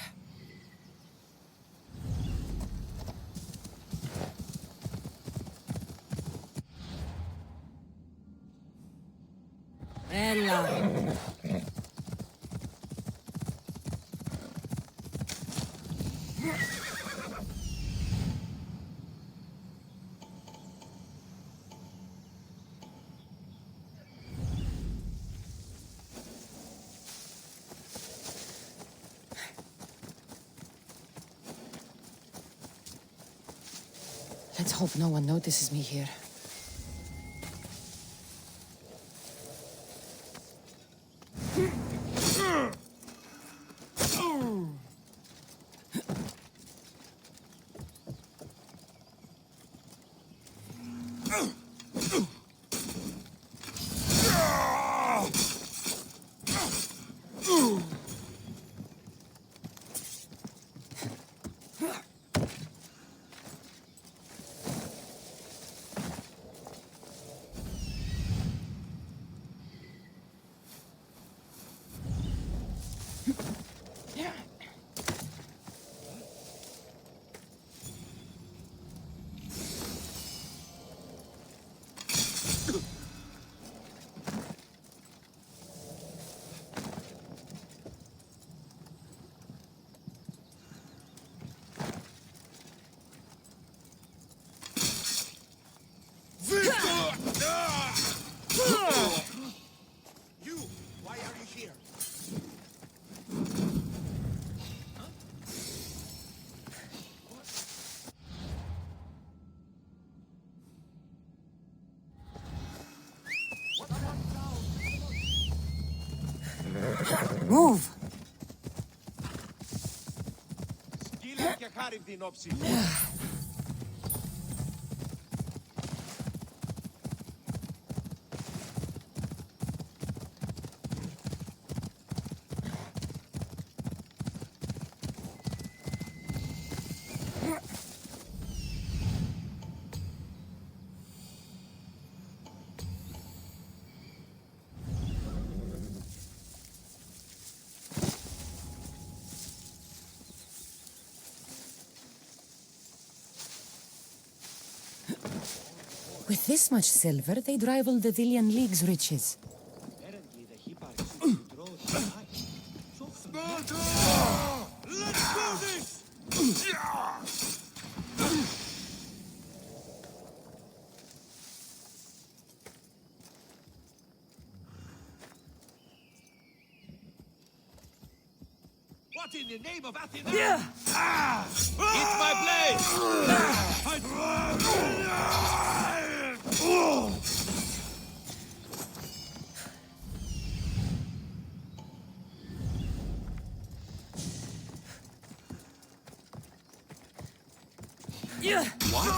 Ella. Let's hope no one notices me here. Move! Σκύλα και χάρη την όψη. With this much silver, they'd rival the Thilian League's riches. Let's do this! What in the name of Athena? Yeah. It's my blade! Yeah. What?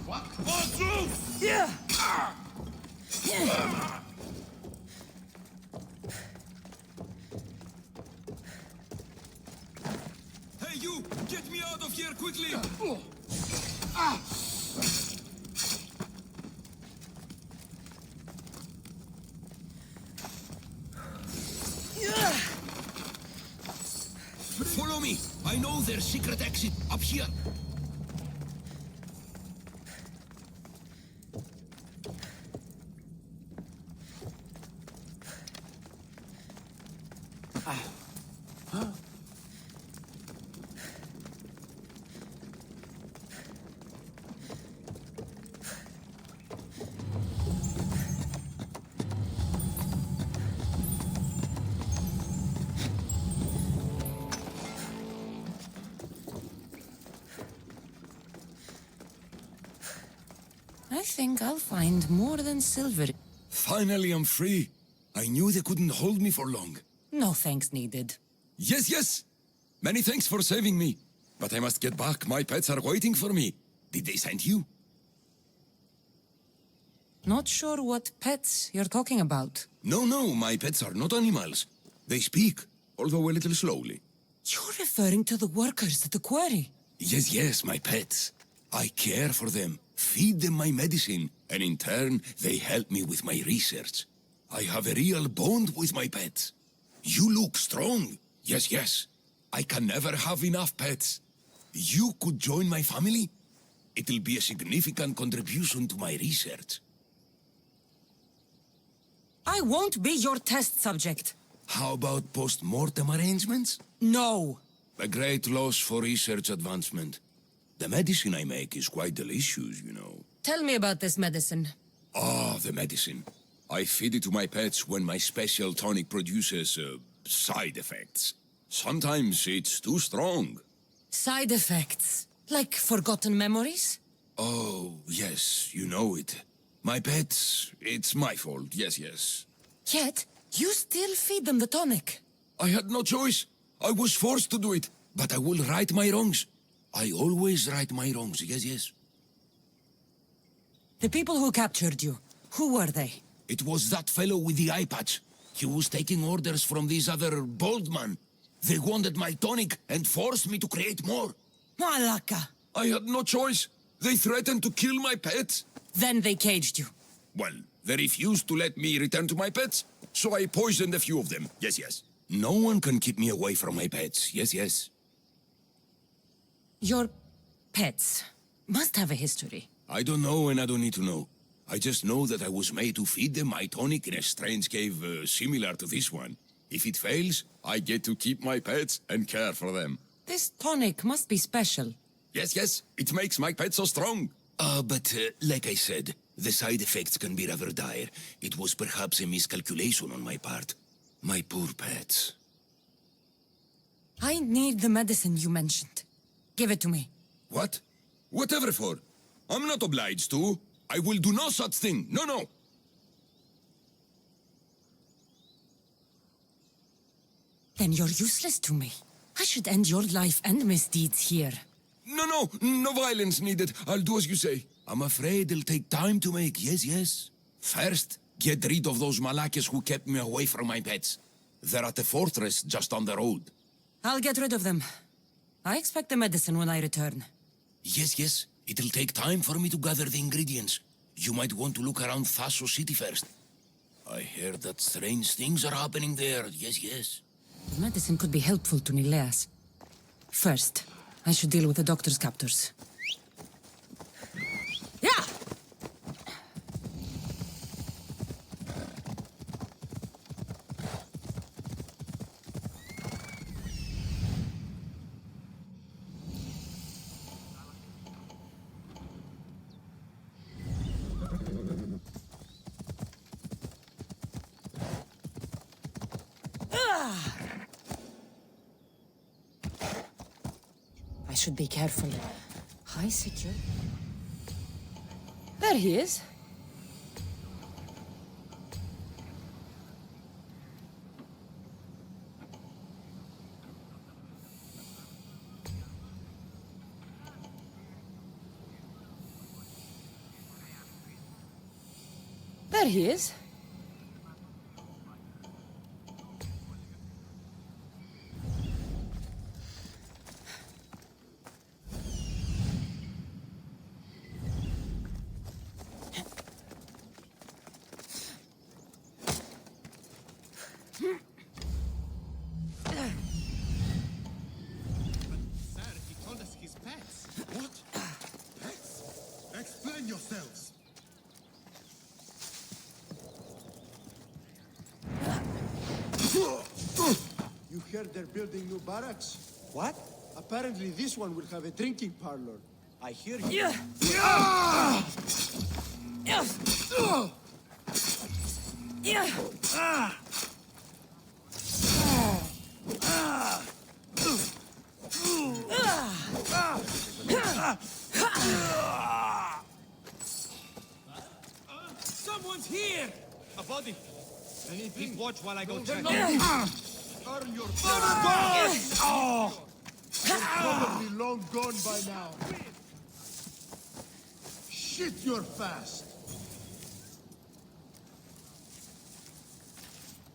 What? For Zeus! Yeah. Hey, you! Get me out of here quickly! Follow me! I know their secret exit up here! I think I'll find more than silver. Finally, I'm free. I knew they couldn't hold me for long. No thanks needed. Yes, yes! Many thanks for saving me. But I must get back. My pets are waiting for me. Did they send you? Not sure what pets you're talking about. No, no, my pets are not animals. They speak, although a little slowly. You're referring to the workers at the quarry. Yes, yes, my pets. I care for them, feed them my medicine, and in turn, they help me with my research. I have a real bond with my pets. You look strong. Yes, yes. I can never have enough pets. You could join my family? It'll be a significant contribution to my research. I won't be your test subject. How about post-mortem arrangements? No. A great loss for research advancement. The medicine I make is quite delicious, you know. Tell me about this medicine. Ah, the medicine. I feed it to my pets when my special tonic produces, side effects. Sometimes it's too strong. Side effects? Like forgotten memories? Oh, yes, you know it. My pets, it's my fault, yes, yes. Yet, you still feed them the tonic. I had no choice. I was forced to do it. But I will right my wrongs. I always right my wrongs, yes, yes. The people who captured you, who were they? It was that fellow with the eye patch. He was taking orders from this other bald man. They wanted my tonic and forced me to create more. Malaka! I had no choice. They threatened to kill my pets. Then they caged you. Well, they refused to let me return to my pets, so I poisoned a few of them. Yes, yes. No one can keep me away from my pets. Yes, yes. Your pets must have a history. I don't know and I don't need to know. I just know that I was made to feed them my tonic in a strange cave similar to this one. If it fails, I get to keep my pets and care for them. This tonic must be special. Yes, yes, it makes my pets so strong. But like I said, the side effects can be rather dire. It was perhaps a miscalculation on my part. My poor pets. I need the medicine you mentioned. Give it to me. What? Whatever for. I'm not obliged to. I will do no such thing. No, no. Then you're useless to me. I should end your life and misdeeds here. No violence needed. I'll do as you say. I'm afraid it'll take time to make, yes. First, get rid of those Malakas who kept me away from my pets. They're at the fortress just on the road. I'll get rid of them. I expect the medicine when I return. Yes. It'll take time for me to gather the ingredients. You might want to look around Thassos City first. I heard that strange things are happening there. Yes. The medicine could be helpful to Nileas. First, I should deal with the doctor's captors. Yeah! I should be careful. High secure. There he is. There he is. Yourselves. You heard they're building new barracks? What? Apparently this one will have a drinking parlor. I hear you. Someone's here! A body. Anything? Keep watch while I go check. Earn your Oh! You're probably long gone by now. Shit, you're fast.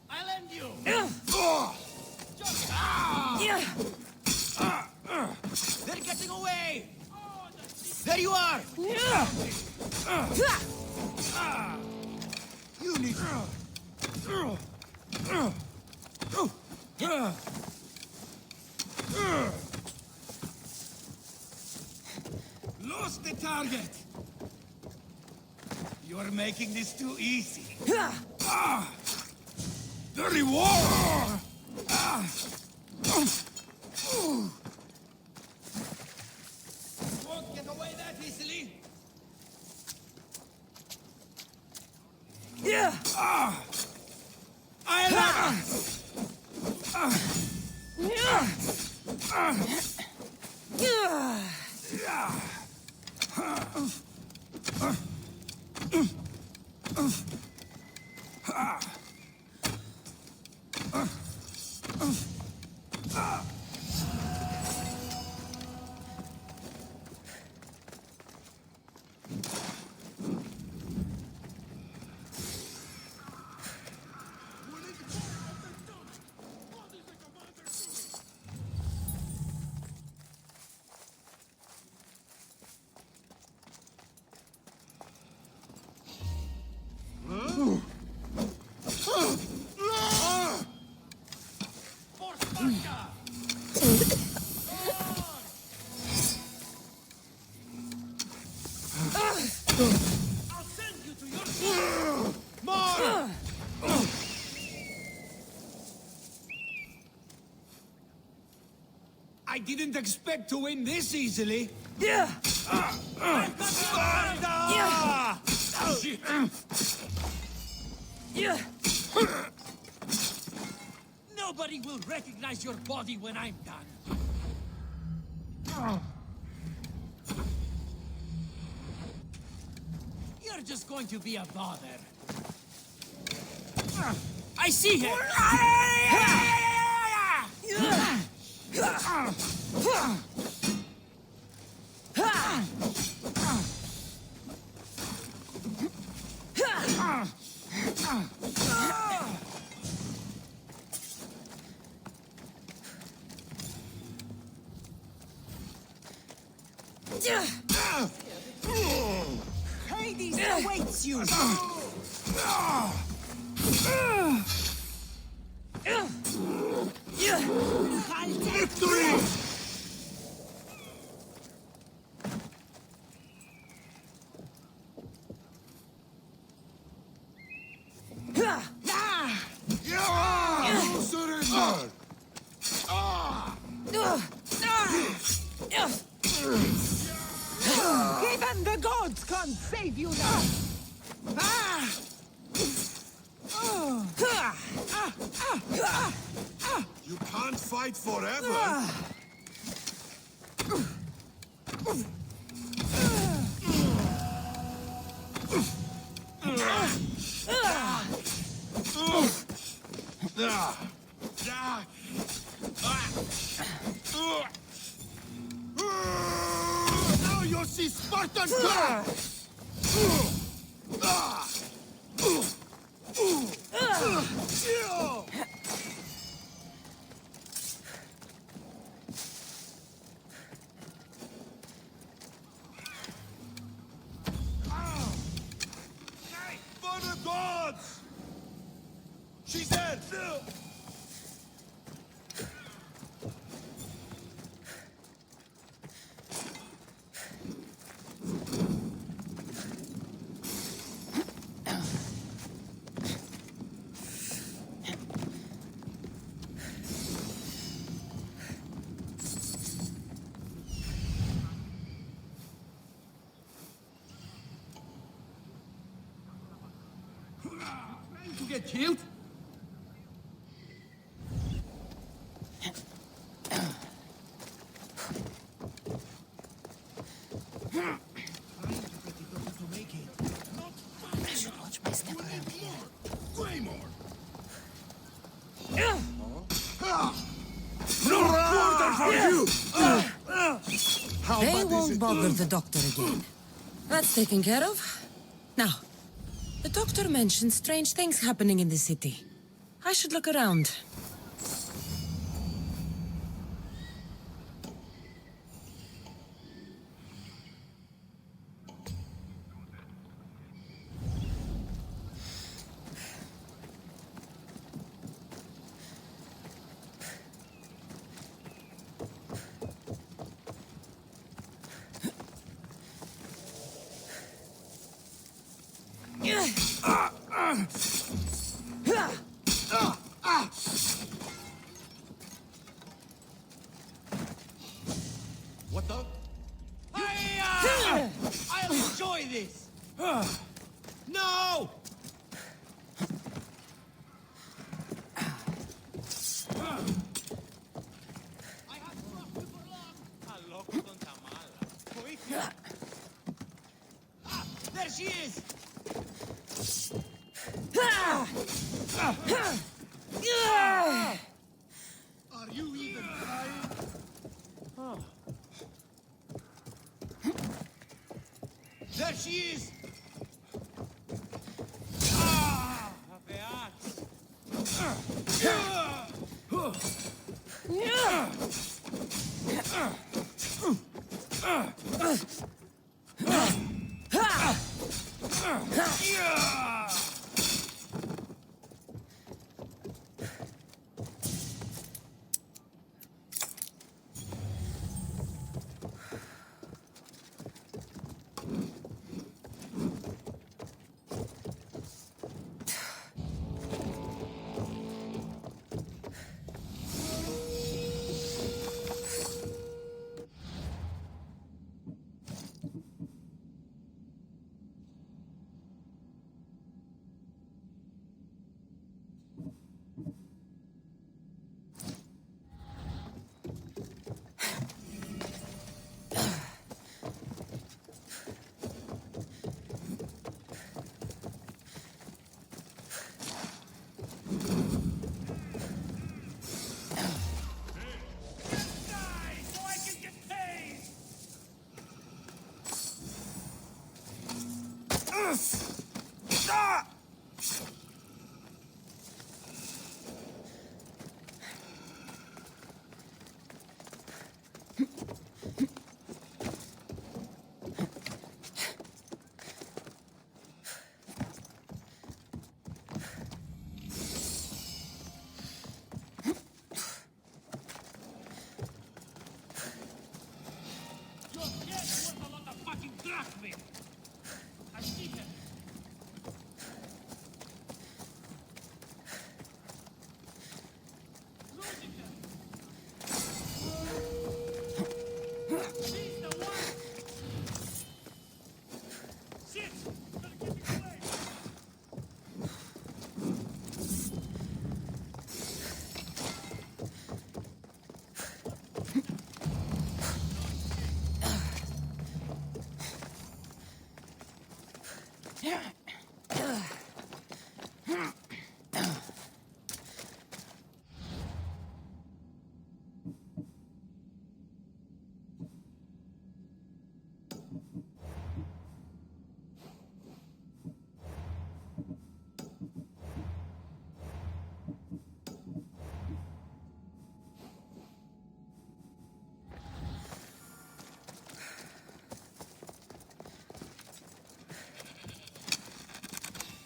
I'll end you. They're getting away! There you are! You need... Lost the target! You're making this too easy. The reward! Won't get away that easily. I didn't expect to win this easily. Nobody will recognize your body when I'm done. You're just going to be a bother. I see him! Hades awaits you! Victory! No surrender! Even the gods can't save you now! You can't fight forever! Now you'll see Spartan blood! For the gods! She's dead! To get killed? I should watch my step around here. Way more! They won't bother the doctor again. That's taken care of. Now, the doctor mentioned strange things happening in the city. I should look around. What the? I'll enjoy this! No! There she is! Are you even trying? There she is!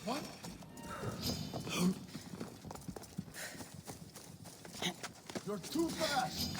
What? You're too fast.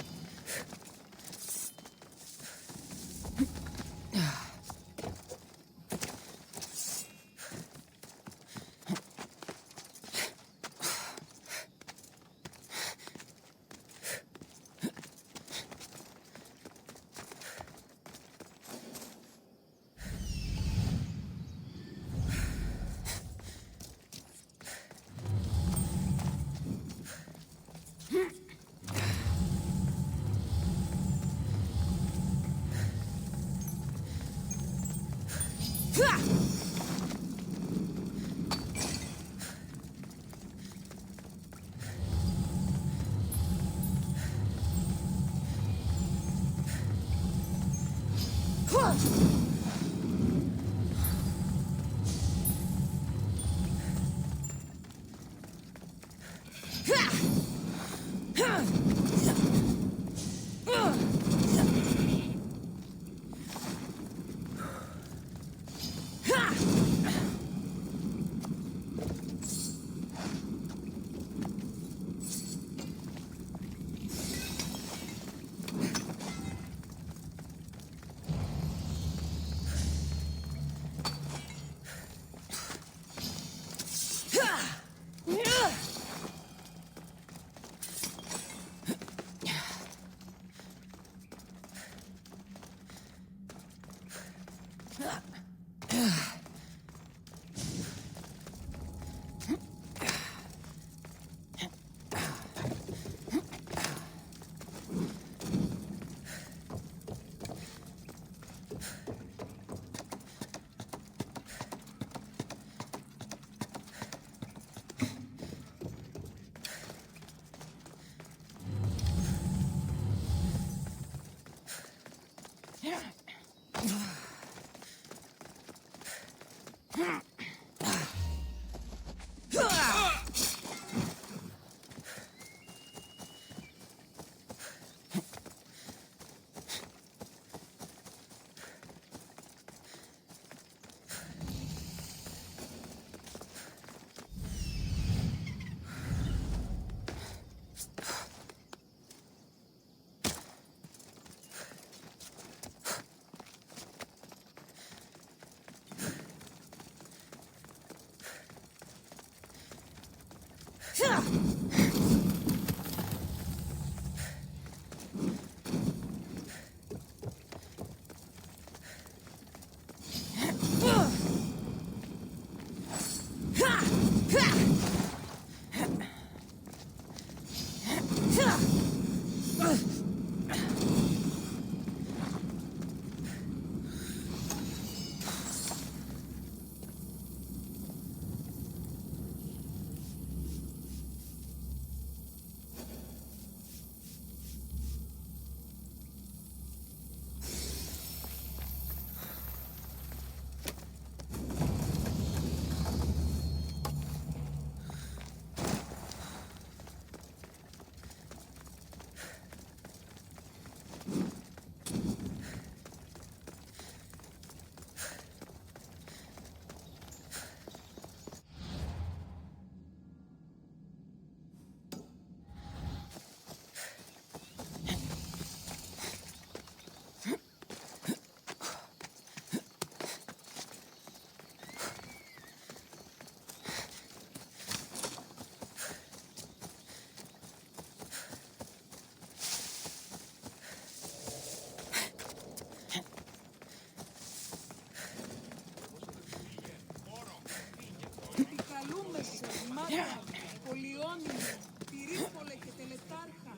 Μάτα, Πολυώνυμο, Πυρίπολε και Τελετάρχα,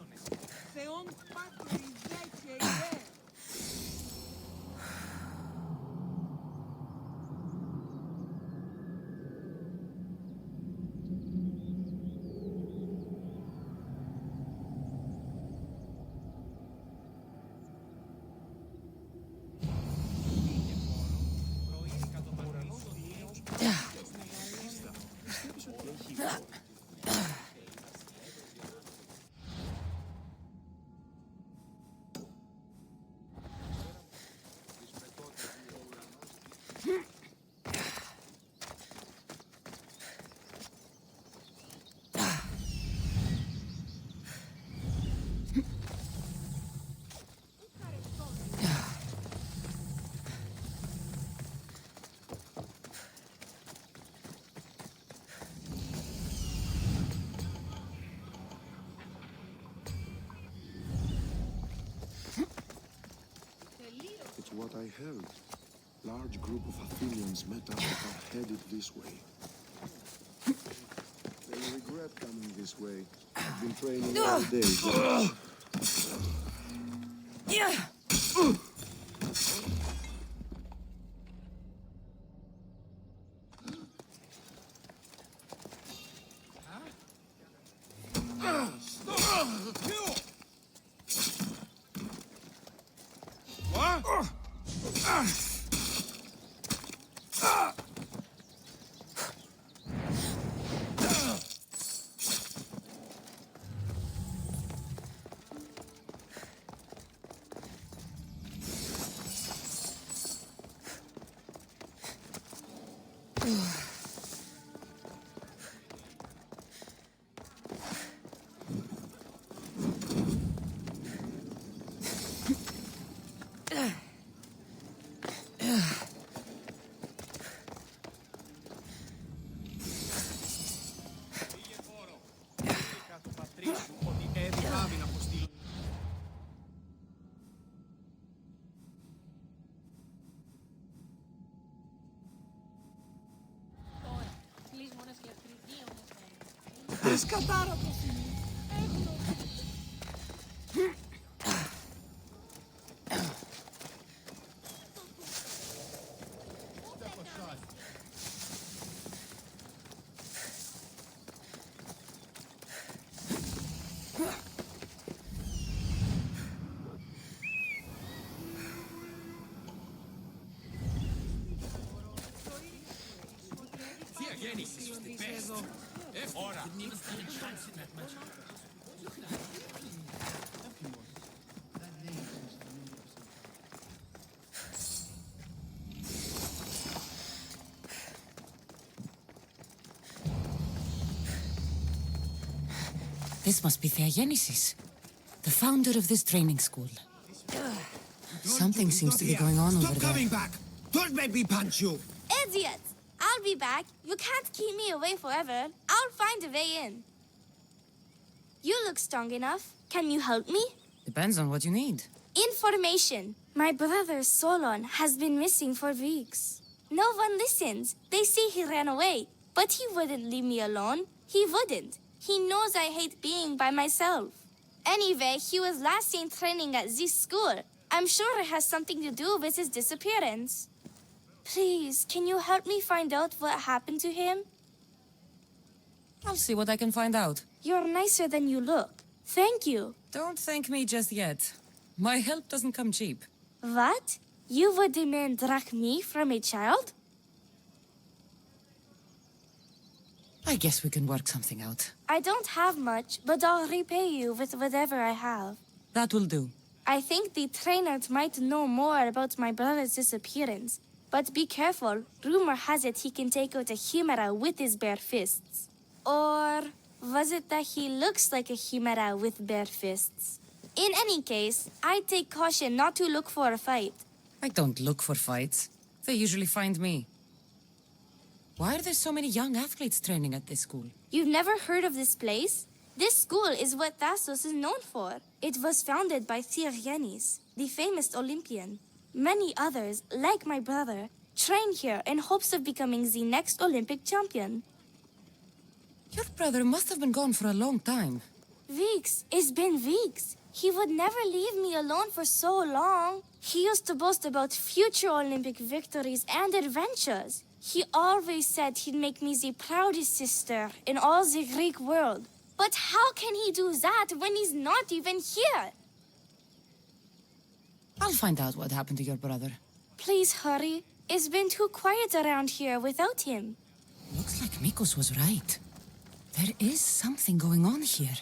Θεόν Πάτρε Ιζέ και Ιέ. It's what I heard. Large group of Athenians met up and are headed this way. They regret coming this way. I've been training all day. Σκατάρα το φίλο. This must be Theagenesis, the founder of this training school. Something seems to be going on over there. Stop coming back! Don't make me punch you! Idiot! I'll be back. You can't keep me away forever. I'll find a way in. You look strong enough. Can you help me? Depends on what you need. Information. My brother Solon has been missing for weeks. No one listens. They say he ran away. But he wouldn't leave me alone. He wouldn't. He knows I hate being by myself. Anyway, he was last seen training at this school. I'm sure it has something to do with his disappearance. Please, can you help me find out what happened to him? I'll see what I can find out. You're nicer than you look. Thank you. Don't thank me just yet. My help doesn't come cheap. What? You would demand drachmi from a child? I guess we can work something out. I don't have much, but I'll repay you with whatever I have. That will do. I think the trainers might know more about my brother's disappearance. But be careful. Rumor has it he can take out a chimera with his bare fists. Or was it that he looks like a chimera with bare fists? In any case, I'd take caution not to look for a fight. I don't look for fights. They usually find me. Why are there so many young athletes training at this school? You've never heard of this place? This school is what Thassos is known for. It was founded by Theagenesis, the famous Olympian. Many others, like my brother, train here in hopes of becoming the next Olympic champion. Your brother must have been gone for a long time. Weeks. It's been weeks. He would never leave me alone for so long. He used to boast about future Olympic victories and adventures. He always said he'd make me the proudest sister in all the Greek world. But how can he do that when he's not even here? I'll find out what happened to your brother. Please hurry. It's been too quiet around here without him. Looks like Mikos was right. There is something going on here.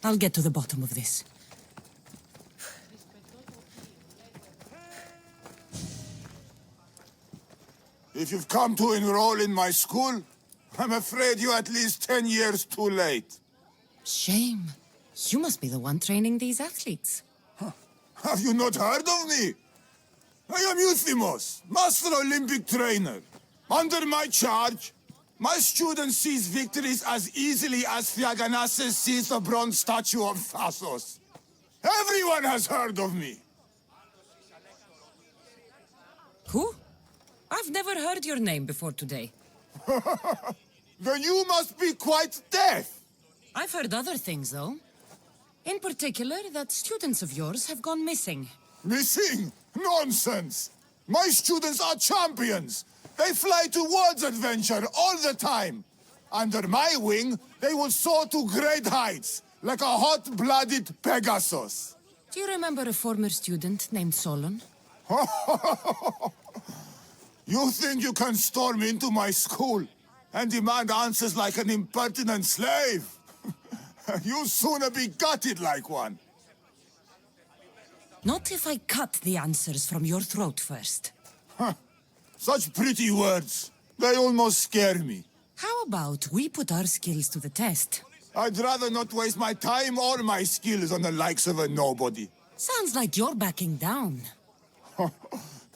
I'll get to the bottom of this. If you've come to enroll in my school, I'm afraid you're at least 10 years too late. Shame. You must be the one training these athletes. Have you not heard of me? I am Euthymos, Master Olympic Trainer. Under my charge, my student sees victories as easily as Theaganasses sees the bronze statue of Thasos. Everyone has heard of me. Who? I've never heard your name before today. Then you must be quite deaf. I've heard other things, though. In particular, that students of yours have gone missing. Missing? Nonsense! My students are champions! They fly towards adventure all the time! Under my wing, they will soar to great heights, like a hot-blooded Pegasus. Do you remember a former student named Solon? You think you can storm into my school and demand answers like an impertinent slave? You'll sooner be gutted like one. Not if I cut the answers from your throat first. Such pretty words. They almost scare me. How about we put our skills to the test? I'd rather not waste my time or my skills on the likes of a nobody. Sounds like you're backing down.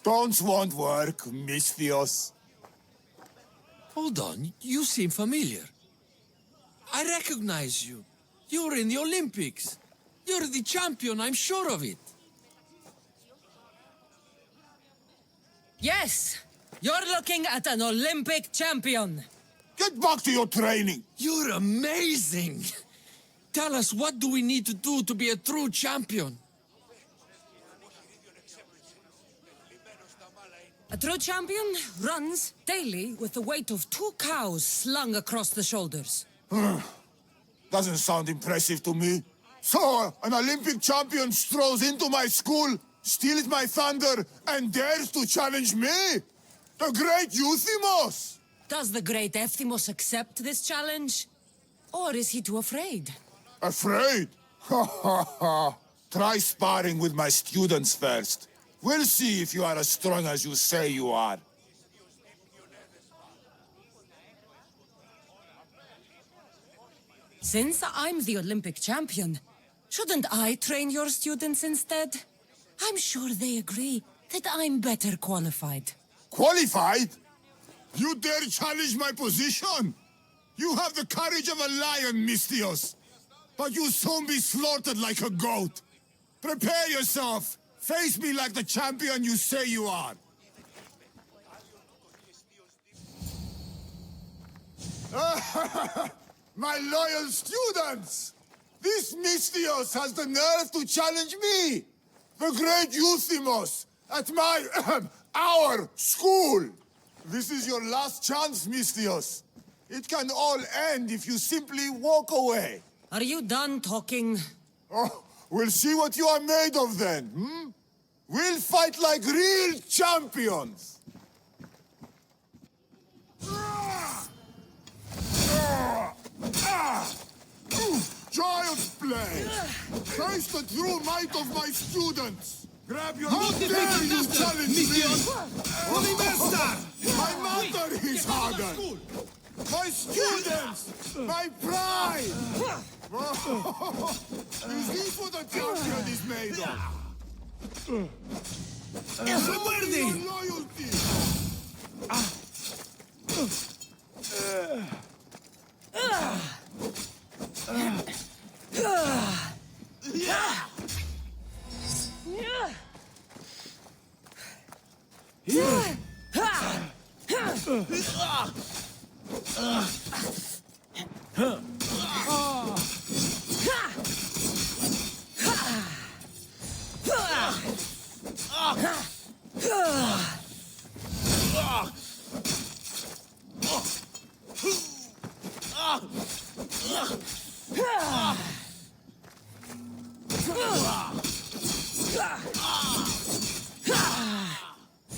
Don't want work, Misthios. Hold on, you seem familiar. I recognize you. You're in the Olympics. You're the champion, I'm sure of it. Yes! You're looking at an Olympic champion! Get back to your training! You're amazing! Tell us, what do we need to do to be a true champion? A true champion runs daily with the weight of 2 cows slung across the shoulders. Doesn't sound impressive to me. So, an Olympic champion strolls into my school, steals my thunder, and dares to challenge me? The great Euthymos! Does the great Euthymos accept this challenge? Or is he too afraid? Afraid? Ha ha ha! Try sparring with my students first. We'll see if you are as strong as you say you are. Since I'm the Olympic champion, shouldn't I train your students instead? I'm sure they agree that I'm better qualified. Qualified? You dare challenge my position? You have the courage of a lion, Misthios. But you'll soon be slaughtered like a goat. Prepare yourself. Face me like the champion you say you are. My loyal students! This Misthios has the nerve to challenge me! The great Euthymos! At my... our school! This is your last chance, Misthios. It can all end if you simply walk away. Are you done talking? Oh, we'll see what you are made of then, hmm? We'll fight like real champions! Child's play! Face the true might of my students! Grab your... How dare you challenge me! My mother is harder! My students! My pride! Is this what a champion is made of? ¡Recuerde! Loyalty!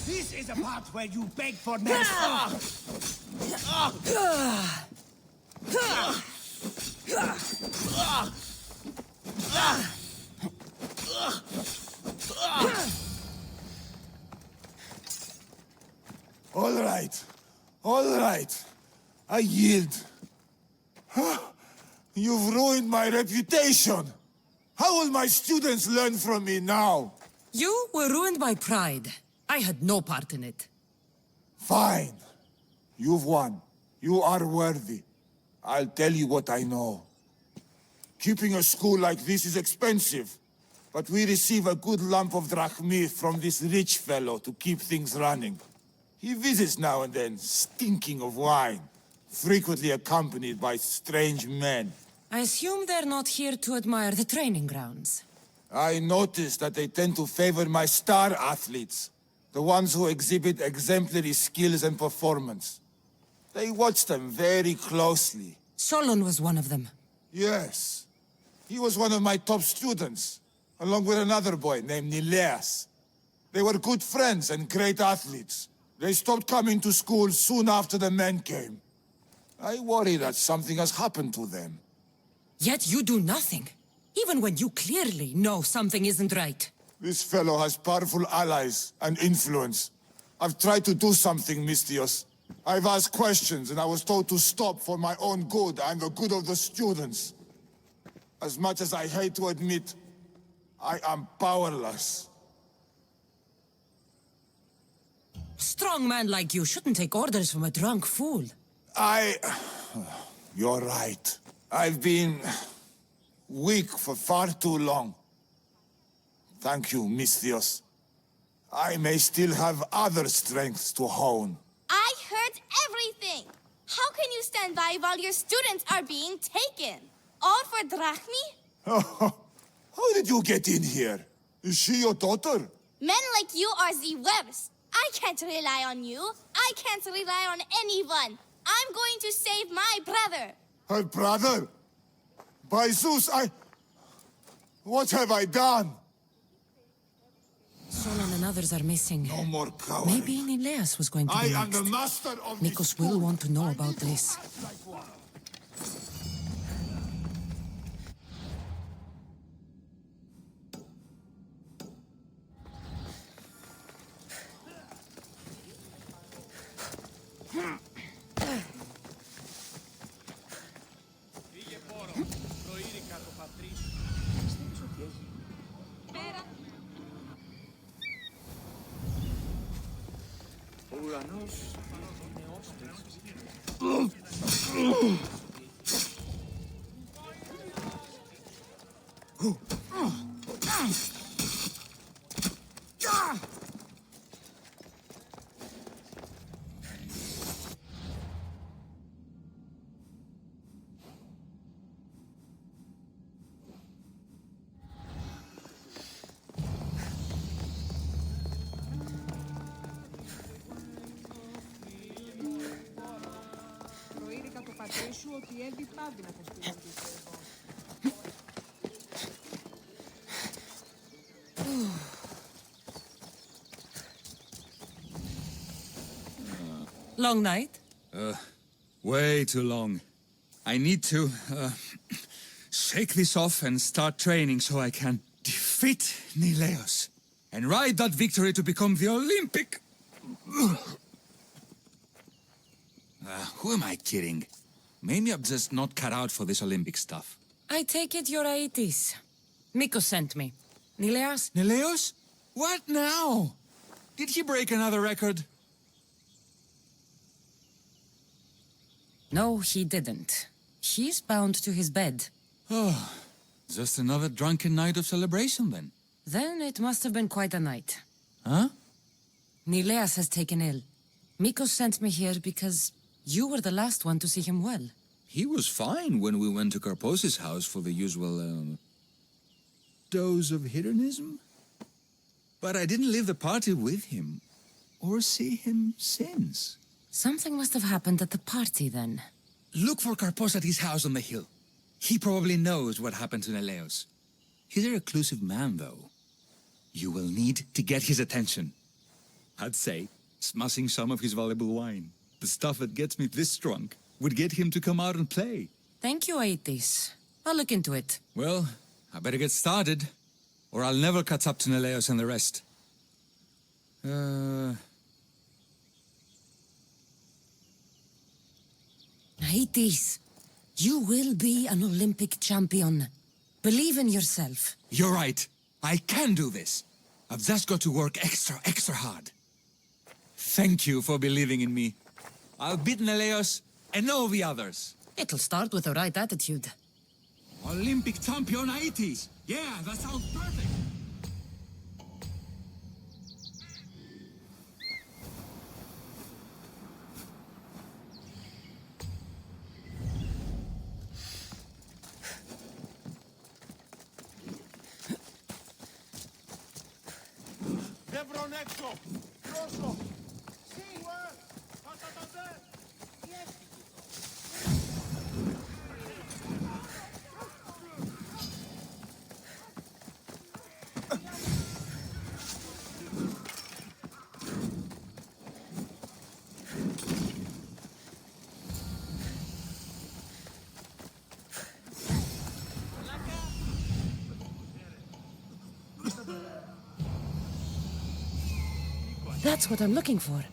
This is a part where you beg for mercy. All right. I yield. You've ruined my reputation. How will my students learn from me now? You were ruined by pride. I had no part in it. Fine. You've won. You are worthy. I'll tell you what I know. Keeping a school like this is expensive, but we receive a good lump of drachmi from this rich fellow to keep things running. He visits now and then, stinking of wine, frequently accompanied by strange men. I assume they're not here to admire the training grounds. I noticed that they tend to favor my star athletes, the ones who exhibit exemplary skills and performance. They watch them very closely. Solon was one of them. Yes. He was one of my top students, along with another boy named Nileas. They were good friends and great athletes. They stopped coming to school soon after the men came. I worry that something has happened to them. Yet you do nothing, even when you clearly know something isn't right. This fellow has powerful allies and influence. I've tried to do something, Misthios. I've asked questions and I was told to stop for my own good and the good of the students. As much as I hate to admit, I am powerless. A strong man like you shouldn't take orders from a drunk fool. You're right. I've been weak for far too long. Thank you, Misthios. I may still have other strengths to hone. I heard everything! How can you stand by while your students are being taken? All for drachmi? How did you get in here? Is she your daughter? Men like you are the worst. I can't rely on you. I can't rely on anyone. I'm going to save my brother. Her brother? By Zeus, what have I done? Solon and others are missing. No more cowards. Maybe Nileas was going to be I am next. the master of Nikos will want to know about this. Long night? Way too long. I need to, shake this off and start training so I can defeat Nileos and ride that victory to become the Olympic... who am I kidding? Maybe I'm just not cut out for this Olympic stuff. I take it you're Aetis. Mikos sent me. Nileas? Nileos? What now? Did he break another record? No, he didn't. He's bound to his bed. Oh, just another drunken night of celebration then. Then it must have been quite a night. Huh? Nileas has taken ill. Mikos sent me here because you were the last one to see him well. He was fine when we went to Karpos' house for the usual, dose of hedonism. But I didn't leave the party with him. or see him since. Something must have happened at the party then. Look for Karpos at his house on the hill. He probably knows what happened to Neleos. He's a reclusive man, though. You will need to get his attention. I'd say, smashing some of his valuable wine. The stuff that gets me this drunk would get him to come out and play. Thank you, Aethys. I'll look into it. Well, I better get started, or I'll never catch up to Neleos and the rest. Aethys, you will be an Olympic champion. Believe in yourself. You're right. I can do this. I've just got to work extra hard. Thank you for believing in me. I'll beat Neleos and all the others. It'll start with the right attitude. Olympic champion Aethys. Yeah, that sounds perfect. That's what I'm looking for.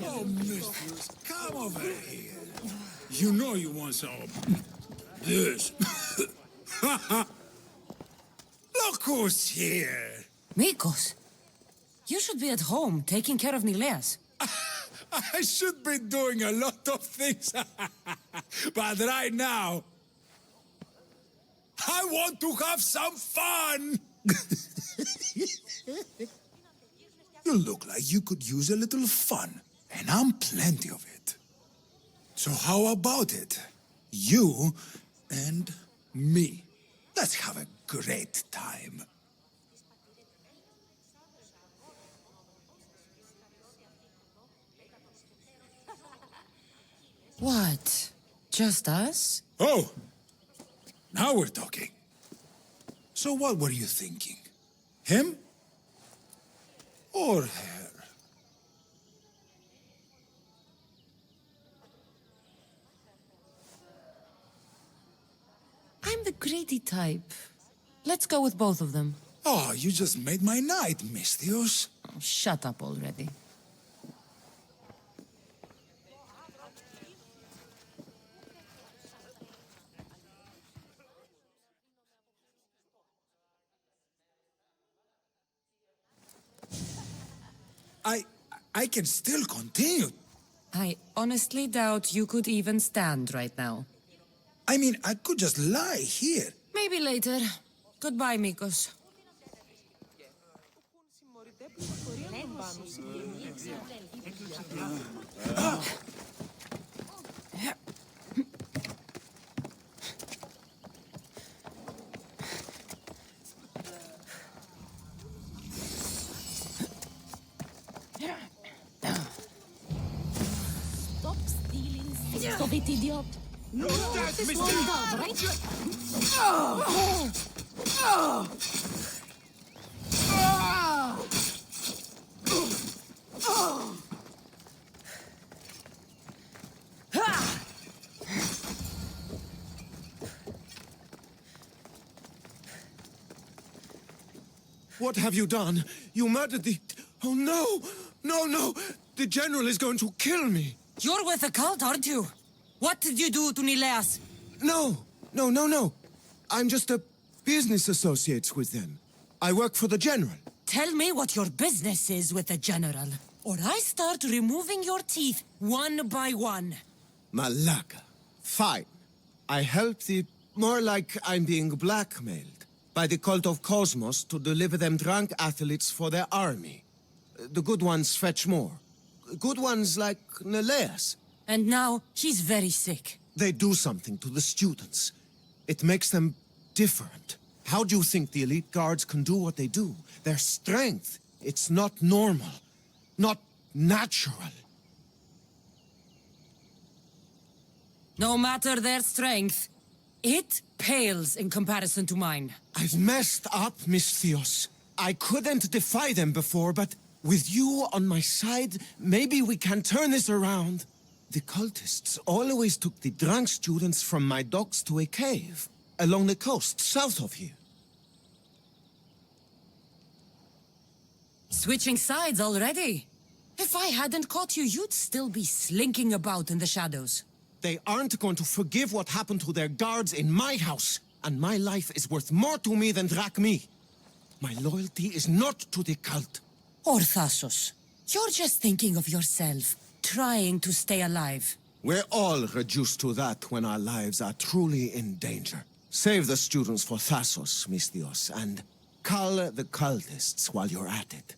Oh, mistress, come over here. You know you want some this. Look who's here. Mikos, you should be at home taking care of Neleas. I should be doing a lot of things. But right now, I want to have some fun. You look like you could use a little fun, and I'm plenty of it. So how about it? You and me. Let's have a great time. What? Just us? Oh, now we're talking. So what were you thinking? Him? Or her? I'm the greedy type. Let's go with both of them. Oh, you just made my night, Photios. Oh, shut up already. I can still continue. I honestly doubt you could even stand right now. I mean, I could just lie here. Maybe later. Goodbye, Mikos. Stop stealing things of it, idiot. No, this one does, right? What have you done? You murdered the... Oh, no! No, no! The General is going to kill me! You're with the cult, aren't you? What did you do to Neleas? No! No, no, no! I'm just a business associate with them. I work for the General. Tell me what your business is with the General, or I start removing your teeth one by one. Malaka. Fine. I help the... More like I'm being blackmailed by the cult of Cosmos to deliver them drunk athletes for their army. The good ones fetch more. Good ones like Neleas. And now he's very sick. They do something to the students. It makes them different. How do you think the elite guards can do what they do? Their strength, it's not normal. Not natural. No matter their strength, it pales in comparison to mine. I've messed up, Miss Theos. I couldn't defy them before, but with you on my side, maybe we can turn this around. The cultists always took the drunk students from my docks to a cave, along the coast, south of here. Switching sides already? If I hadn't caught you, you'd still be slinking about in the shadows. They aren't going to forgive what happened to their guards in my house, and my life is worth more to me than Drachmi. My loyalty is not to the cult. Or Thassos. You're just thinking of yourself, trying to stay alive. We're all reduced to that when our lives are truly in danger. Save the students for Thassos, Miss Theos, and cull the cultists while you're at it.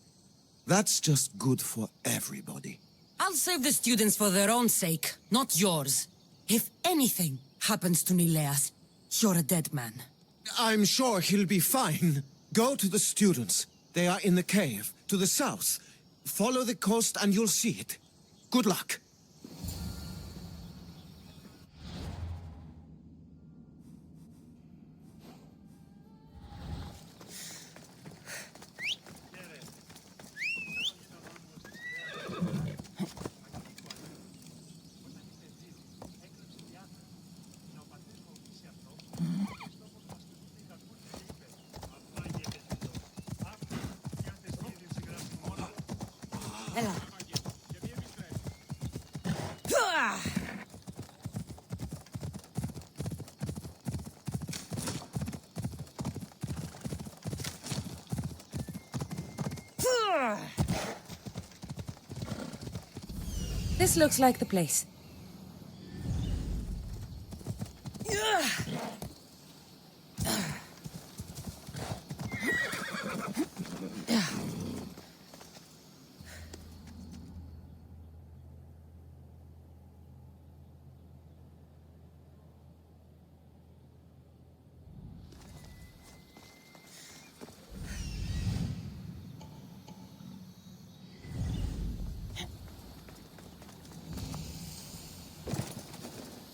That's just good for everybody. I'll save the students for their own sake, not yours. If anything happens to Nileas, you're a dead man. I'm sure he'll be fine. Go to the students. They are in the cave, to the south. Follow the coast and you'll see it. Good luck. This looks like the place.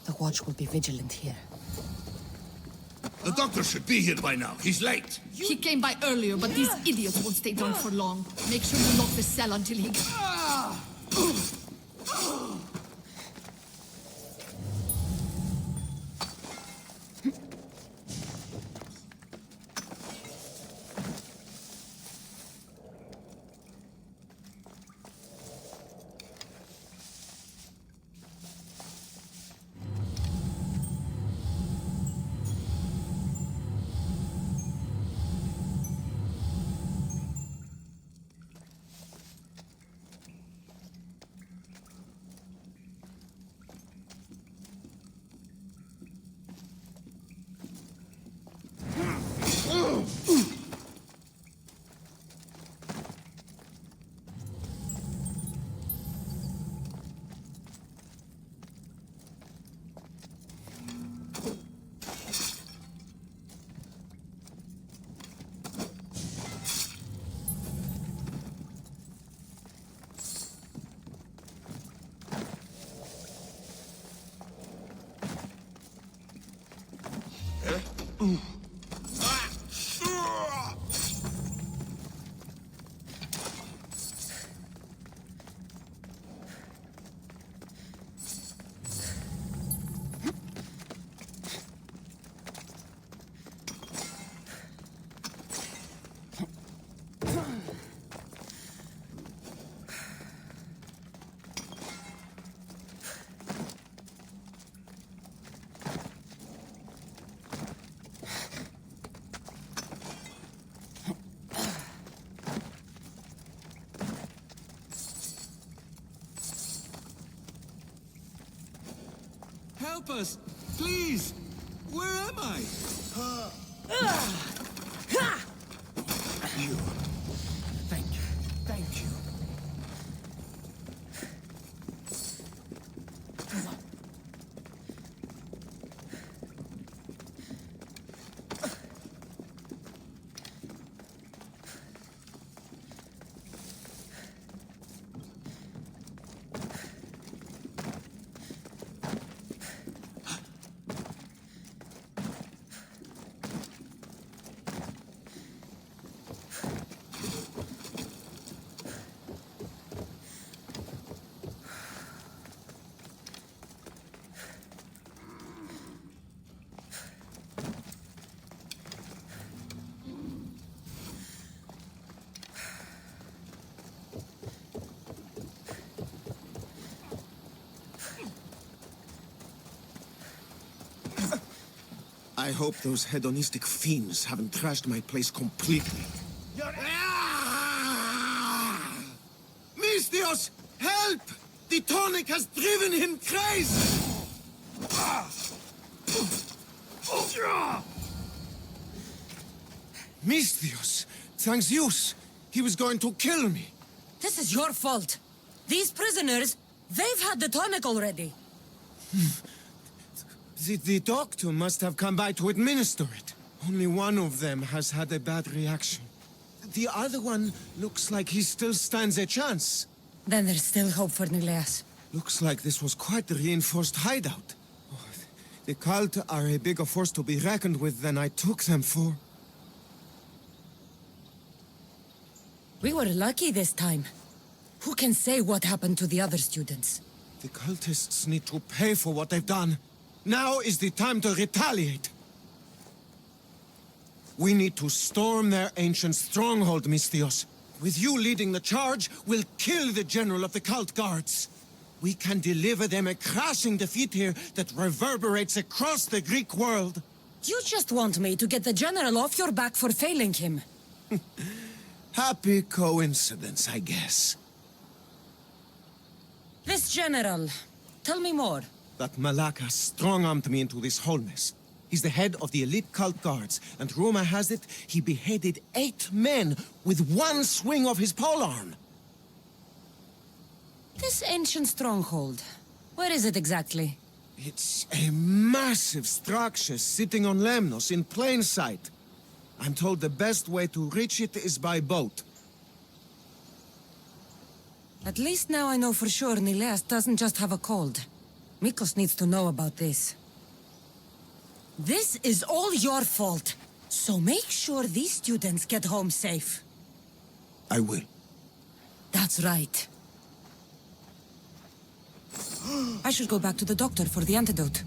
The watch will be vigilant here. The doctor should be here by now. He's late. He came by earlier, but these idiots won't stay drunk for long. Make sure you lock the cell until he... Help us! Please! Where am I? You. Thank you. Thank you. I hope those hedonistic fiends haven't trashed my place completely. Misthios! Help! The tonic has driven him crazy! Misthios! Thanks Zeus! He was going to kill me! This is your fault. These prisoners, they've had the tonic already. The doctor must have come by to administer it. Only one of them has had a bad reaction. The other one looks like he still stands a chance. Then there's still hope for Nileas. Looks like this was quite a reinforced hideout. Oh, the cult are a bigger force to be reckoned with than I took them for. We were lucky this time. Who can say what happened to the other students? The cultists need to pay for what they've done. Now is the time to retaliate. We need to storm their ancient stronghold, Misthios. With you leading the charge, we'll kill the general of the cult guards. We can deliver them a crashing defeat here that reverberates across the Greek world. You just want me to get the general off your back for failing him. Happy coincidence, I guess. This general, tell me more. That Malaka strong-armed me into this whole mess. He's the head of the elite cult guards, and rumor has it he beheaded 8 men with one swing of his polearm. This ancient stronghold, where is it exactly? It's a massive structure sitting on Lemnos in plain sight. I'm told the best way to reach it is by boat. At least now I know for sure Nileas doesn't just have a cold. Mikos needs to know about this. This is all your fault. So make sure these students get home safe. I will. That's right. I should go back to the doctor for the antidote.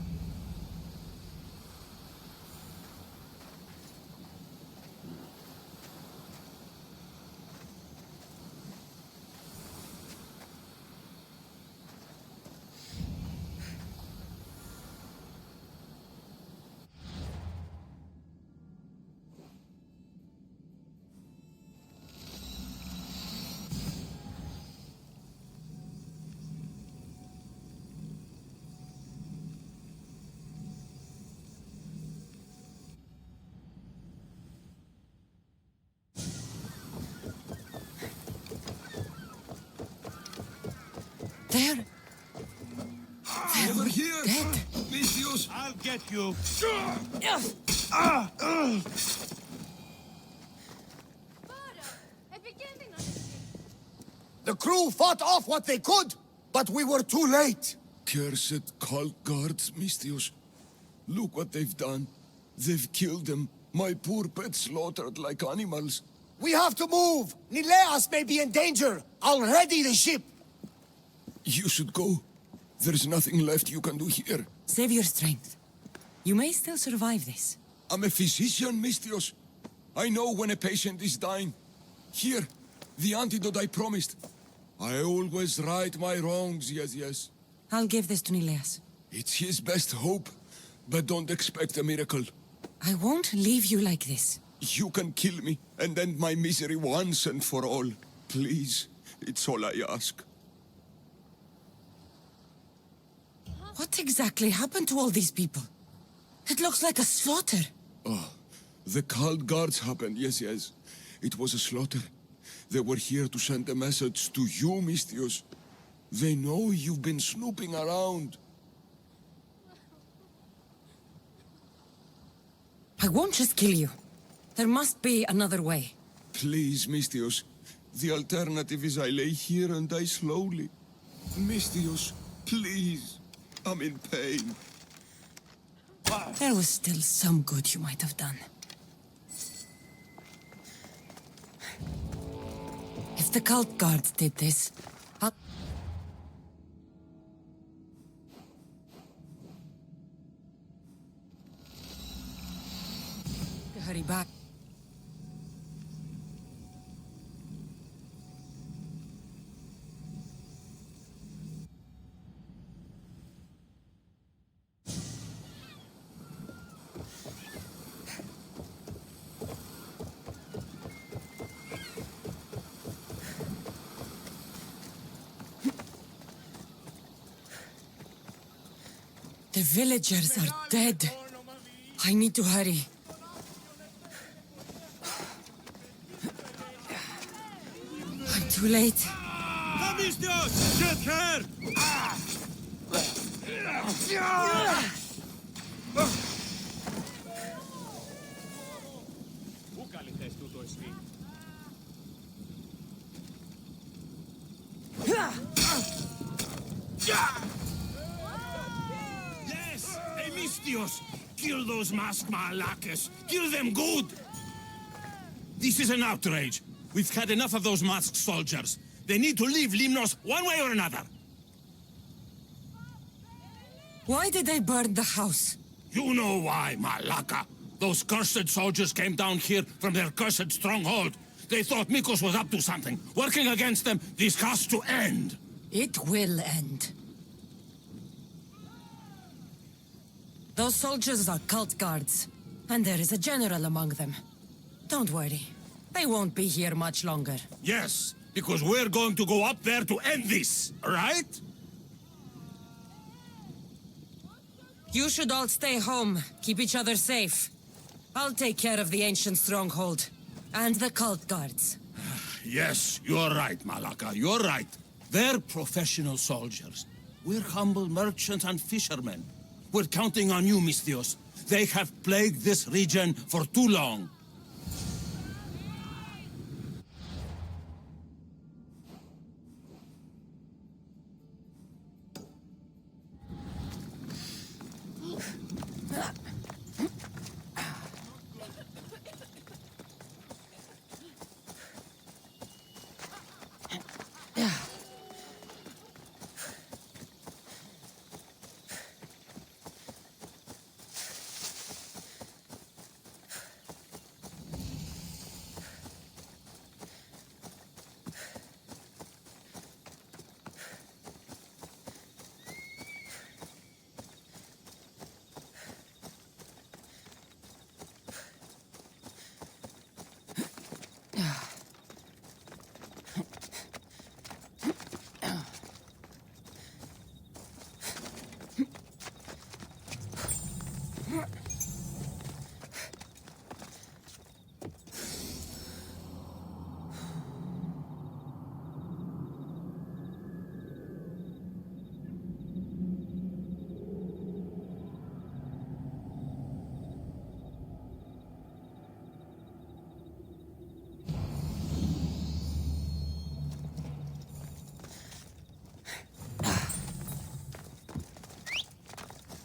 They're Over here! dead. Misthios! I'll get you. The crew fought off what they could, but we were too late. Cursed cult guards, Misthios. Look what they've done. They've killed them. My poor pets slaughtered like animals. We have to move. Nileas may be in danger. I'll ready the ship. You should go. There's nothing left you can do here. Save your strength. You may still survive this. I'm a physician, Misthios. I know when a patient is dying. Here, the antidote I promised. I always right my wrongs, yes. I'll give this to Nileas. It's his best hope, but don't expect a miracle. I won't leave you like this. You can kill me and end my misery once and for all. Please, it's all I ask. What exactly happened to all these people? It looks like a slaughter. Oh, the cult guards happened, yes. It was a slaughter. They were here to send a message to you, Misthios. They know you've been snooping around. I won't just kill you. There must be another way. Please, Misthios. The alternative is I lay here and die slowly. Misthios, please. I'm in pain. There was still some good you might have done. If the cult guards did this, I'll... Hurry back. The villagers are dead. I need to hurry. I'm too late. Photios! Get her! Πού καλυθές τούτο εστί? Yes! Emistios! Kill those masked malakas! Kill them good! This is an outrage. We've had enough of those masked soldiers. They need to leave Limnos one way or another. Why did they burn the house? You know why, Malaka. Those cursed soldiers came down here from their cursed stronghold. They thought Mikos was up to something. Working against them, this has to end. It will end. Those soldiers are cult guards, and there is a general among them. Don't worry. They won't be here much longer. Yes, because we're going to go up there to end this, right? You should all stay home. Keep each other safe. I'll take care of the ancient stronghold. And the cult guards. Yes, you're right, Malaka, you're right. They're professional soldiers. We're humble merchants and fishermen. We're counting on you, Misthios. They have plagued this region for too long.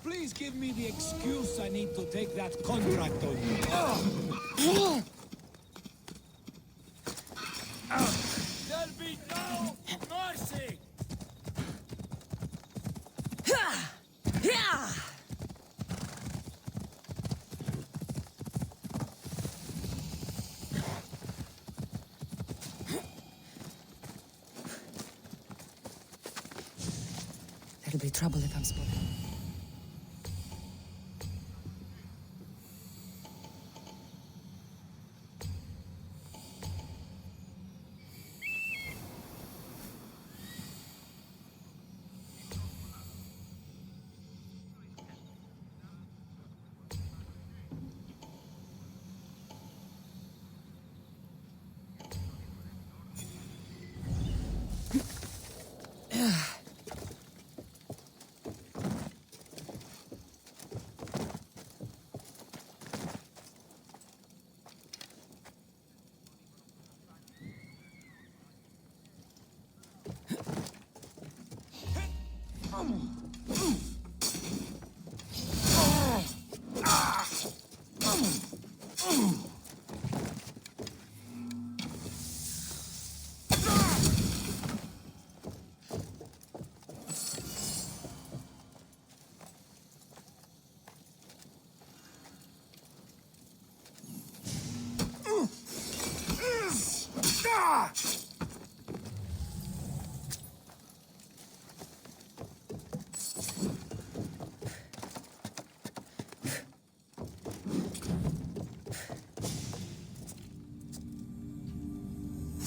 Please give me the excuse I need to take that contract on you. There'll be no mercy! There'll be trouble if I'm spotted.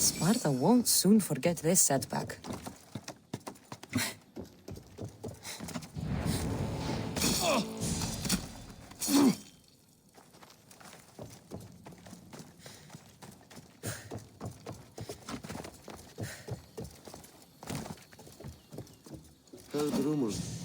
Sparta won't soon forget this setback. heard rumors.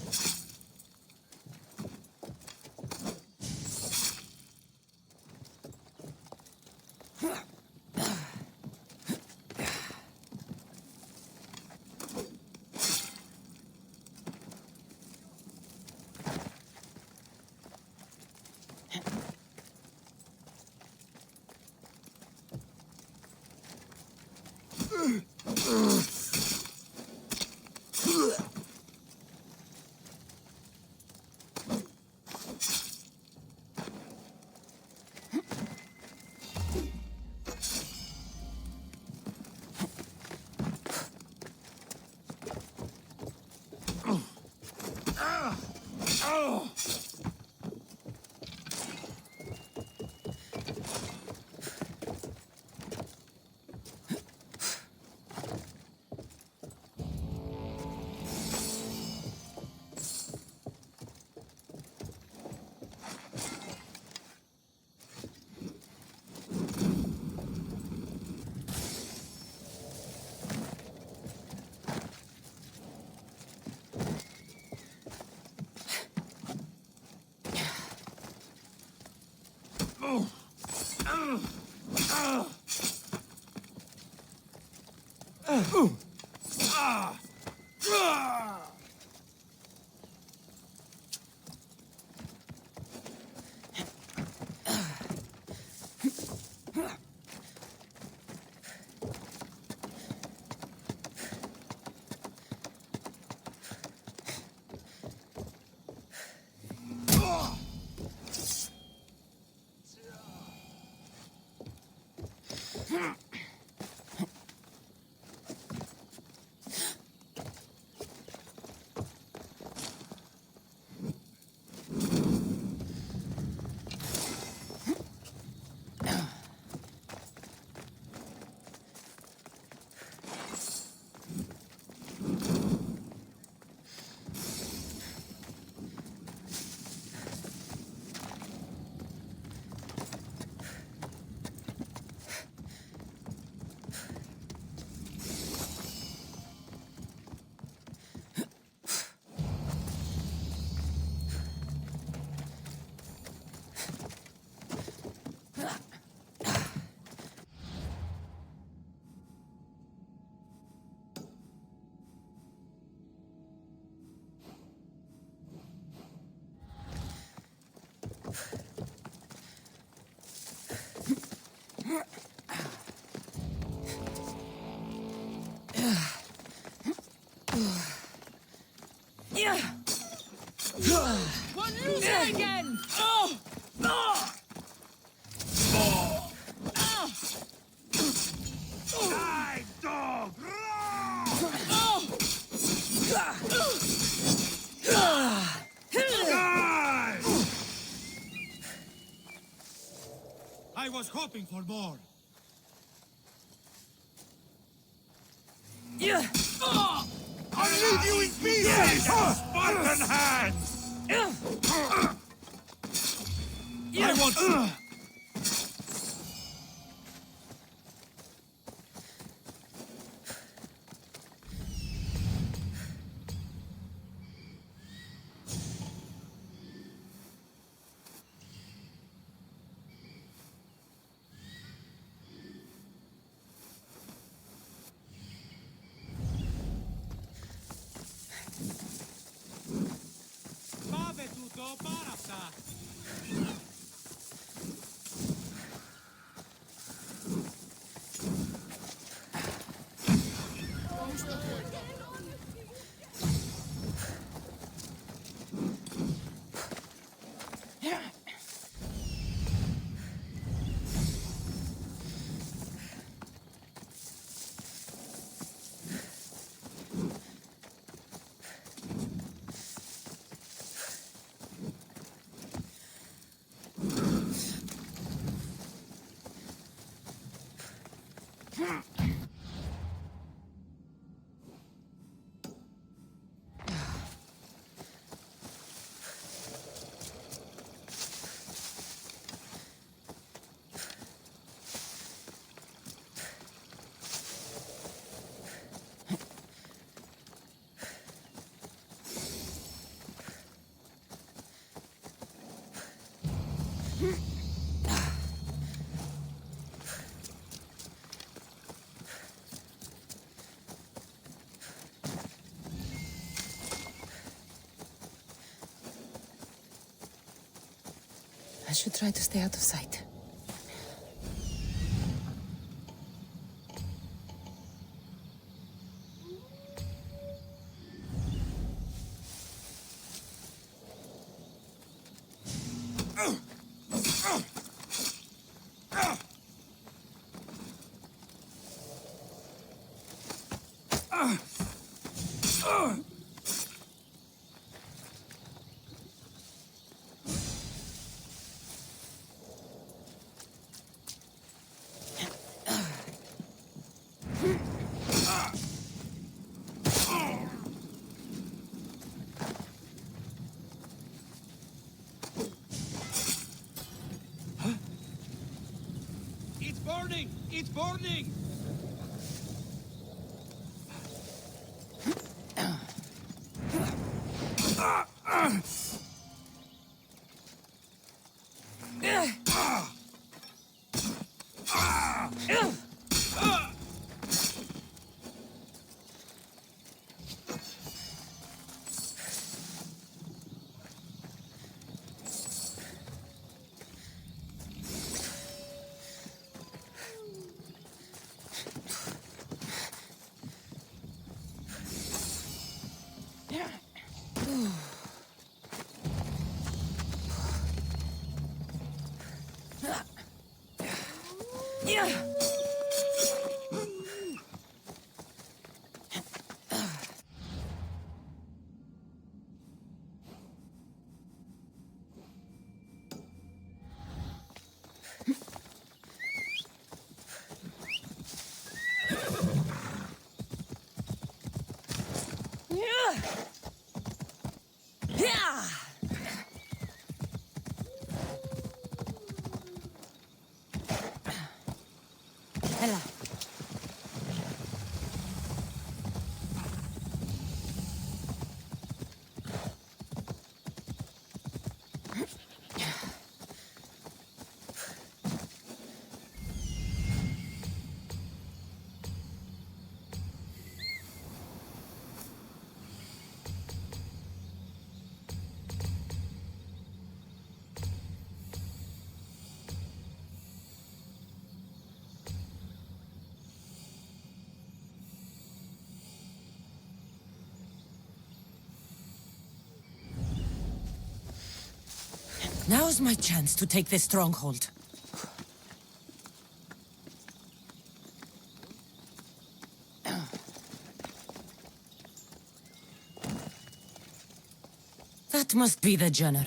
One loser again! Die, dog! I was hoping for more. I'll leave you in peace! Spartan hands! I want... Πάμε τούτο, πάρα αυτά! I should try to stay out of sight. It's burning! It's burning! Hello. Now's my chance to take this stronghold. That must be the general.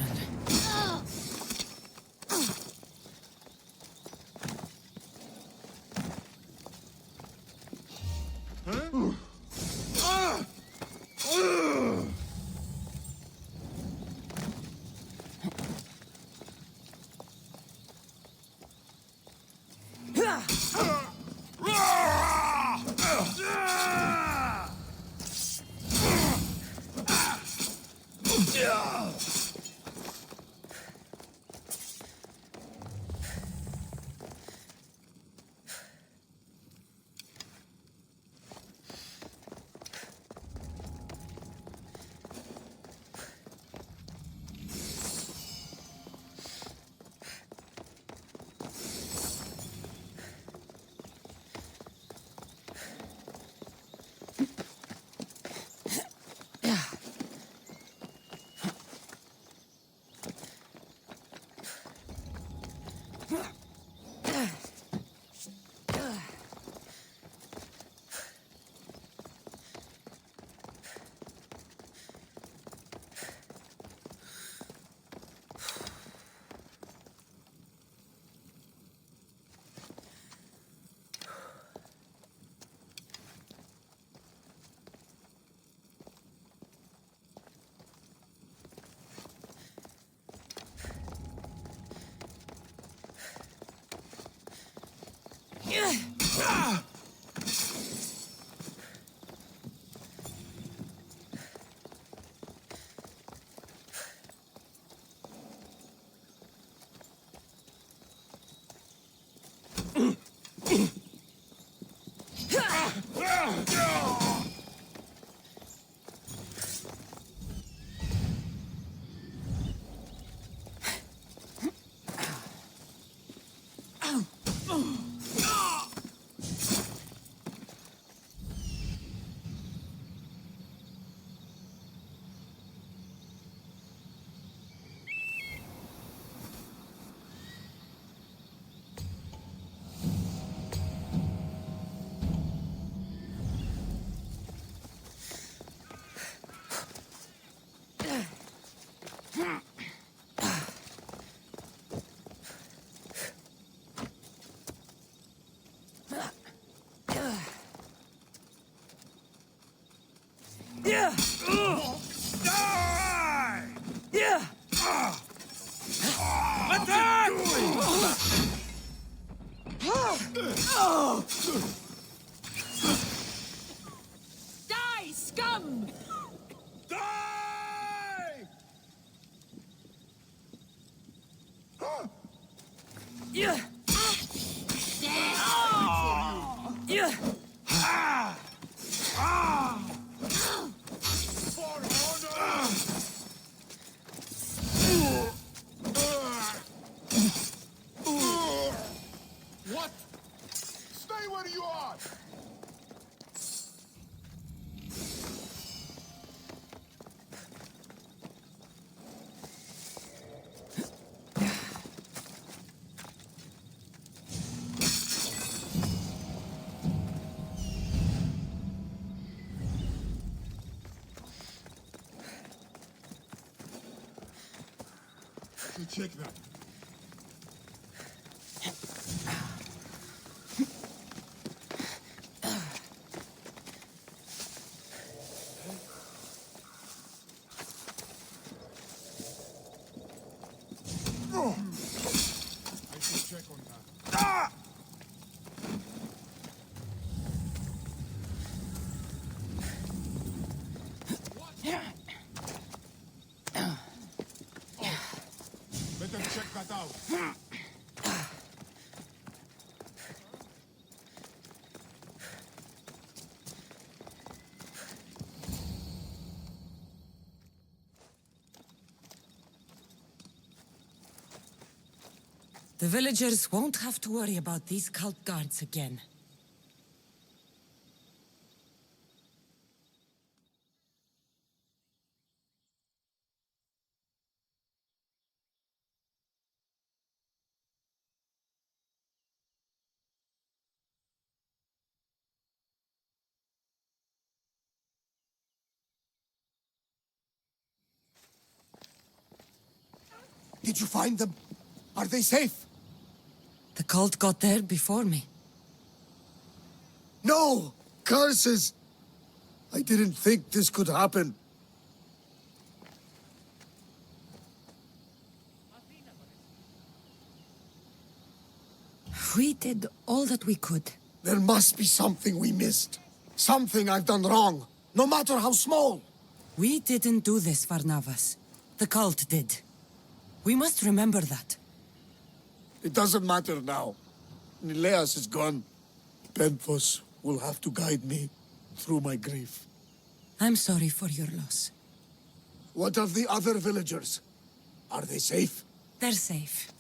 What? Stay where you are! Check that. I should check on that. Better check that out. The villagers won't have to worry about these cult guards again. Did you find them? Are they safe? The cult got there before me. No! Curses! I didn't think this could happen. We did all that we could. There must be something we missed. Something I've done wrong, no matter how small. We didn't do this, Varnavas. The cult did. We must remember that. It doesn't matter now. Nileas is gone. Penthos will have to guide me through my grief. I'm sorry for your loss. What of the other villagers? Are they safe? They're safe.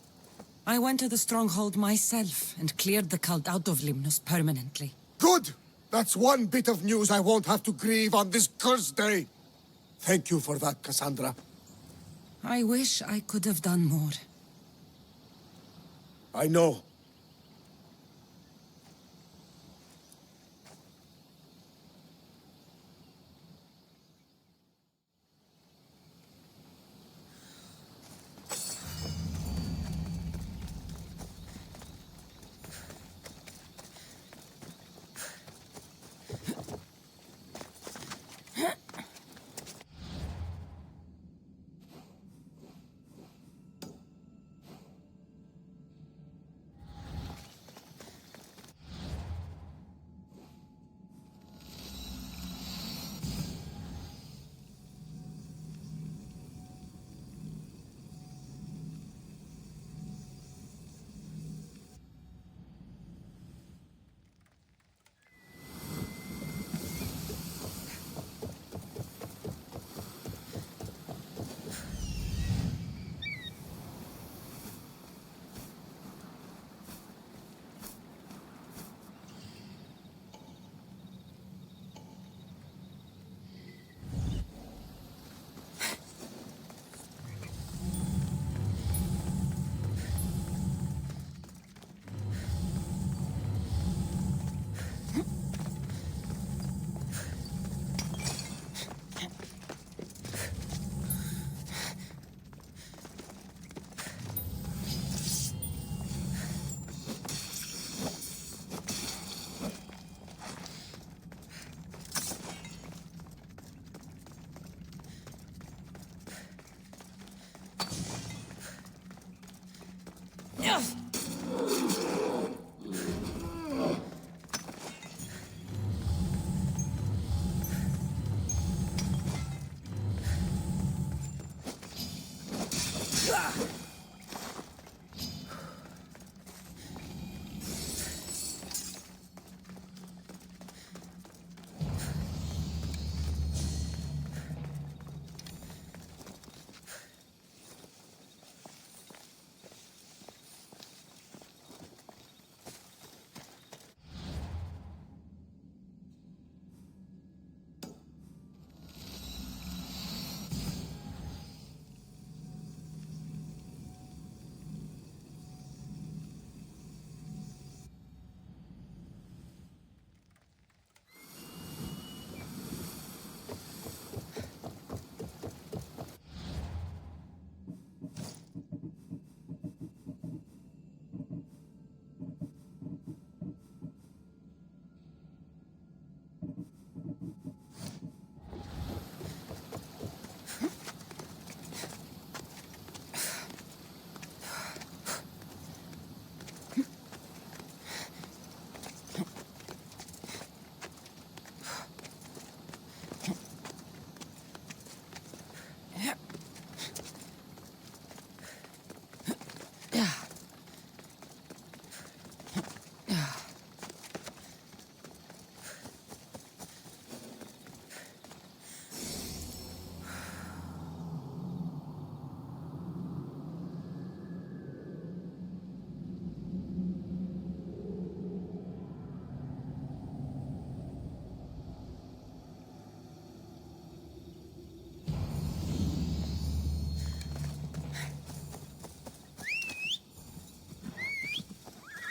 I went to the stronghold myself and cleared the cult out of Limnos permanently. Good! That's one bit of news I won't have to grieve on this cursed day. Thank you for that, Cassandra. I wish I could have done more. I know.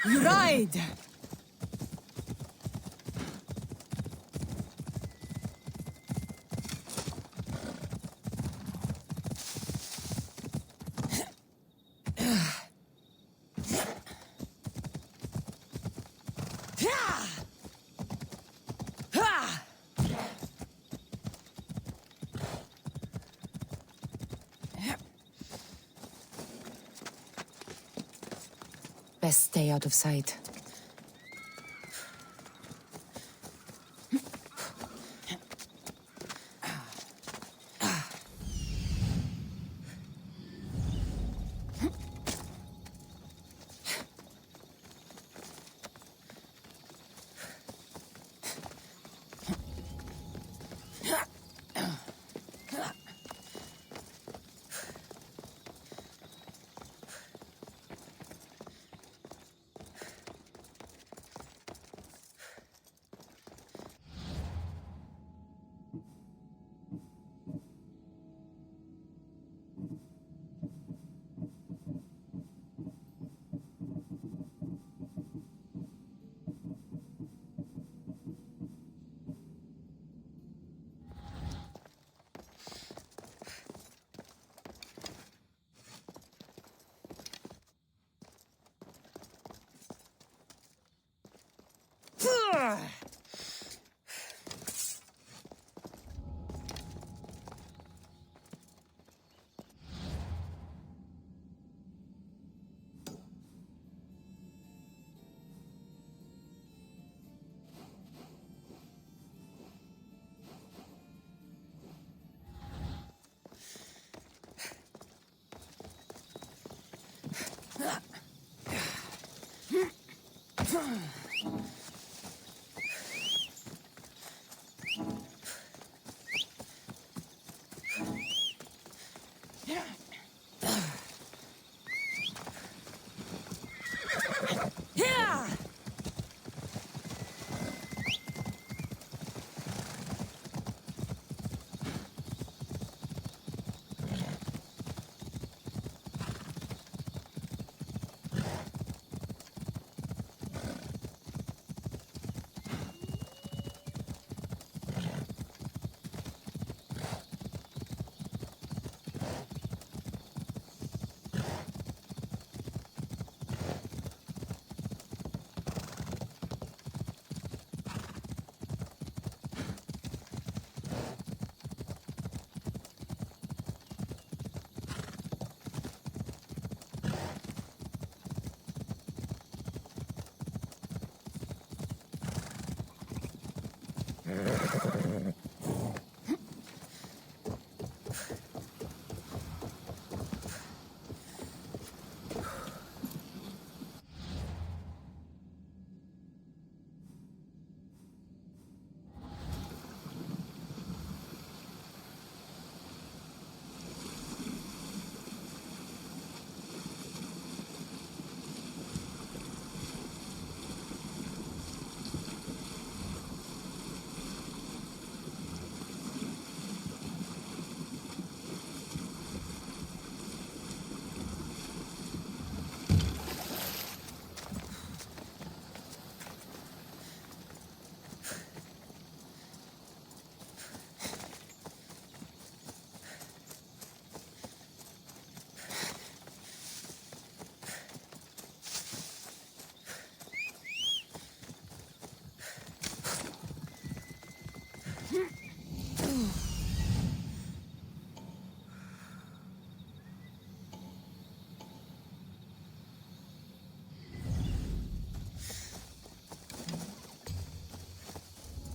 We ride! Best stay out of sight.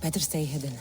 Better stay hidden.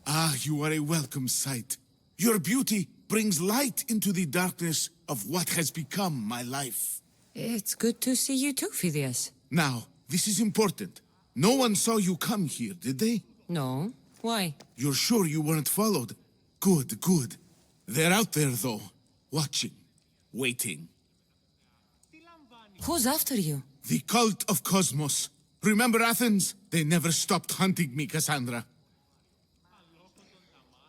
Ah, you are a welcome sight. Your beauty brings light into the darkness of what has become my life. It's good to see you too, Photios. Now, this is important. No one saw you come here, did they? No. Why? You're sure you weren't followed? Good, good. They're out there, though. Watching. Waiting. Who's after you? The cult of Cosmos. Remember Athens? They never stopped hunting me, Cassandra.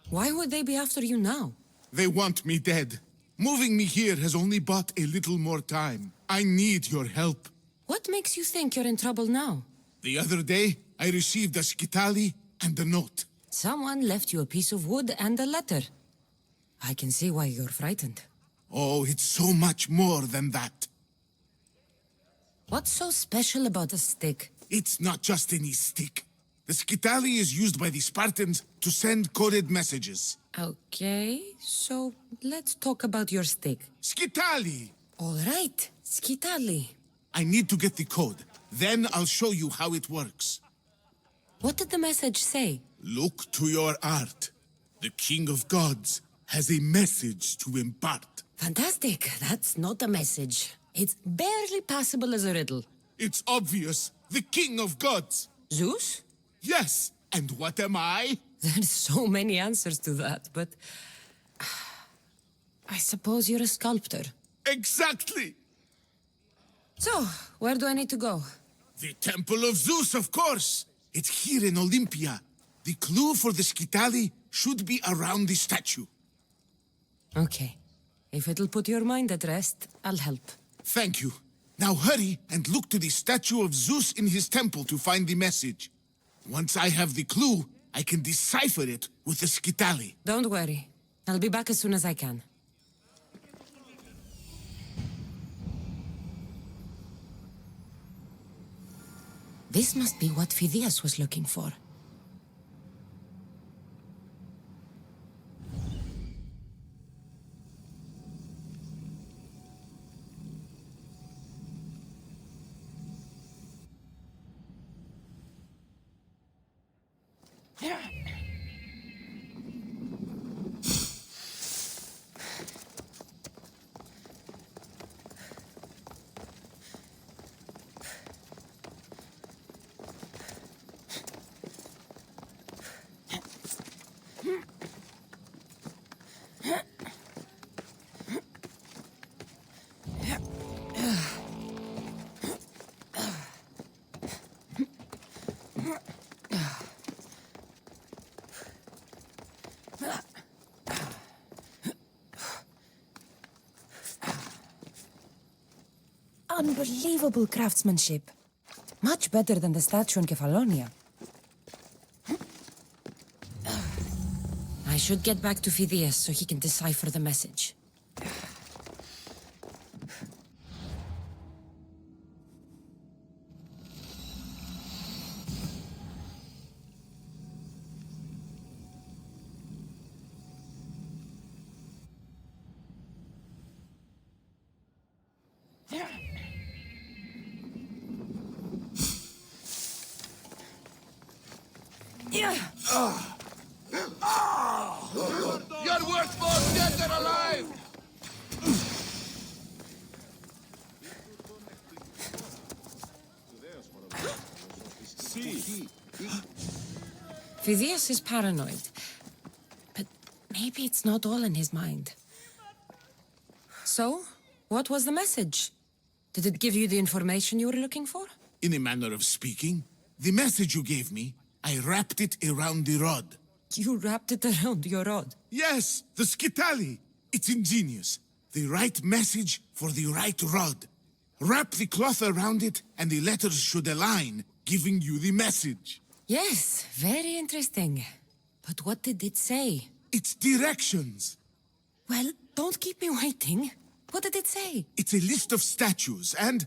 Why would they be after you now? They want me dead. Moving me here has only bought a little more time. I need your help. What makes you think you're in trouble now? The other day, I received a skitali and a note. Someone left you a piece of wood and a letter. I can see why you're frightened. Oh, it's so much more than that. What's so special about a stick? It's not just any stick. The skitali is used by the Spartans to send coded messages. Okay, so let's talk about your stick. Skitali! All right, skitali. I need to get the code. Then I'll show you how it works. What did the message say? Look to your art. The King of Gods has a message to impart. Fantastic. That's not a message. It's barely passable as a riddle. It's obvious. The King of Gods. Zeus? Yes. And what am I? There's so many answers to that, but... I suppose you're a sculptor. Exactly! So, where do I need to go? The Temple of Zeus, of course! It's here in Olympia. The clue for the skitali should be around the statue. Okay. If it'll put your mind at rest, I'll help. Thank you. Now hurry and look to the statue of Zeus in his temple to find the message. Once I have the clue, I can decipher it with the skitali. Don't worry. I'll be back as soon as I can. This must be what Photios was looking for. Unbelievable craftsmanship. Much better than the statue in Kefalonia. I should get back to Photios so he can decipher the message. You're worth more dead than alive! Photios is paranoid. But maybe it's not all in his mind. So, what was the message? Did it give you the information you were looking for? In a manner of speaking, the message you gave me, I wrapped it around the rod. You wrapped it around your rod? Yes, the skitali. It's ingenious. The right message for the right rod. Wrap the cloth around it, and the letters should align, giving you the message. Yes, very interesting. But what did it say? It's directions. Well, don't keep me waiting. What did it say? It's a list of statues, and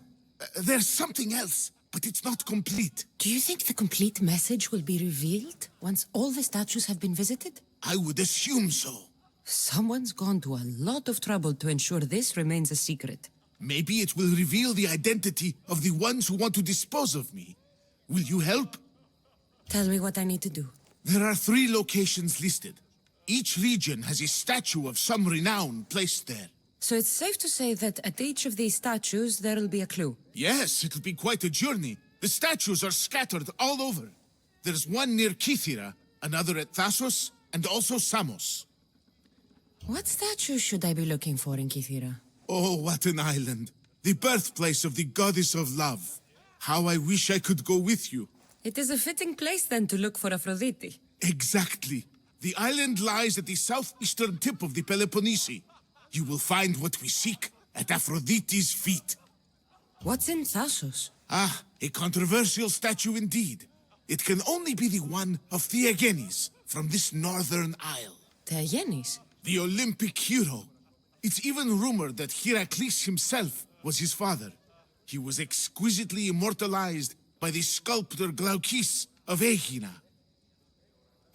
there's something else, but it's not complete. Do you think the complete message will be revealed once all the statues have been visited? I would assume so. Someone's gone to a lot of trouble to ensure this remains a secret. Maybe it will reveal the identity of the ones who want to dispose of me. Will you help? Tell me what I need to do. There are 3 locations listed. Each region has a statue of some renown placed there. So it's safe to say that at each of these statues there'll be a clue? Yes, it'll be quite a journey. The statues are scattered all over. There's one near Kytheran, another at Thassos, and also Samos. What statue should I be looking for in Kytheran? Oh, what an island. The birthplace of the goddess of love. How I wish I could go with you. It is a fitting place then to look for Aphrodite. Exactly. The island lies at the southeastern tip of the Peloponnese. You will find what we seek at Aphrodite's feet. What's in Thassos? Ah, a controversial statue indeed. It can only be the one of Theagenes from this northern isle. Theagenes? The Olympic hero. It's even rumored that Heracles himself was his father. He was exquisitely immortalized by the sculptor Glaukis of Aegina.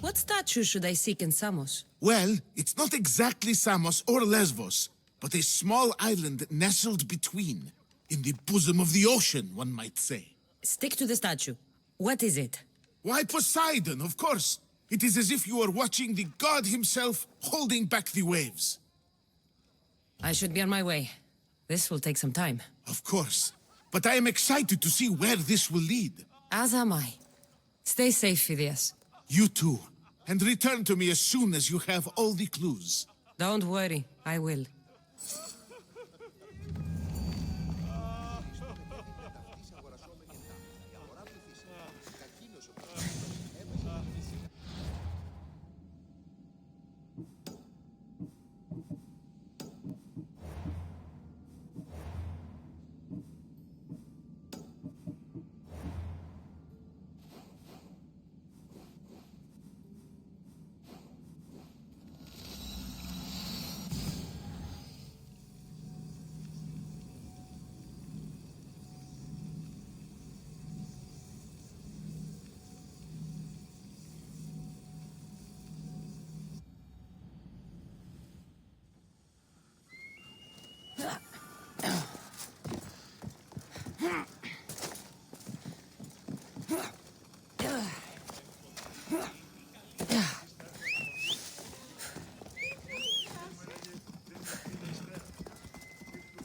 What statue should I seek in Samos? Well, it's not exactly Samos or Lesbos, but a small island nestled between. In the bosom of the ocean, one might say. Stick to the statue. What is it? Why, Poseidon, of course. It is as if you were watching the god himself holding back the waves. I should be on my way. This will take some time. Of course. But I am excited to see where this will lead. As am I. Stay safe, Photios. You too. And return to me as soon as you have all the clues. Don't worry, I will.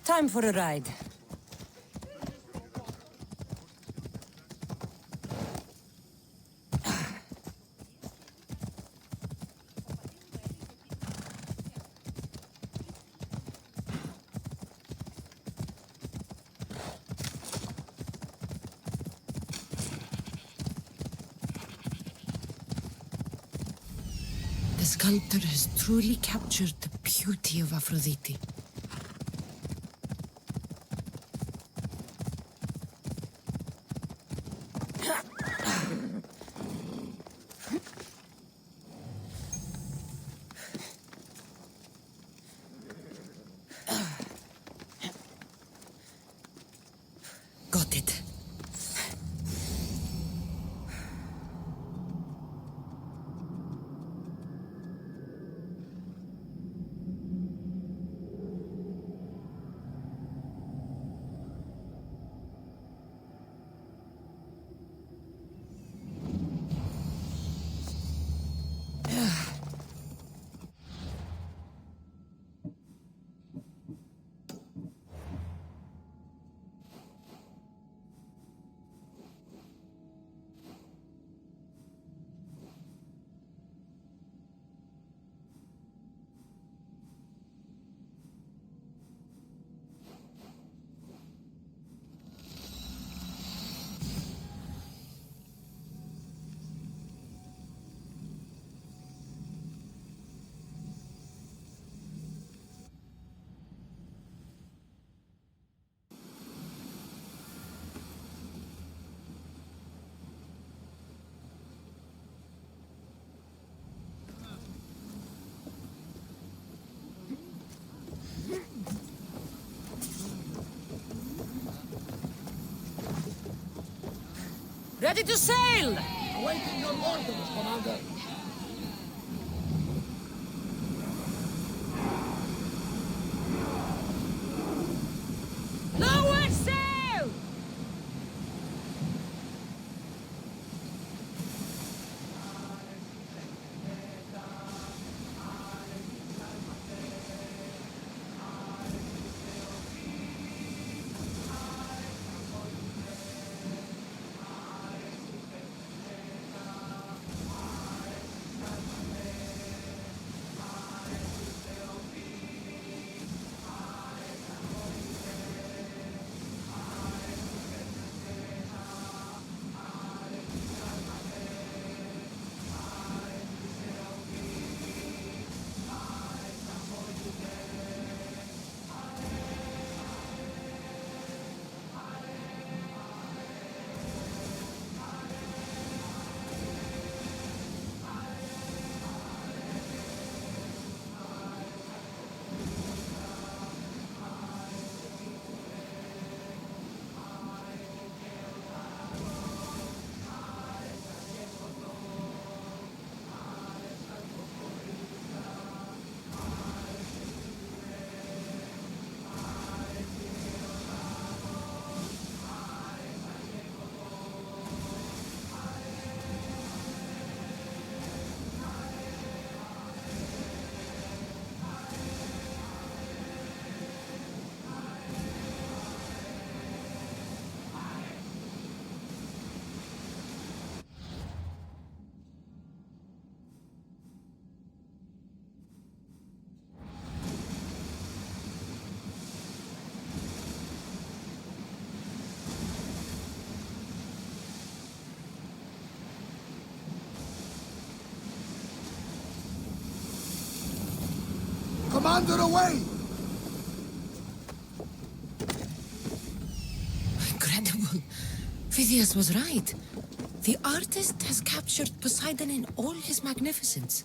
Time for a ride. The sculptor has truly captured the beauty of Aphrodite. Got it. Ready to sail! Awaiting your orders, Commander. Lower sail! Commander, away! Incredible. Photios was right. The artist has captured Poseidon in all his magnificence.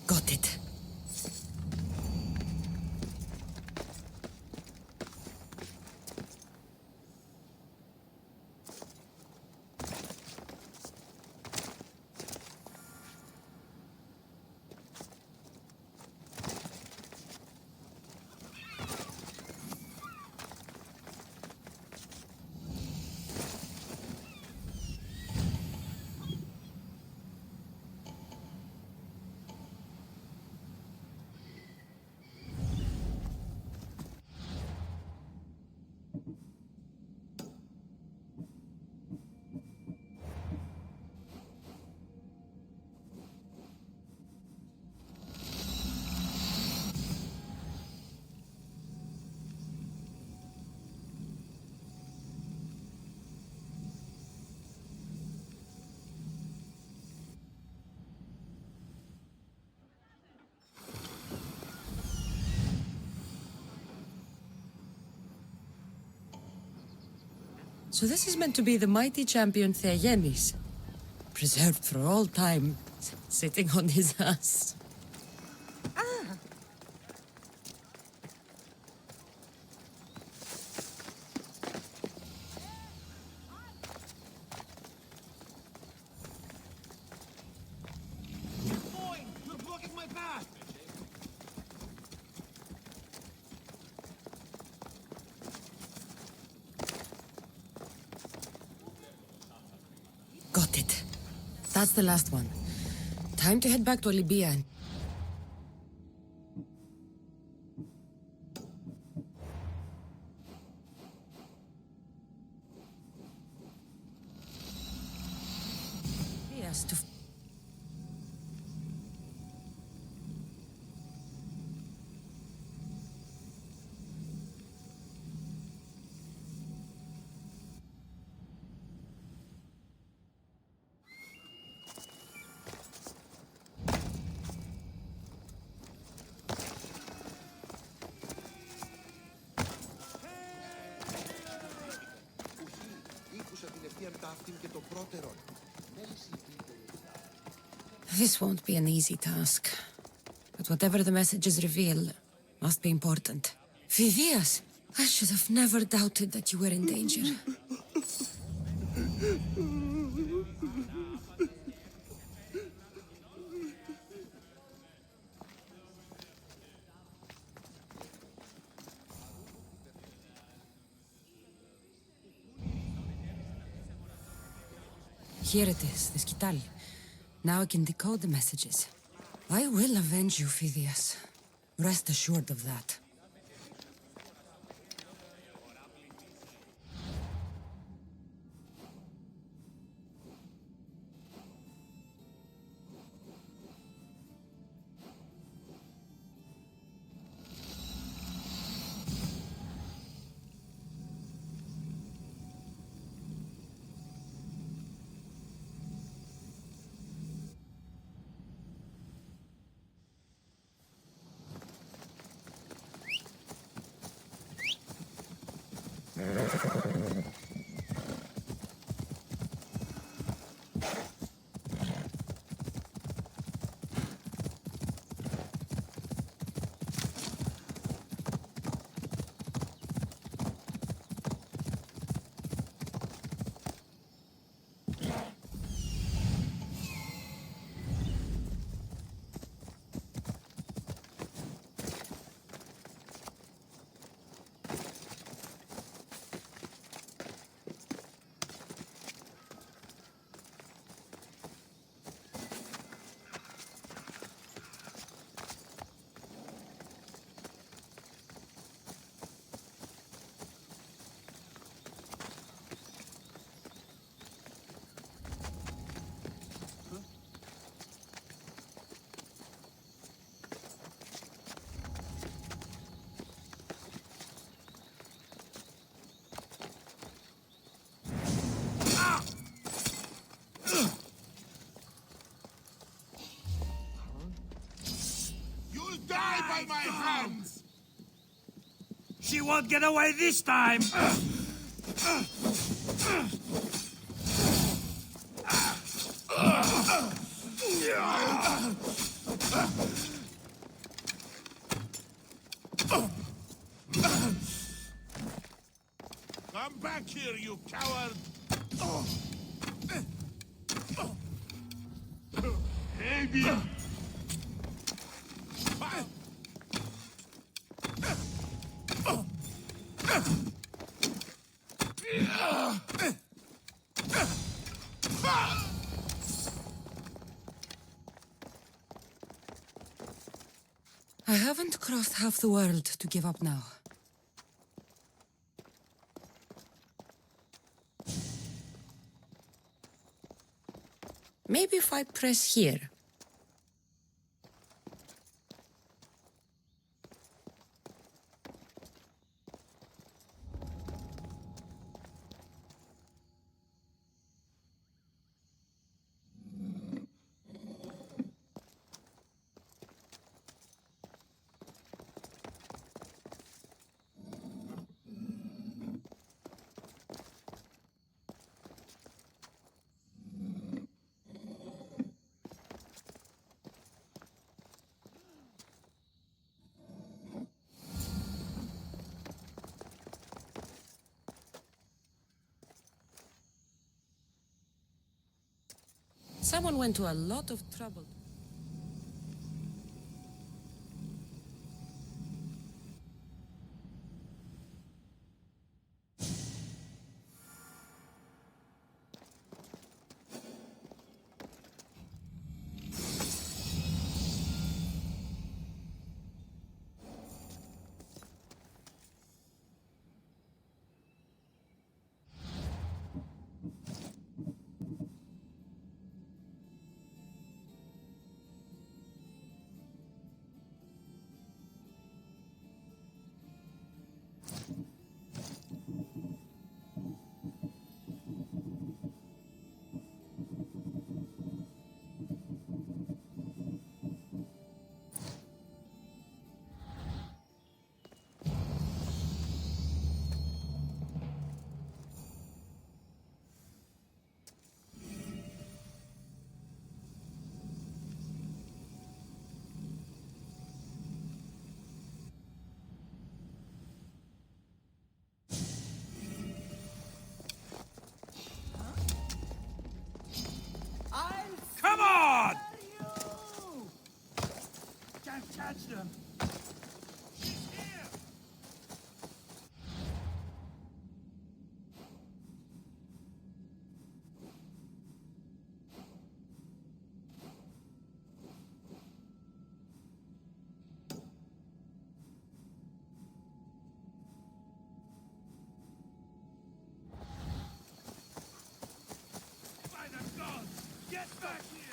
Got it. So this is meant to be the mighty champion Theagenes, preserved for all time, sitting on his ass. Got it. That's the last one. Time to head back to Libya. Yes, to... This won't be an easy task. But whatever the messages reveal, must be important. Photios! I should have never doubted that you were in danger. Here it is, the Skital. Now I can decode the messages. I will avenge you, Photios. Rest assured of that. By my hands! She won't get away this time! Come back here, you coward! Maybe! I haven't crossed half the world to give up now. Maybe if I press here. Someone went to a lot of trouble. can't catch them. Get back here!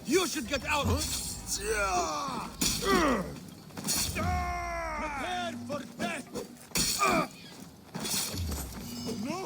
You should get out! Prepare for death! No!